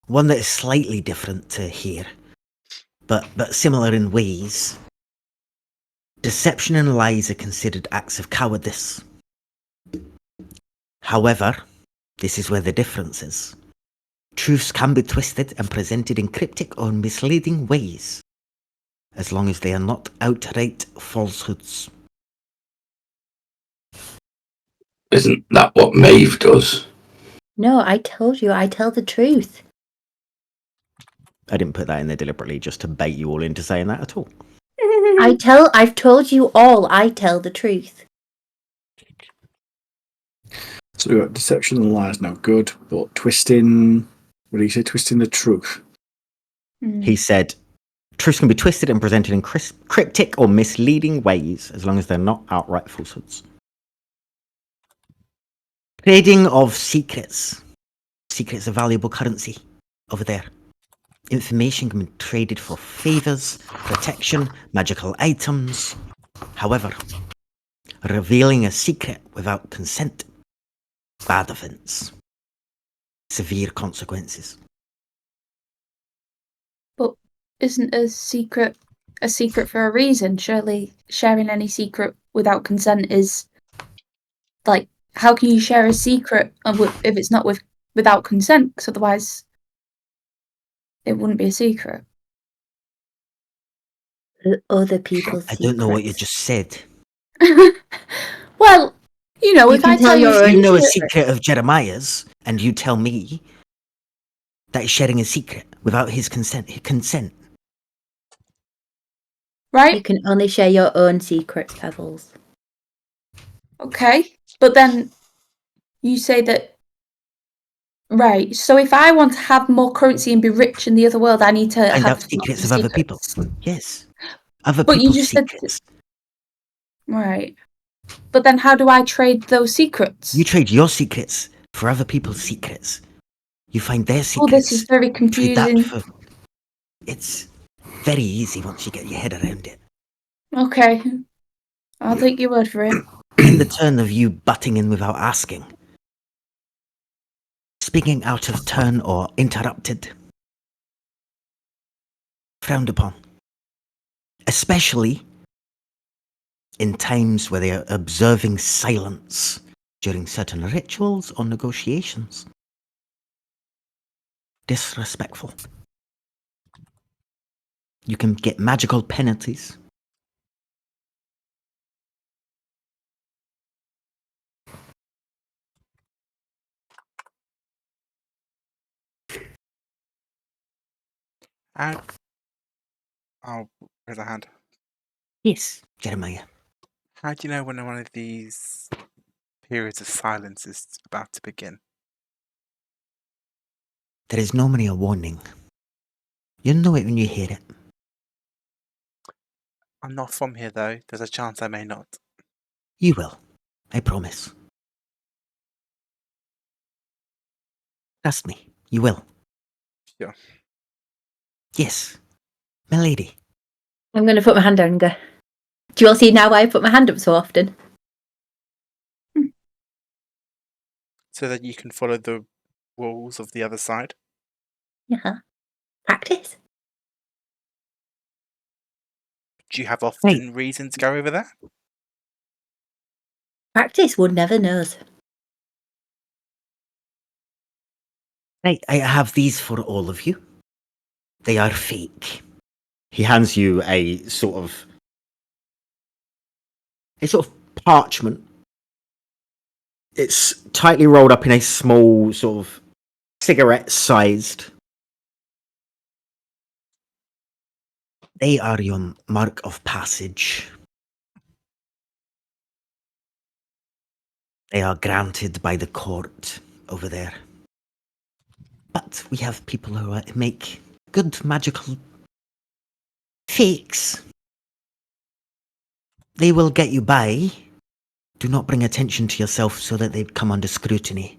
One that is slightly different to here, but similar in ways. Deception and lies are considered acts of cowardice. However, this is where the difference is. Truths can be twisted and presented in cryptic or misleading ways, as long as they are not outright falsehoods. Isn't that what Meabh does? No, I told you, I tell the truth. I didn't put that in there deliberately just to bait you all into saying that at all. I've told you all, I tell the truth. So we got deception and lies now good, but twisting, what do you say, twisting the truth? He said, truths can be twisted and presented in cryptic or misleading ways, as long as they're not outright falsehoods. Trading of secrets. Secrets are valuable currency over there. Information can be traded for favors, protection, magical items. However, revealing a secret without consent, bad offense, severe consequences. But isn't a secret for a reason? Surely sharing any secret without consent is like, how can you share a secret if it's not without consent? Because otherwise, it wouldn't be a secret. Other people's I don't know what you secrets. just said. Well, You if can I tell tell you your own You know a secret. secret of Jeremiah's, and you tell me that he's sharing a secret without his consent. right? You can only share your own secrets, Pebbles. Okay, but then you say that, right? So if I want to have more currency and be rich in the other world, I need to Find have out secrets of other people. Yes. Other But you people's just said secrets. right. But then how do I trade those secrets? You trade your secrets for other people's secrets. You find their Oh, secrets. this is very Trade that confusing. for... It's very easy once you get your head around it. Okay, I'll take your word for it. In the turn of you butting in without asking, speaking out of turn or interrupted, frowned upon, especially in times where they are observing silence during certain rituals or negotiations. Disrespectful. You can get magical penalties. And oh, raise a hand. Yes, Jeremiah. How do you know when one of these periods of silence is about to begin? There is normally a warning. You'll know it when you hear it. I'm not from here, though. There's a chance I may not. You will. I promise. Trust me, you will. Sure. Yes, my lady. I'm going to put my hand down and go. Do you all see now why I put my hand up so often? So that you can follow the rules of the other side? Yeah. Practice. Do you have often reason to go over there? Practice, one never knows. Right, I have these for all of you. They are fake. He hands you a sort of parchment. It's tightly rolled up in a small sort of cigarette-sized. They are your mark of passage. They are granted by the court over there. But we have people who make good magical fakes. They will get you by. Do not bring attention to yourself so that they come under scrutiny.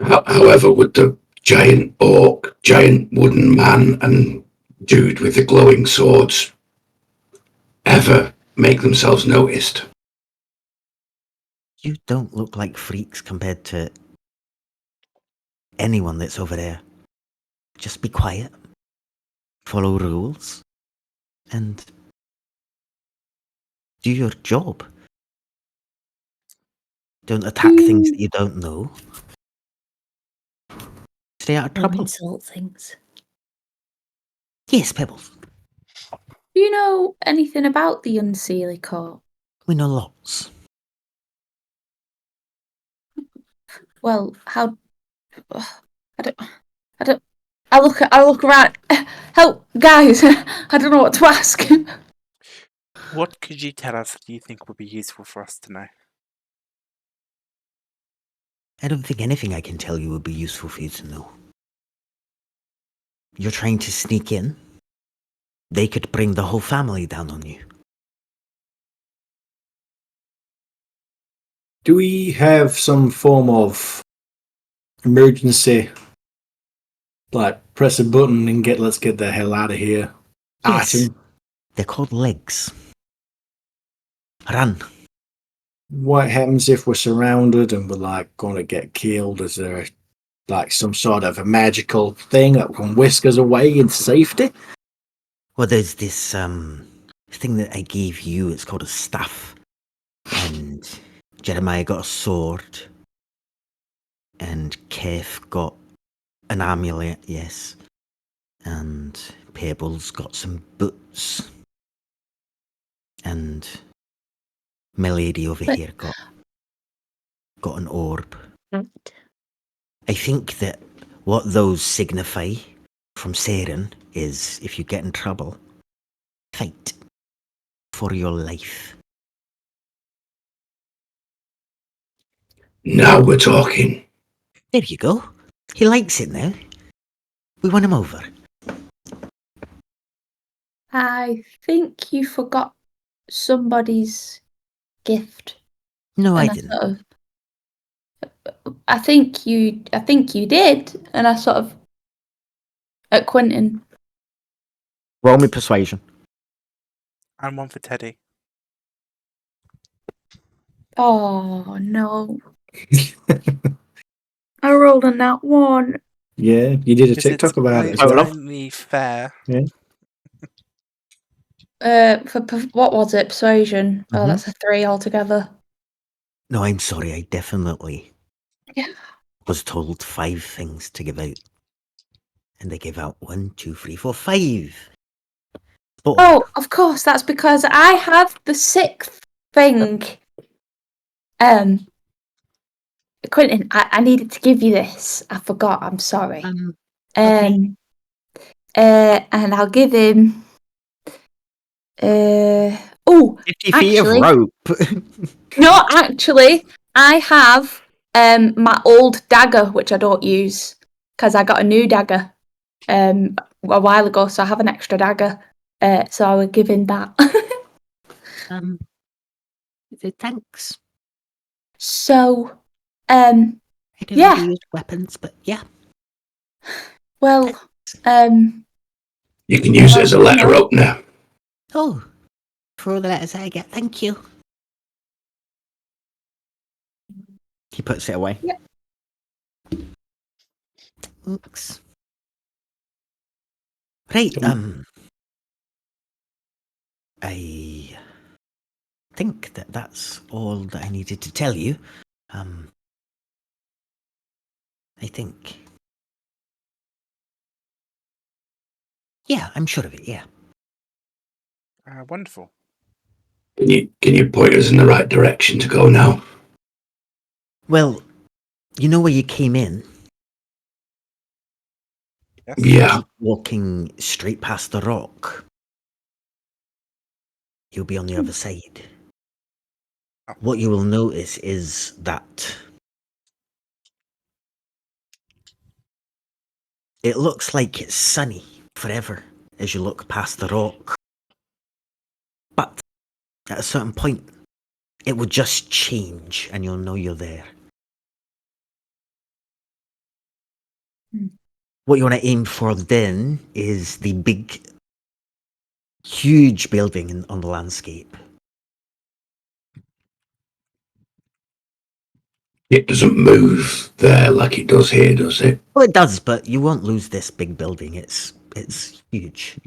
However, would the giant orc, giant wooden man, and dude with the glowing swords ever make themselves noticed? You don't look like freaks compared to anyone that's over there. Just be quiet, follow rules, and do your job. Don't attack things that you don't know. Stay out of Don't trouble. insult things. Yes, Pebbles. Do you know anything about the Unseelie Court? We know lots. Well, how? I don't. I look around. Help, guys! I don't know what to ask. What could you tell us that you think would be useful for us to know? I don't think anything I can tell you would be useful for you to know. You're trying to sneak in. They could bring the whole family down on you. Do we have some form of emergency like press a button and let's get the hell out of here. Yes. Item. They're called legs. Run. What happens if we're surrounded and we're like going to get killed? Is there like some sort of a magical thing that can whisk us away in safety? Well, there's this thing that I gave you. It's called a staff. And Jeremiah got a sword. And Kef got an amulet, yes. And Pebbles got some boots. And Milady over here got an orb. I think that what those signify from Saren is if you get in trouble, fight for your life. Now we're talking. There you go. He likes it now. We won him over. I think you forgot somebody's gift. No, I And didn't. I think you did, and I sort of at Quentin. Roll me persuasion. And one for Teddy. Oh no! I rolled a nat 1. Yeah, you did a Because TikTok it's about it as well. well. only fair. What was it? Persuasion. Oh, Mhm. that's a 3 altogether. No, I'm sorry. I definitely Yeah. was told 5 things to give out. And they gave out 1, 2, 3, 4, 5. Oh, of course. That's because I have the 6th thing. Quentin, I needed to give you this. I forgot. I'm sorry. Okay. And I'll give him. 50 feet of actually, rope. no, actually, I have my old dagger, which I don't use because I got a new dagger a while ago, so I have an extra dagger. So I would give him that. Thanks. So, I don't yeah. really use weapons, but yeah. Well, You can use it as a letter opener. Oh, for all the letters I get, thank you. He puts it away. Yeah. Thanks. Right, I think that's all that I needed to tell you. I think. Yeah, I'm sure of it, yeah. Wonderful. Can you point us in the right direction to go now? Well, you know where you came in? Yes. Yeah. Keep walking straight past the rock. You'll be on the other side. Oh. What you will notice is that it looks like it's sunny forever as you look past the rock. But at a certain point, it will just change and you'll know you're there. What you want to aim for then is the big, huge building on the landscape. It doesn't move there like it does here, does it? Well, it does, but you won't lose this big building. It's huge.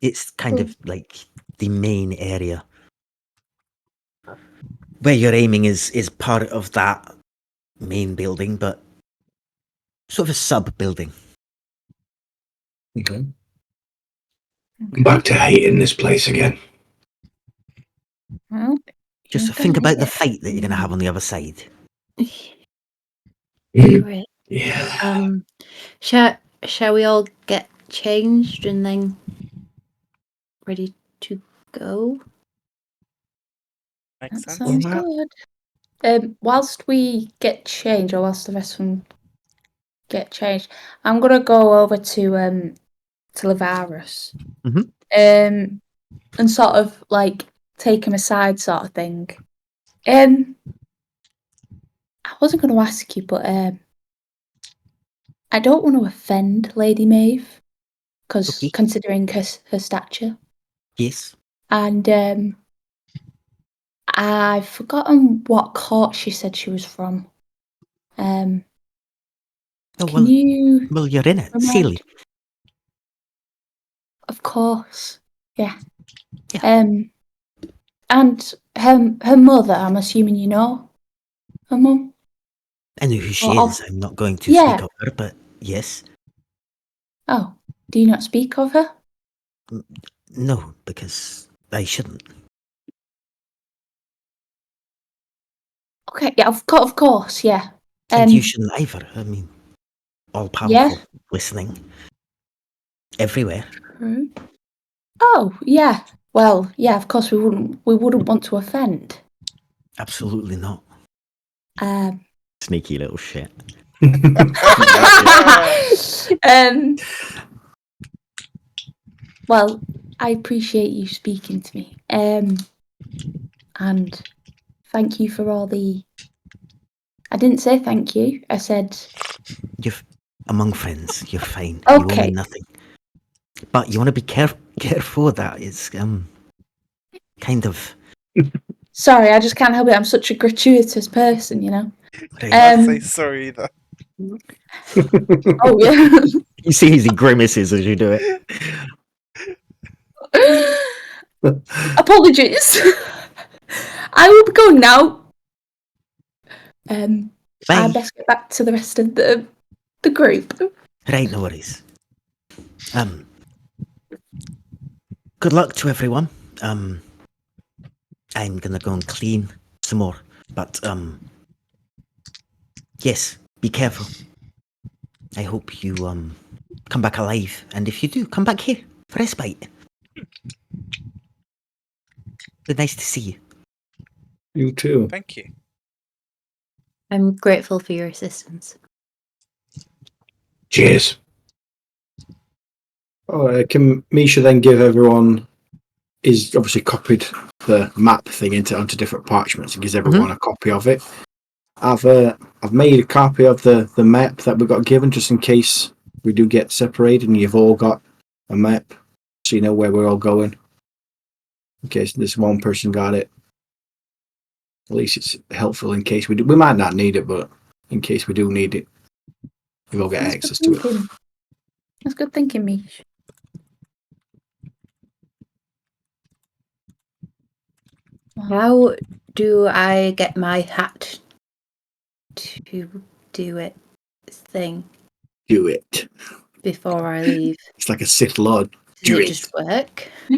It's kind of like the main area. Where you're aiming is part of that main building, but sort of a sub-building. Okay. I'm back to hating this place again. well, Just you're think gonna about the hit fight that you're going to have on the other side. Great. Yeah. Shall we all get changed and then ready to go? Makes That sense. sounds good. Whilst we get changed, or whilst the rest of them get changed, I'm gonna go over to Lavarus, Mhm. and sort of like take him aside, sort of thing. wasn't going to ask you, but I don't want to offend Lady Meabh, because Okay. considering her stature. Yes. And I've forgotten what court she said she was from. Oh, Can you well, you're in it. remind? Unseelie. Of course, yeah. Yeah. And her mother, I'm assuming you know her mum? I know who she Or is. I'm not going to Yeah. speak of her, but yes. Oh, do you not speak of her? No, because I shouldn't. Okay, yeah, of course, yeah. And you shouldn't either. I mean, all powerful, listening, everywhere. True. Oh, yeah. Well, yeah, of course we wouldn't want to offend. Absolutely not. Um, Sneaky little shit. well, I appreciate you speaking to me. And thank you for all the... I didn't say thank you. I said... You're among friends. You're fine. You owe Okay. me nothing. But you want to be careful with that. It's kind of. Sorry, I just can't help it. I'm such a gratuitous person, you know. Right. I'd say sorry either. Oh yeah. You see he grimaces as you do it. Apologies. I will be going now. I Bye. best get back to the rest of the group. Right, no worries. Good luck to everyone. I'm gonna go and clean some more. But yes, be careful. I hope you come back alive, and if you do, come back here for respite. It's nice to see you. You too. Thank you. I'm grateful for your assistance. Cheers. Can Misha then give everyone? He's obviously copied the map thing onto different parchments and gives everyone a copy of it. I've made a copy of the map that we got given just in case we do get separated and you've all got a map, so you know where we're all going. In case this one person got it, at least it's helpful in case we do. We might not need it, but in case we do need it, we all get That's access good to it. thinking. That's good thinking, Mish. How do I get my hat to do it thing Do it. before I leave? It's like a Sith Lord. Does Do it it. just work? Do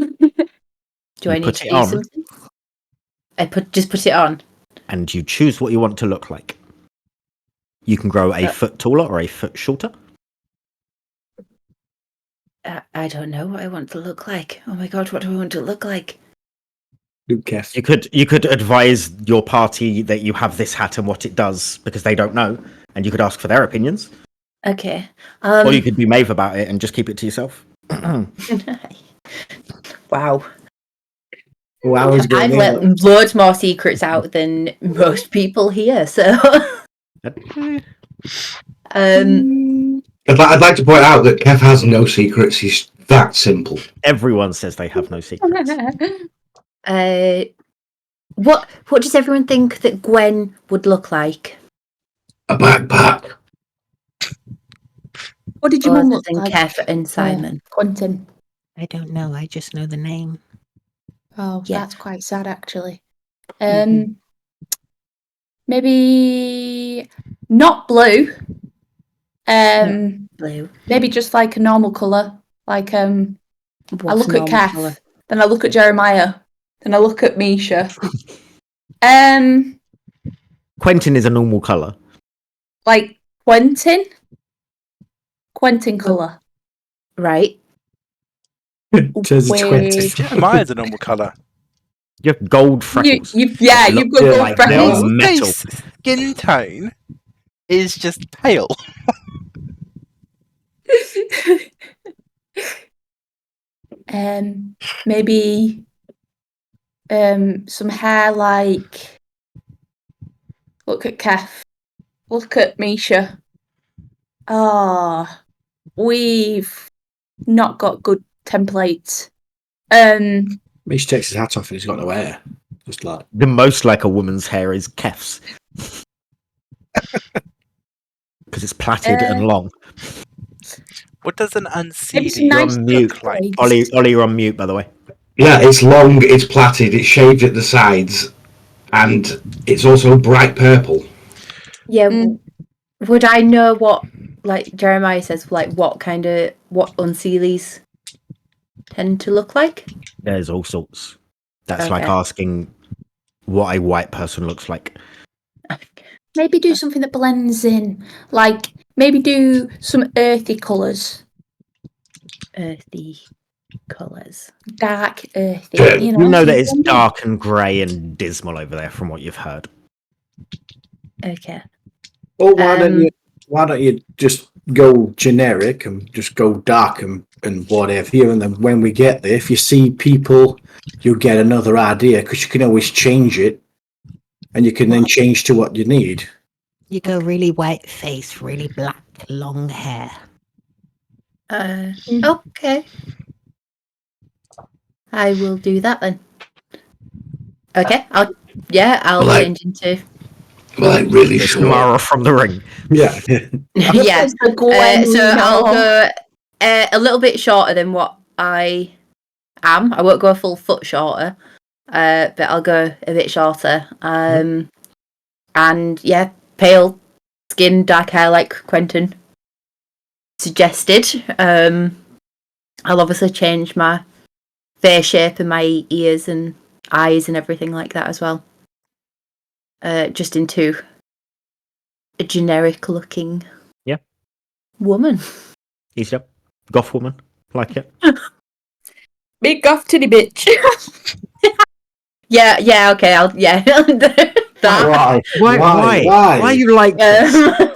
You I need put to it do on. something? I just put it on. And you choose what you want to look like. You can grow a foot taller or a foot shorter. I don't know what I want to look like. Oh my god, what do I want to look like? Good Kev. You could advise your party that you have this hat and what it does because they don't know, and you could ask for their opinions. Okay. Or you could be Meabh about it and just keep it to yourself. Wow. Well, I was I've let loads more secrets out than most people here, so I'd like to point out that Kev has no secrets. He's that simple. Everyone says they have no secrets. what does everyone think that Gwen would look like? A backpack. What did your mum Other look than like? Kev and Simon. Quentin. I don't know. I just know the name. Oh, Yeah. that's quite sad, actually. Mhm. Maybe not blue. Blue. Maybe just like a normal colour. Like I What's look at normal Kath, colour? then I look at Jeremiah, then I look at Misha. Quentin is a normal colour. Like Quentin colour. Right. Turns to 20. Jeremiah's a normal colour. You have gold freckles. You've They got look gold like freckles. they're metal. His skin tone is just pale. Maybe some hair like, look at Kath, look at Misha. We've not got good templates. Misha takes his hat off and he's got no hair. Just like The most like a woman's hair is Kef's. Because it's plaited and long. What does an Maybe unseelie some nice on mute. look like? Ollie, you're on mute, by the way. Yeah, it's long, it's plaited, it's shaved at the sides, and it's also bright purple. Yeah. Mm. Would I know what, like Jeremiah says, like what unseelies tend to look like? There's all sorts. That's like Okay. asking what a white person looks like. Maybe do something that blends in. Like, maybe do some earthy colours. Earthy colours. Dark earthy. Yeah, You You know, know that so it's blend in. dark and grey and dismal over there from what you've heard. Okay. well, why don't you just go generic and just go dark and whatever here, and then when we get there, if you see people, you'll get another idea because you can always change it, and you can then change to what you need. You go really white face, really black, long hair. Okay. I will do that then. Okay. I'll Like- change into. Like, really It's short. Mara from the Ring. Yeah. Yeah. It's the Gwen So I'll now. go a little bit shorter than what I am. I won't go a full foot shorter, but I'll go a bit shorter. And yeah, pale skin, dark hair like Quentin suggested. I'll obviously change my face shape and my ears and eyes and everything like that as well. Just into a generic looking woman. Easy up. Goth woman. Like it. Big goth titty bitch. Yeah, okay, I'll that. Why are you like this? Why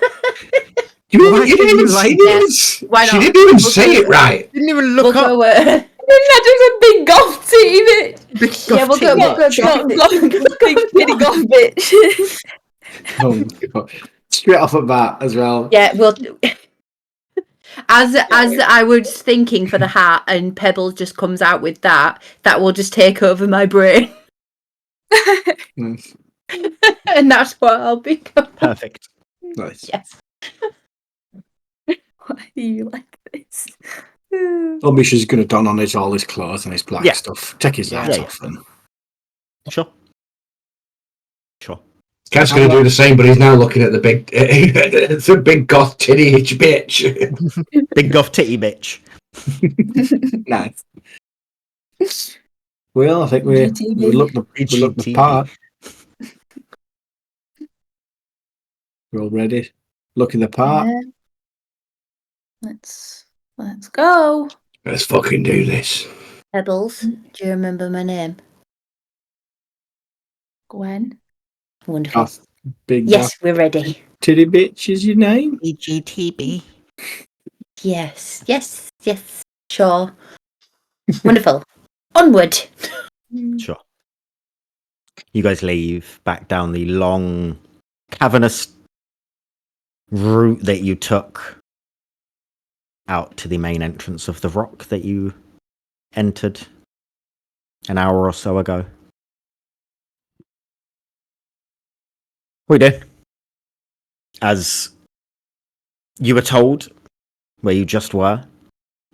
You did didn't you even, like you didn't this? even, Why she not? didn't even We'll say go- it right. Didn't even We'll look go up. That is a big goth titty bitch. Big Yeah, goth we'll go. titty. We'll go. Big titty goth bitch. Oh, God. Straight off at bat as well. Yeah, we'll. As I was thinking for the hat, and Pebbles just comes out with that will just take over my brain, Nice. and that's what I'll become. Perfect. Nice. Yes. Why do you like this? Well, Misha's going to don on all his clothes and his black Yeah. stuff. Take his hat Yeah. off and Sure. Kev's going to do the same, but he's now looking at the big, it's a big goth titty bitch. Big goth titty bitch. nice. Well, I think we look the part. We're all ready. Looking the part. Yeah. Let's go. Let's fucking do this. Pebbles, do you remember my name? Gwen. Wonderful. Oh, big Yes, we're ready. titty bitch is your name. BGTB. Yes. Sure. Wonderful. Onward. Sure. You guys leave back down the long, cavernous route that you took out to the main entrance of the rock that you entered an hour or so ago. We do. As you were told, where you just were,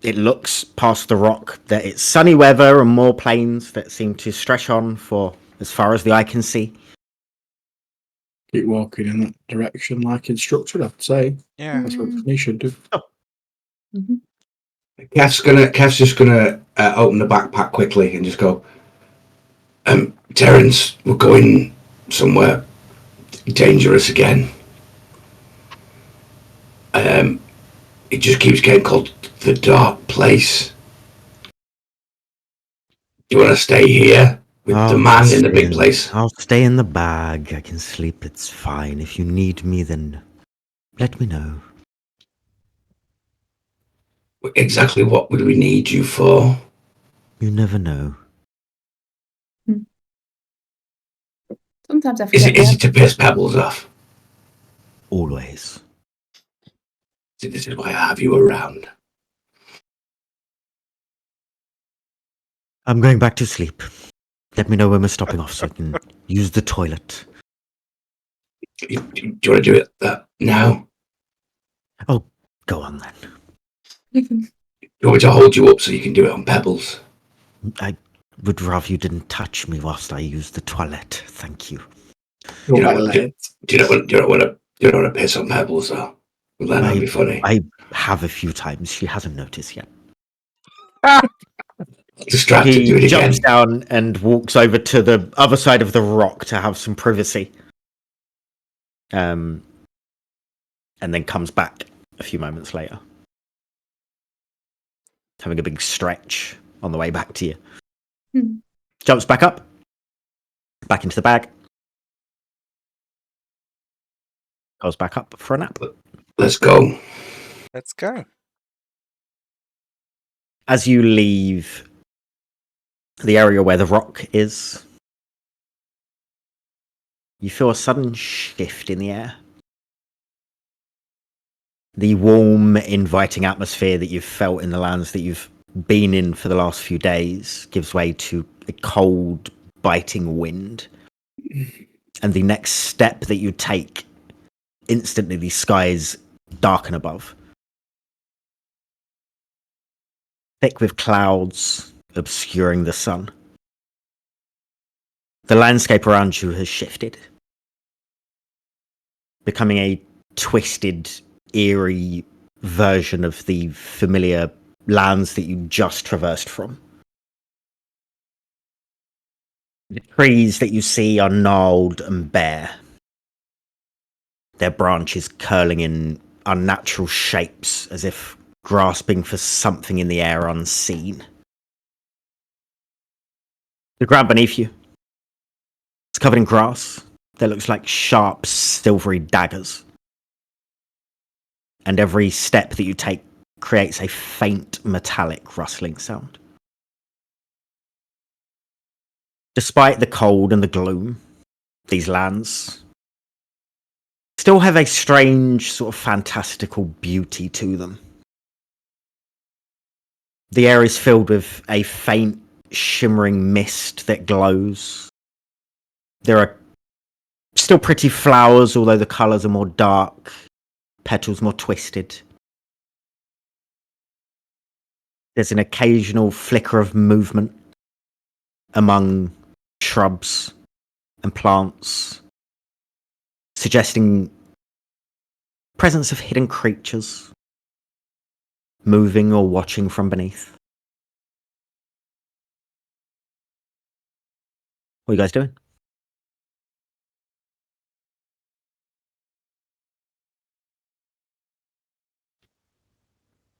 it looks past the rock that it's sunny weather and more plains that seem to stretch on for as far as the eye can see. Keep walking in that direction like instructed, I'd say. Yeah. That's what you should do. Kev's just gonna open the backpack quickly and just go, Terence, we're going somewhere dangerous again. It just keeps getting called the dark place. You want to stay here with the man in the big place? I'll stay in the bag. I can sleep. It's fine. If you need me, then let me know. Exactly what would we need you for? You never know. Sometimes I Is forget. it to piss Pebbles off? always. This is why I have you around. I'm going back to sleep. Let me know when we're stopping off so I can use the toilet. Do you want to do it now? Oh, go on then. You want me to hold you up so you can do it on pebbles? I would rather you didn't touch me whilst I use the toilet. Thank you. Do you not want to piss on pebbles though? Well, that'd be funny. I have a few times. She hasn't noticed yet. Distracted, do it He again. jumps down and walks over to the other side of the rock to have some privacy. And then comes back a few moments later. Having a big stretch on the way back to you. Jumps back up. Back into the bag. Goes back up for a nap. Let's go. Let's go. As you leave the area where the rock is, you feel a sudden shift in the air. The warm, inviting atmosphere that you've felt in the lands that you've been in for the last few days gives way to a cold, biting wind. And the next step that you take, instantly the skies darken above. Thick with clouds obscuring the sun. The landscape around you has shifted, becoming a twisted, eerie version of the familiar lands that you just traversed from. The trees that you see are gnarled and bare, their branches curling in unnatural shapes as if grasping for something in the air unseen. The ground beneath you is covered in grass that looks like sharp, silvery daggers. And every step that you take creates a faint metallic rustling sound. Despite the cold and the gloom, these lands still have a strange, sort of fantastical beauty to them. The air is filled with a faint, shimmering mist that glows. There are still pretty flowers, although the colours are more dark, petals more twisted. There's an occasional flicker of movement among shrubs and plants, suggesting presence of hidden creatures moving or watching from beneath. What are you guys doing?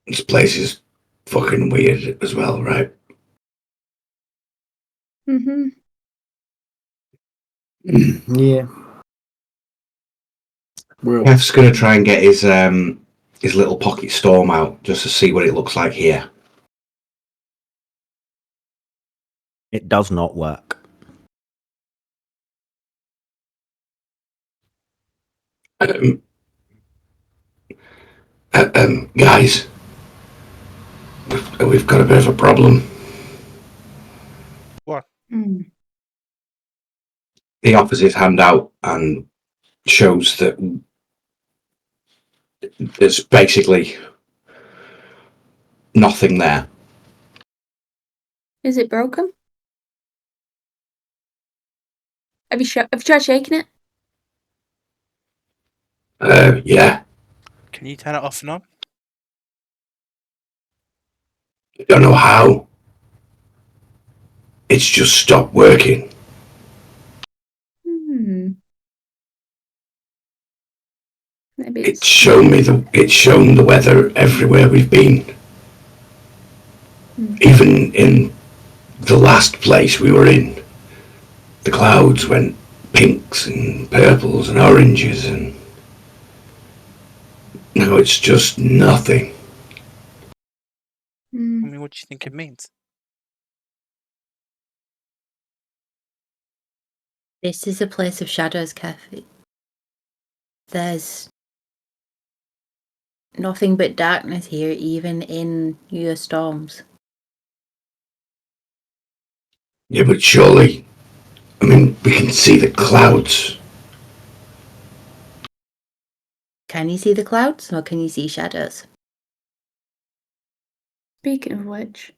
This place is fucking weird as well, right? Mm-hmm. Yeah. Well, Jeff's gonna try and get his little pocket storm out just to see what it looks like here. It does not work. Guys, we've got a bit of a problem. What? He offers his hand out and shows that there's basically nothing there. Is it broken? Have you tried shaking it? Yeah. Can you turn it off and on? I don't know how. It's just stopped working. Maybe It's shown the weather everywhere we've been. Even in the last place we were in, the clouds went pinks and purples and oranges, and now it's just nothing. I mean, what do you think it means? This is a place of shadows, Kev. There's nothing but darkness here, even in your storms. Yeah, but surely, I mean, we can see the clouds. Can you see the clouds, or can you see shadows? Speaking of which,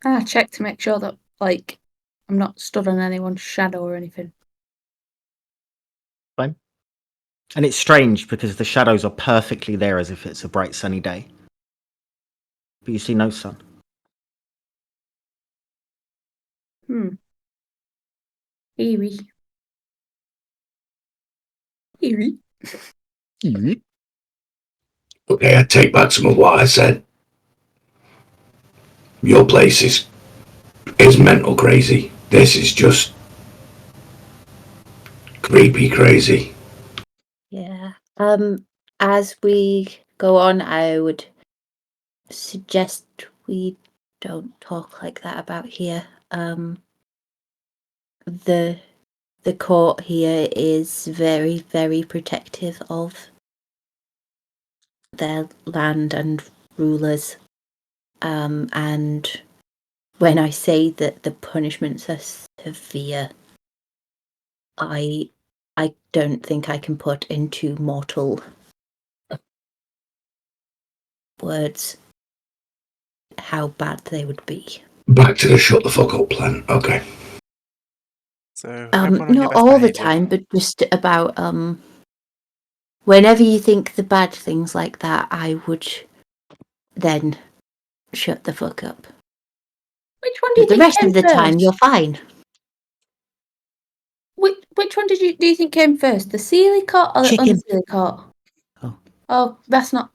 I checked to make sure that, like, I'm not stood on anyone's shadow or anything. Fine. And it's strange because the shadows are perfectly there as if it's a bright sunny day. But you see no sun. Eerie. Eerie. Okay, I take back some of what I said. Your place is mental crazy. This is just creepy crazy. Yeah. As we go on, I would suggest we don't talk like that about here. The court here is very, very protective of their land and rulers. And when I say that the punishments are severe, I don't think I can put into mortal words how bad they would be. Back to the shut the fuck up plan. Okay. So everyone on your Not best all the behaviour. time, but just about whenever you think the bad things like that, I would then shut the fuck up. Which one do you The think rest came of the first? time, you're fine. Which one do you think came first, the Seelie Court or the Chicken. Unseelie Court? Oh. Oh, that's not.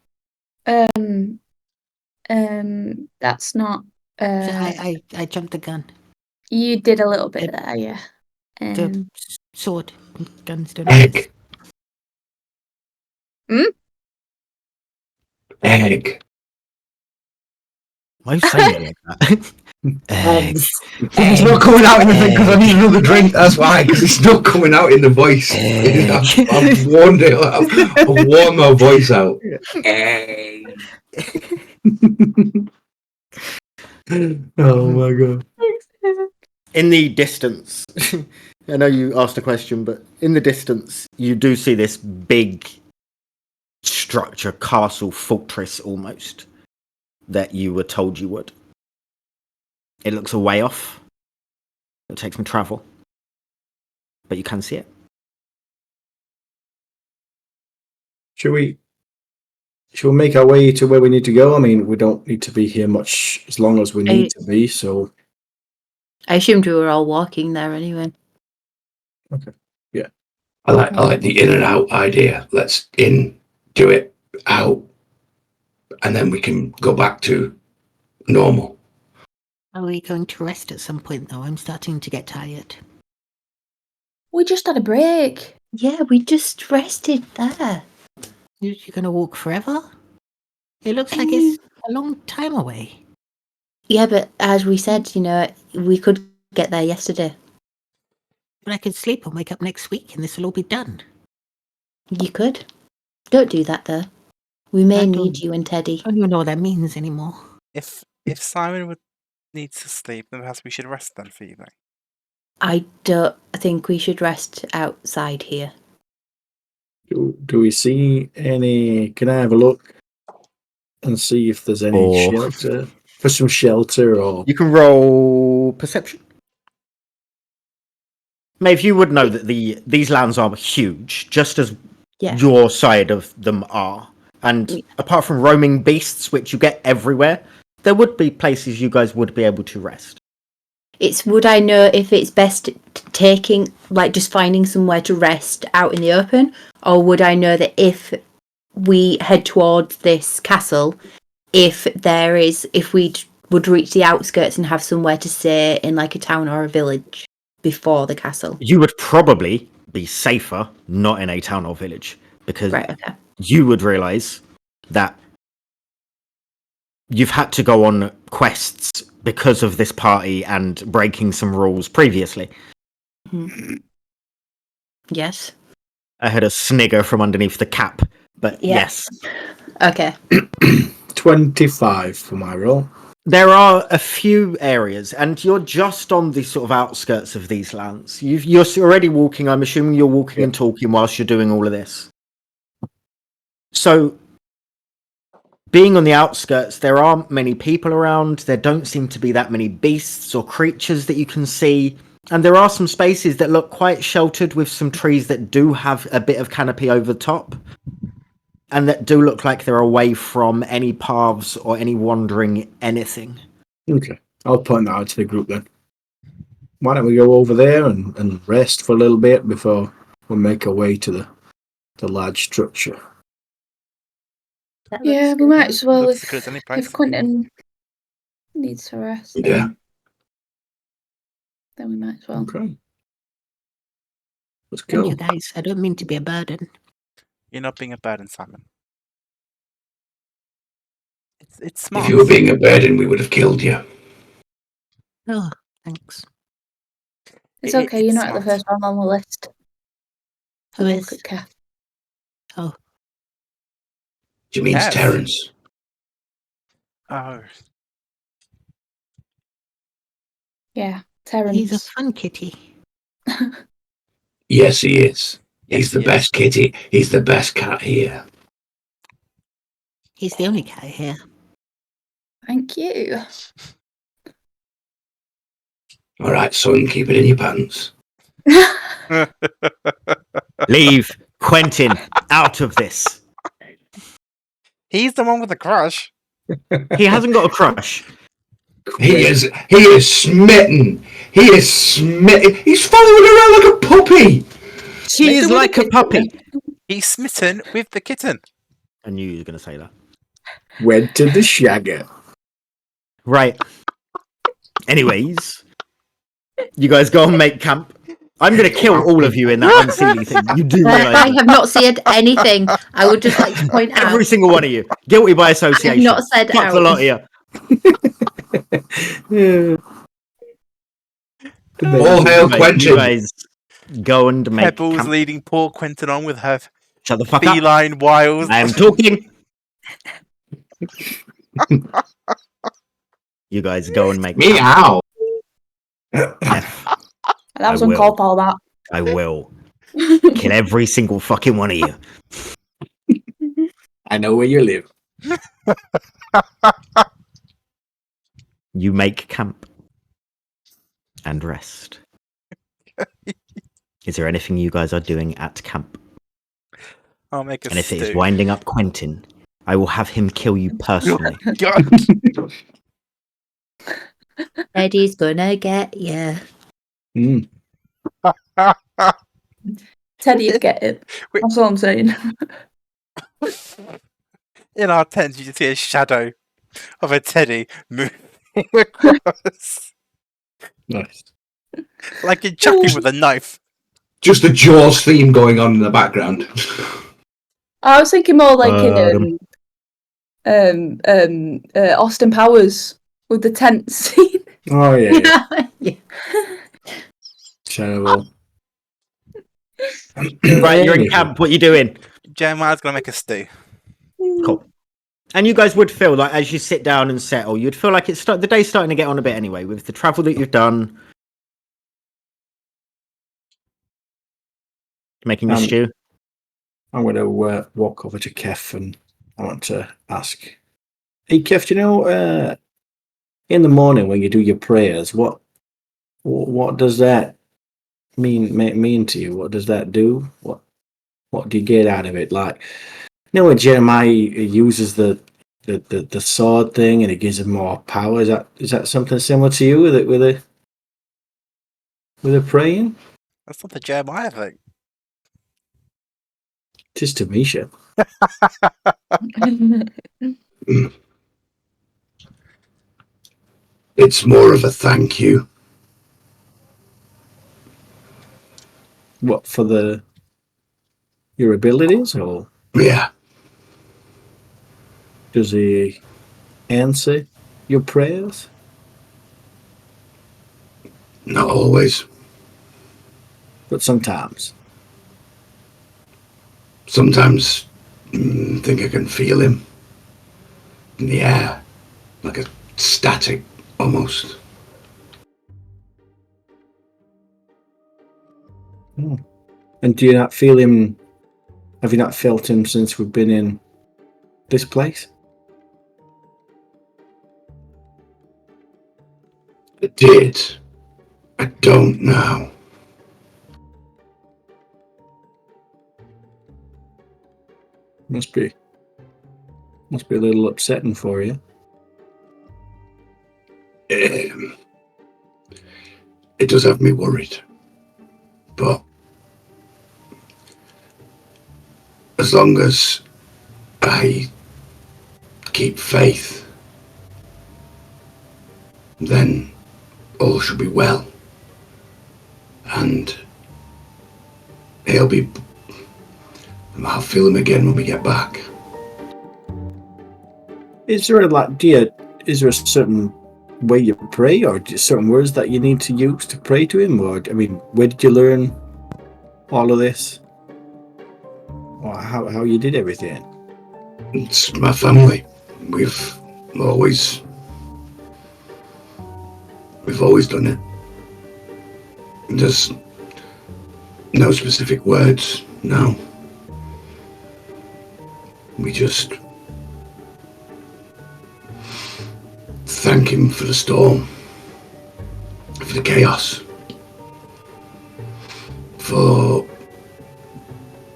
That's not. So I jumped the gun. You did a little bit there, yeah. The sword and guns don't Egg. Hmm? Egg. Why are you saying it like that? It's not coming out in the thing because I need another drink. That's why, because it's not coming out in the voice. I've warned it. I've worn my voice out. Oh my god. In the distance, I know you asked a question, but in the distance, you do see this big structure, castle, fortress almost, that you were told you would. It looks a way off. It'll take some travel, but you can see it. Should we make our way to where we need to go? I mean, we don't need to be here much as long as we need to be, so I assumed we were all walking there anyway. okay. Yeah. I like the in and out idea. Let's in, do it, out, and then we can go back to normal. Are we going to rest at some point, though? I'm starting to get tired. We just had a break. Yeah, we just rested there. You're going to walk forever? It looks like it's a long time away. Yeah, but as we said, we could get there yesterday. But I could sleep and wake up next week and this will all be done. You could. Don't do that, though. We may need you and Teddy. I don't even know what that means anymore. If Simon needs to sleep, then perhaps we should rest then for you, then. I don't think we should rest outside here. Do we see any? Can I have a look and see if there's any shelter? For some shelter, or you can roll perception. Maeve, you would know that these lands are huge, just as your side of them are. And apart from roaming beasts, which you get everywhere, there would be places you guys would be able to rest. Would I know if it's best taking, like, just finding somewhere to rest out in the open, or would I know that if we head towards this castle, if we would reach the outskirts and have somewhere to stay in, like, a town or a village before the castle? You would probably be safer not in a town or village, because you would realise that you've had to go on quests because of this party and breaking some rules previously. Mm-hmm. Yes. I heard a snigger from underneath the cap, but yes. Okay. 25 for my roll. There are a few areas, and you're just on the sort of outskirts of these lands. You're already walking. I'm assuming you're walking and talking whilst you're doing all of this. So, being on the outskirts, there aren't many people around. There don't seem to be that many beasts or creatures that you can see. And there are some spaces that look quite sheltered with some trees that do have a bit of canopy over the top. And that do look like they're away from any paths or any wandering anything. Okay. I'll point that out to the group then. Why don't we go over there and rest for a little bit before we make our way to the large structure? Yeah, we might as well Looks good as any place. if Quentin needs to rest. Yeah. Then we might as well. Okay. Let's Thank go. you, guys. I don't mean to be a burden. You're not being a burden, Simon. It's smart. If you were being a burden, we would have killed you. Oh, thanks. It's okay, you're it's not at the smart. first one on the list. Who Look is? at Kath. Oh, She means Yes. Terence. Oh, Yeah, Terence. he's a fun kitty. Yes, he is. Yes, He's the he best kitty. He's the best cat here. He's the only cat here. Thank you. All right, son, keep it in your pants. Leave Quentin out of this. he's the one with the crush. He hasn't got a crush. He is smitten. He is smitten. He's following around like a puppy. She is like a puppy. He's smitten with the kitten. I knew you were going to say that. Went to the shagger. Right. Anyways, you guys go and make camp. I'm going to kill all of you in that unseelie thing. You do I realise have not said anything. I would just like to point out. every single one of you. Guilty by I have association. not said Fuck the out. lot of you. All hail You Quentin. guys go and make Pebbles camp. leading poor Quentin on with her Shut the fuck up. feline wiles. I am talking. You guys go and make camp. Meow. F. That was I will. uncalled for, that. I will kill every single fucking one of you. I know where you live. You make camp and rest. Is there anything you guys are doing at camp? I'll make a And if it is stew. winding up Quentin, I will have him kill you personally. God. Eddie's gonna get you. Mm. Teddy'd get it. Wait. That's all I'm saying. In our tent, you just see a shadow of a teddy moving across, Nice. like in Chucky with a knife. Just the Jaws theme going on in the background. I was thinking more like in Austin Powers with the tent scene. Oh, yeah. Yeah. Terrible. Right, you're in camp. What are you doing? Jeremiah's gonna make a stew. Cool. And you guys would feel like, as you sit down and settle, you'd feel like the day's starting to get on a bit anyway, with the travel that you've done. Making a stew. I'm going to walk over to Kef and I want to ask, hey, Kef, do you know, in the morning when you do your prayers, what does that mean to you? What does that do? What do you get out of it? Like, you know, when Jeremiah uses the sword thing and it gives him more power, is that something similar to you with the praying? That's not the Jeremiah thing. Just to Misha. It's more of a thank you. What, for your abilities, or Yeah. does he answer your prayers? Not always. But sometimes. Sometimes think I can feel him. in the air, like a static almost. And do you not feel him? Have you not felt him since we've been in this place? I did. I don't now. Must be a little upsetting for you. It does have me worried, but as long as I keep faith, then all should be well, and I'll feel him again when we get back. Is there is there a certain way you pray, or certain words that you need to use to pray to him? Or where did you learn all of this? Or how you did everything? It's my family. We've always done it. There's no specific words, no. We just thank him for the storm, for the chaos, for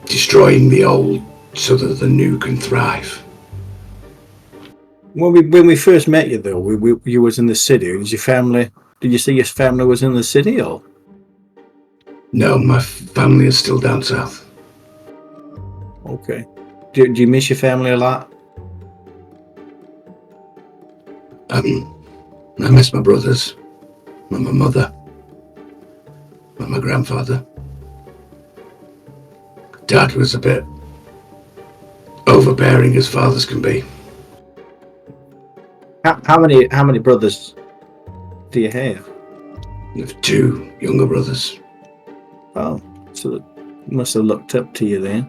destroying the old so that the new can thrive. When we first met you, though, you was in the city. Did you say your family was in the city, or? No, my family is still down south. Okay. Do you miss your family a lot? I miss my brothers, and my mother, and my grandfather. Dad was a bit overbearing as fathers can be. How many brothers do you have? I have 2 younger brothers. Oh, so they must have looked up to you then.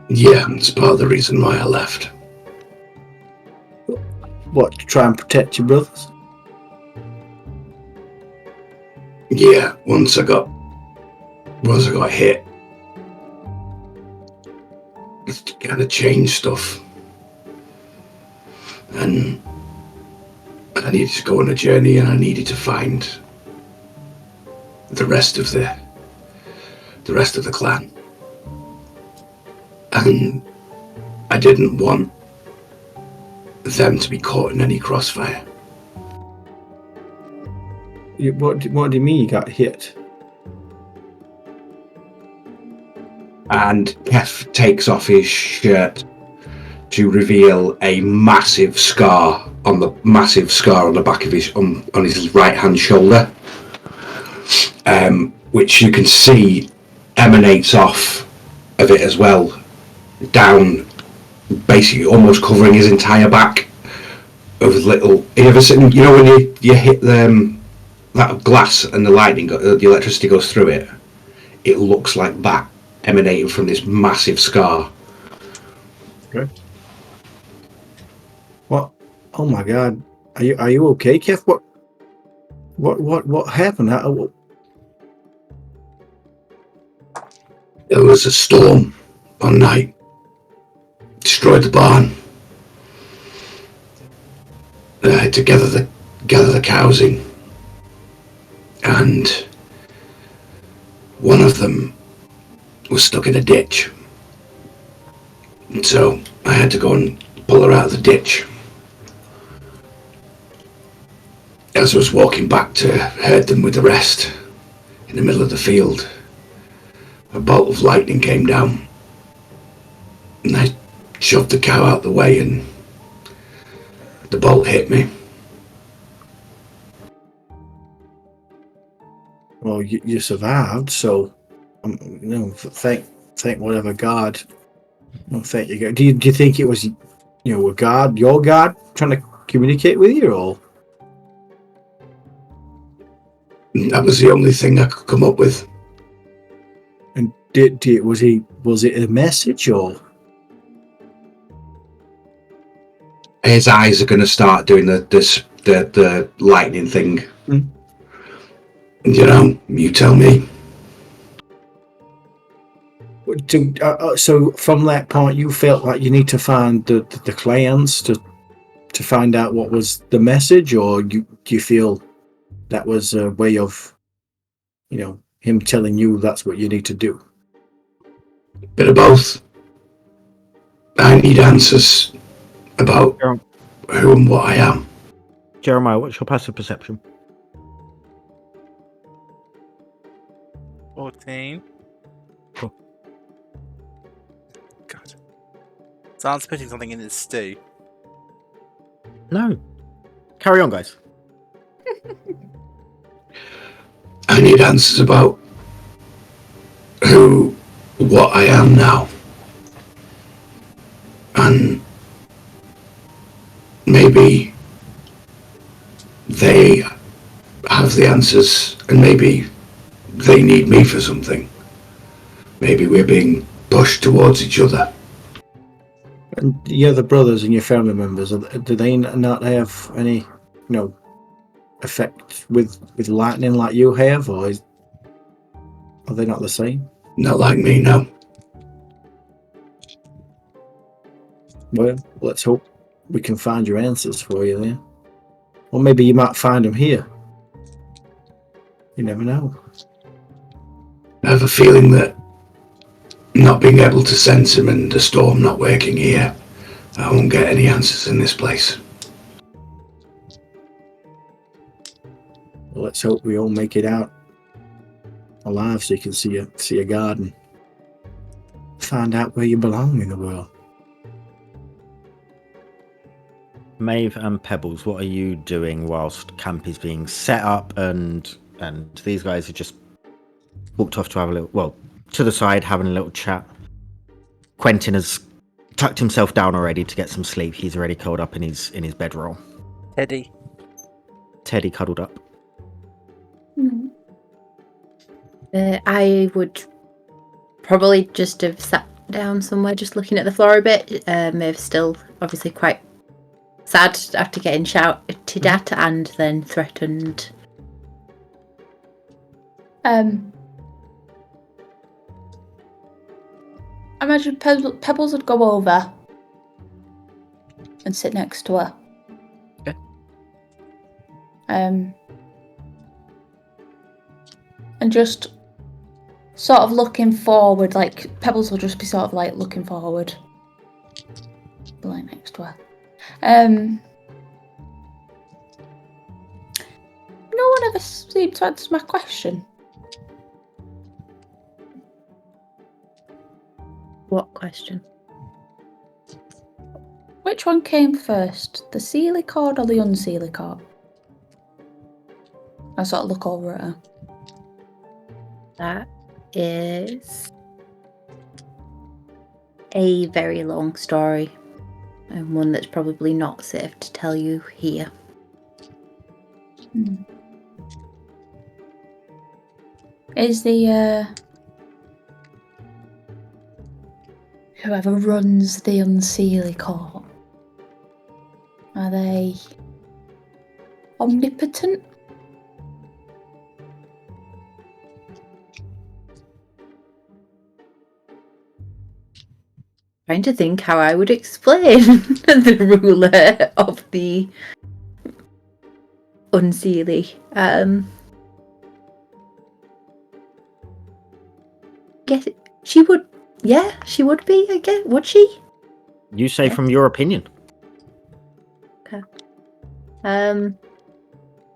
Yeah, it's part of the reason why I left. What, to try and protect your brothers? Yeah, once I got hit, it kind of changed stuff, and I needed to go on a journey, and I needed to find the rest of the clan, and I didn't want them to be caught in any crossfire. What do you mean you got hit? And Kef takes off his shirt to reveal a massive scar on the back of his on his right hand shoulder, which you can see emanates off of it as well, down, basically almost covering his entire back. Over the little, you ever seen, you know, when you hit that glass and the electricity goes through it, it looks like that emanating from this massive scar. Okay. What? Oh my God! Are you okay, Kev? What happened? There was a storm one night, destroyed the barn. I had to gather the cows in, and one of them was stuck in a ditch, and so I had to go and pull her out of the ditch. As I was walking back to herd them with the rest in the middle of the field, a bolt of lightning came down, and I shoved the cow out the way, and the bolt hit me. Well, you survived, so thank whatever God. No, thank you, God. Do you think it was, your God trying to communicate with you, or? That was the only thing I could come up with. And was it a message or? His eyes are going to start doing the lightning thing. Hmm. You know, you tell me. So from that point, you felt like you need to find the clans to find out what was the message, or do you feel that was a way of, him telling you that's what you need to do? Bit of both. I need answers about who and what I am. Jeremiah, what's your passive perception? 14. Cool. God. Someone's putting something in his stew. No. Carry on, guys. I need answers about what I am now. And maybe they have the answers and maybe they need me for something. Maybe we're being pushed towards each other. And the other brothers and your family members, do they not have any, effect with lightning like you have, or are they not the same? Not like me, no. Well, let's hope we can find your answers for you then. Or maybe you might find them here. You never know. I have a feeling that not being able to sense him and the storm not working here, I won't get any answers in this place. Well, let's hope we all make it out alive so you can see a garden. Find out where you belong in the world. Maeve and Pebbles, what are you doing whilst camp is being set up and these guys have just walked off to have to the side, having a little chat? Quentin has tucked himself down already to get some sleep. He's already curled up in his bedroll. Teddy cuddled up. I would probably just have sat down somewhere, just looking at the floor a bit. Mave's still obviously quite sad after getting shouted at and then threatened. I imagine Pebbles would go over and sit next to her. Okay. And just sort of looking forward, like Pebbles will just be sort of like looking forward. Be like next to her. No one ever seemed to answer my question. What question? Which one came first, the Unseelie Court or the Unseelie Court? I sort of look over at her. That is a very long story, and one that's probably not safe to tell you here. Is the whoever runs the Unseelie Court, are they omnipotent? Trying to think how I would explain the ruler of the Unseelie. Guess she would. Yeah, she would be. I guess. Would she? You say from your opinion. Okay.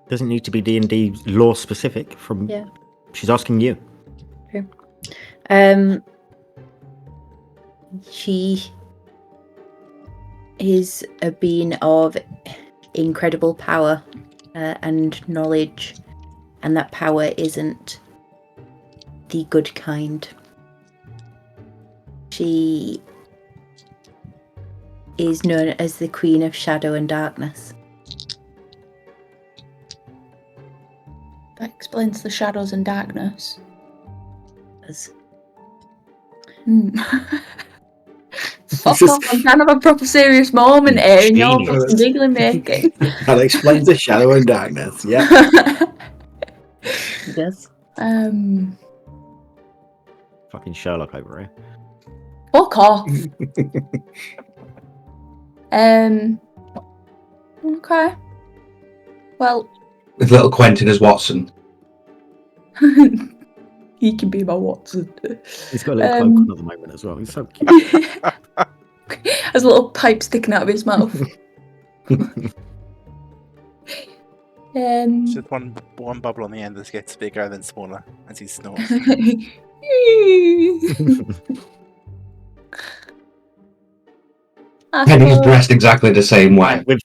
Doesn't need to be D&D law specific. Yeah. She's asking you. True. She is a being of incredible power and knowledge, and that power isn't the good kind. She is known as the Queen of Shadow and Darkness. That explains the shadows and darkness. Fuck off, I'm trying to have a proper serious moment here and you're fucking giggling making. That explains the shadow and darkness. Yeah. Yes. Fucking Sherlock over here. Fuck off. Okay. Well, With little Quentin as Watson. he can be my Watson. He's got a little cloak on at the moment as well. He's so cute. Has a little pipe sticking out of his mouth. It's just one bubble on the end that gets bigger and then smaller as he snorts. Penny's dressed exactly the same way. Right,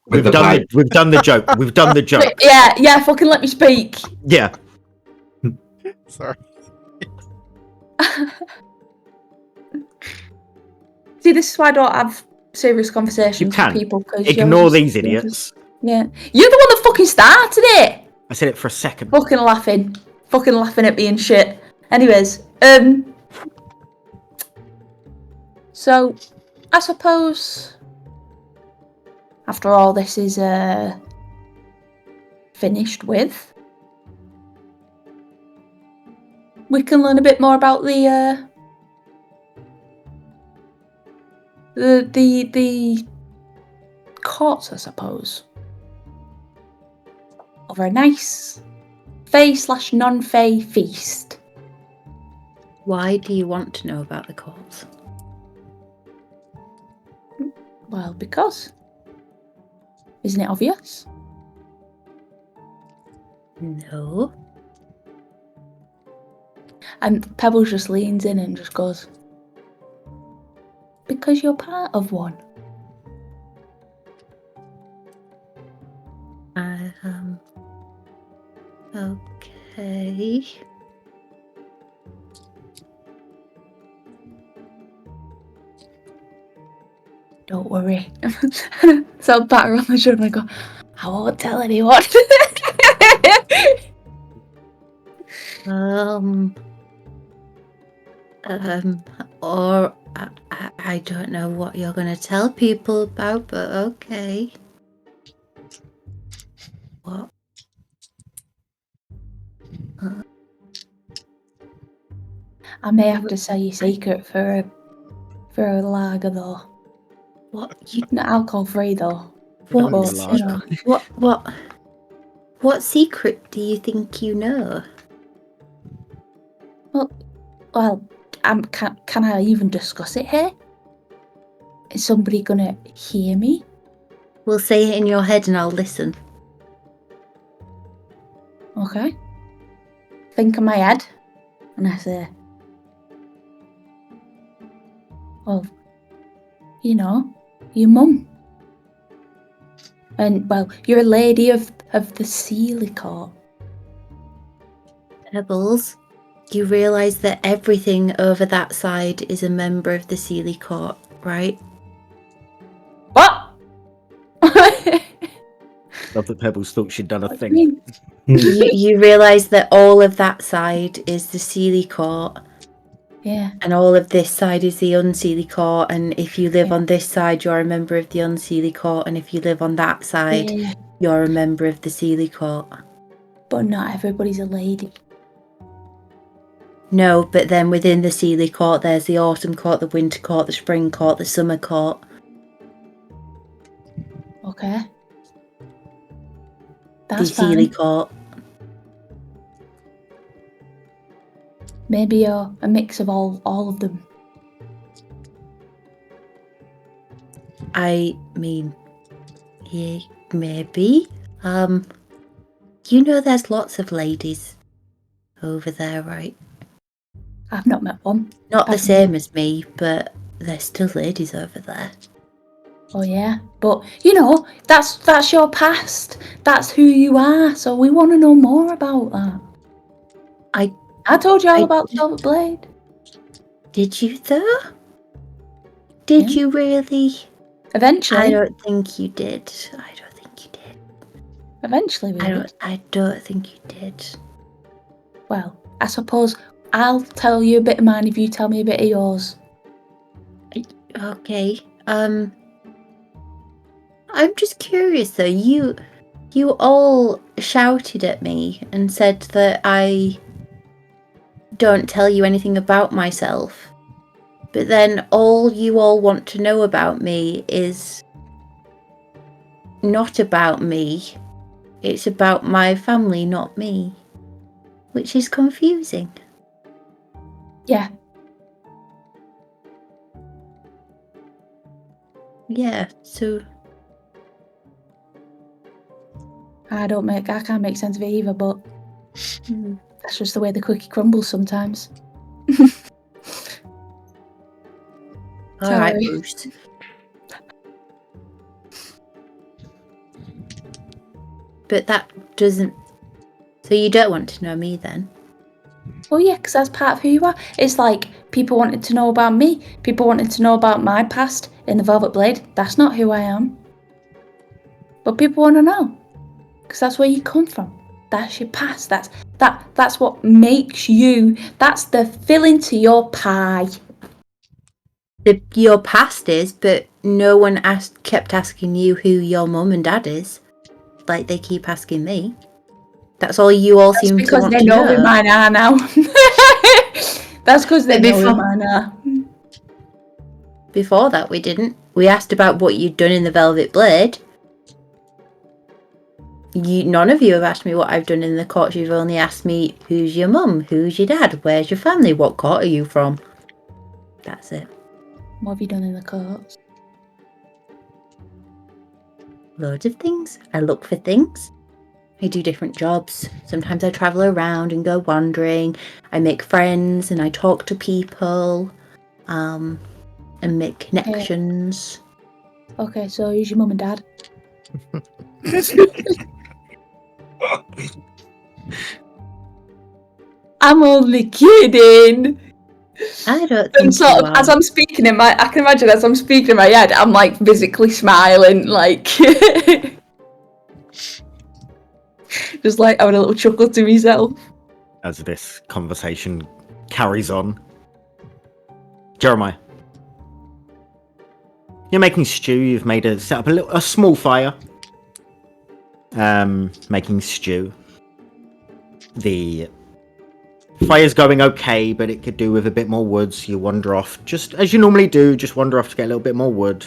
we've done the joke. We've done the joke. Yeah, fucking let me speak. Yeah. Sorry. See, this is why I don't have serious conversations You can. with people. Ignore these idiots. Yeah. You're the one that fucking started it! I said it for a second. Fucking laughing at me and shit. Anyways, so I suppose after all this is finished with, we can learn a bit more about the courts, I suppose. Over a nice Fey/non-Fey feast. Why do you want to know about the courts? Well, because. Isn't it obvious? No. And Pebbles just leans in and just goes, because you're part of one. Okay. Don't worry. So I'll pat her on the shoulder and I go, I won't tell anyone. Or I don't know what you're going to tell people about, but okay. What? I may have to sell your secret for a lager though. What? Not alcohol free though. What? But, you know, What secret do you think you know? well, can I even discuss it here? Is somebody gonna hear me? We'll say it in your head and I'll listen. Okay. Think in my head, and I say, well, you know, your mum. And, well, you're a lady of the Unseelie Court. Pebbles, you realise that everything over that side is a member of the Unseelie Court, right? What? Love that Pebbles thought she'd done a What do you thing. mean? you realise that all of that side is the Unseelie Court, Yeah. and all of this side is the Unseelie Court, and if you live on this side, you're a member of the Unseelie Court, and if you live on that side, Yeah. you're a member of the Unseelie Court. But not everybody's a lady. No, but then within the Unseelie Court, there's the Autumn Court, the Winter Court, the Spring Court, the Summer Court. Okay. The That's Unseelie fine. Court. Maybe you're a mix of all of them. I mean, yeah, maybe. You know there's lots of ladies over there, right? I've not met one. Not the I've- same as me, but there's still ladies over there. Oh yeah, but you know that's your past. That's who you are. So we want to know more about that. I told you all about the Velvet Blade. Did you though? Did Yeah. you really? Eventually, I don't think you did. I don't think you did. eventually we did. I don't think you did. Well, I suppose I'll tell you a bit of mine if you tell me a bit of yours. Okay. I'm just curious though. You all shouted at me and said that I don't tell you anything about myself. But then all you all want to know about me is not about me. It's about my family, not me. Which is confusing. Yeah. Yeah, so I can't make sense of it either, but that's just the way the cookie crumbles sometimes. alright, Sorry. Bruce. But that doesn't... So you don't want to know me then? Well, yeah, because that's part of who you are. It's like people wanted to know about me. People wanted to know about my past in the Velvet Blade. That's not who I am. But people want to know. Because that's where you come from. That's your past. That's what makes you. That's the filling to your pie. Your past is, but no one kept asking you who your mum and dad is. Like they keep asking me. That's all you all seem to want to know. That's because they know who mine are now. That's because they know who mine are. Before that, we didn't. We asked about what you'd done in the Velvet Blade. None of you have asked me what I've done in the courts. You've only asked me who's your mum, who's your dad, where's your family, what court are you from. That's it. What have you done in the courts? Loads of things. I look for things. I do different jobs. Sometimes I travel around and go wandering. I make friends and I talk to people, and make connections. Okay, so who's your mum and dad? I'm only kidding. I don't think Sort of, you are. as I'm speaking I can imagine as I'm speaking in my head, I'm like physically smiling, like just like having a little chuckle to myself. As this conversation carries on. Jeremiah. You're making stew. You've set up a small fire. Making stew. The fire's going okay, but it could do with a bit more wood. So you wander off, just as you normally do. Just wander off to get a little bit more wood.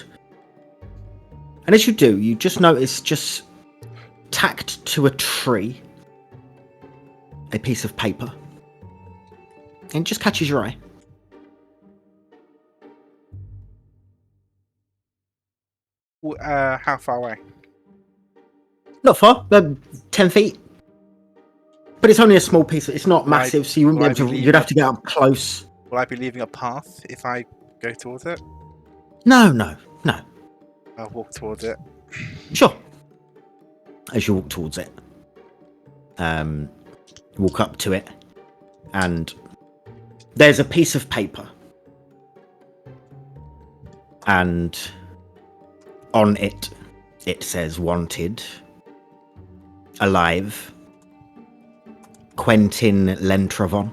And as you do, you just notice, just tacked to a tree, a piece of paper. And it just catches your eye. How far away? Not far, 10 feet. But it's only a small piece. It's not massive, so you wouldn't be able to. You'd have to get up close. Will I be leaving a path if I go towards it? No. I'll walk towards it. Sure. As you walk towards it, walk up to it, and there's a piece of paper, and on it, it says "Wanted, alive, Quentin Lentravon,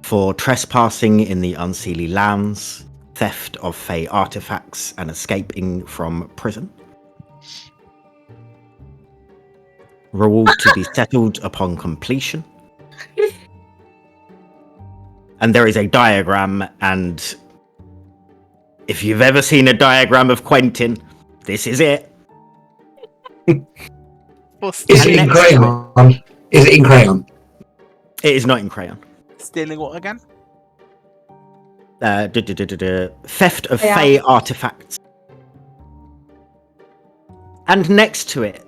for trespassing in the Unseelie lands, theft of Fey artifacts, and escaping from prison. Reward to be settled upon completion." And there is a diagram, and if you've ever seen a diagram of Quentin, this is it. Is it in crayon? Is it in crayon? It is not in crayon. Stealing what again? Theft of Fey artifacts. And next to it,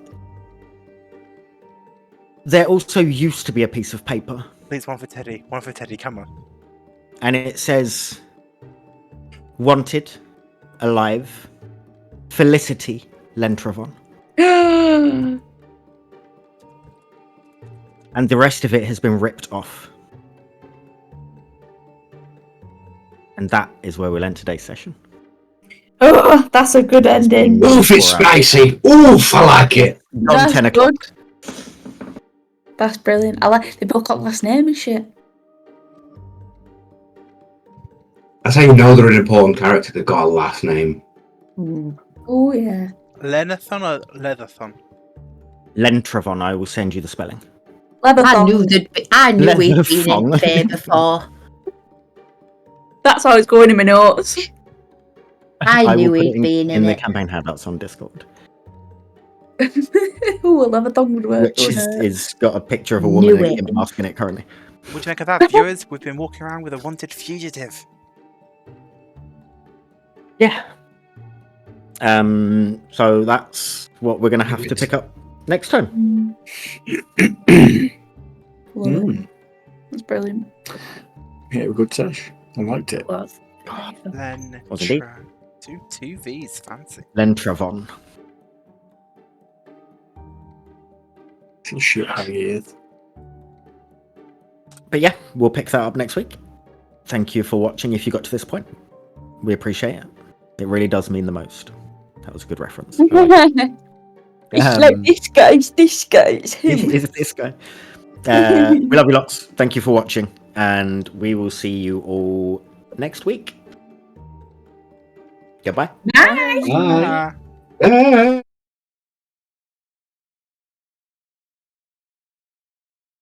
there also used to be a piece of paper. Please, one for Teddy. One for Teddy, come on. And it says, "Wanted, alive, Felicity Lentravon." And the rest of it has been ripped off. And that is where we'll end today's session. Oh, that's a good ending. Oof, it's spicy. Oof, I like it. On 10 o'clock. Good. That's brilliant. They both got last name and shit. That's how you know they're an important character. They've got a last name. Oh yeah. Lenathon or Leatherthon? Lentravon, I will send you the spelling. I knew Leatherthong. I knew we'd been in Leatherthong. Fae before. That's how it's going in my notes. I will knew put he'd it been in the it. campaign handouts on Discord, Ooh, a Leatherthong would work. which wouldn't it? is got a picture of a woman Knew in it. a mask in it currently. What do you make of that, viewers? We've been walking around with a wanted fugitive. Yeah. So that's what we're going to have to pick up next time. Love it. That's brilliant. Yeah, good sesh. I liked it. Was. Len Was indeed. two V's, fancy. Lentravon. Shit, how he is. But yeah, we'll pick that up next week. Thank you for watching if you got to this point. We appreciate it. It really does mean the most. That was a good reference. I like it. It's like this guy's him. Is it this guy? We love you lots. Thank you for watching, and we will see you all next week. Goodbye. Bye. Bye. Ah.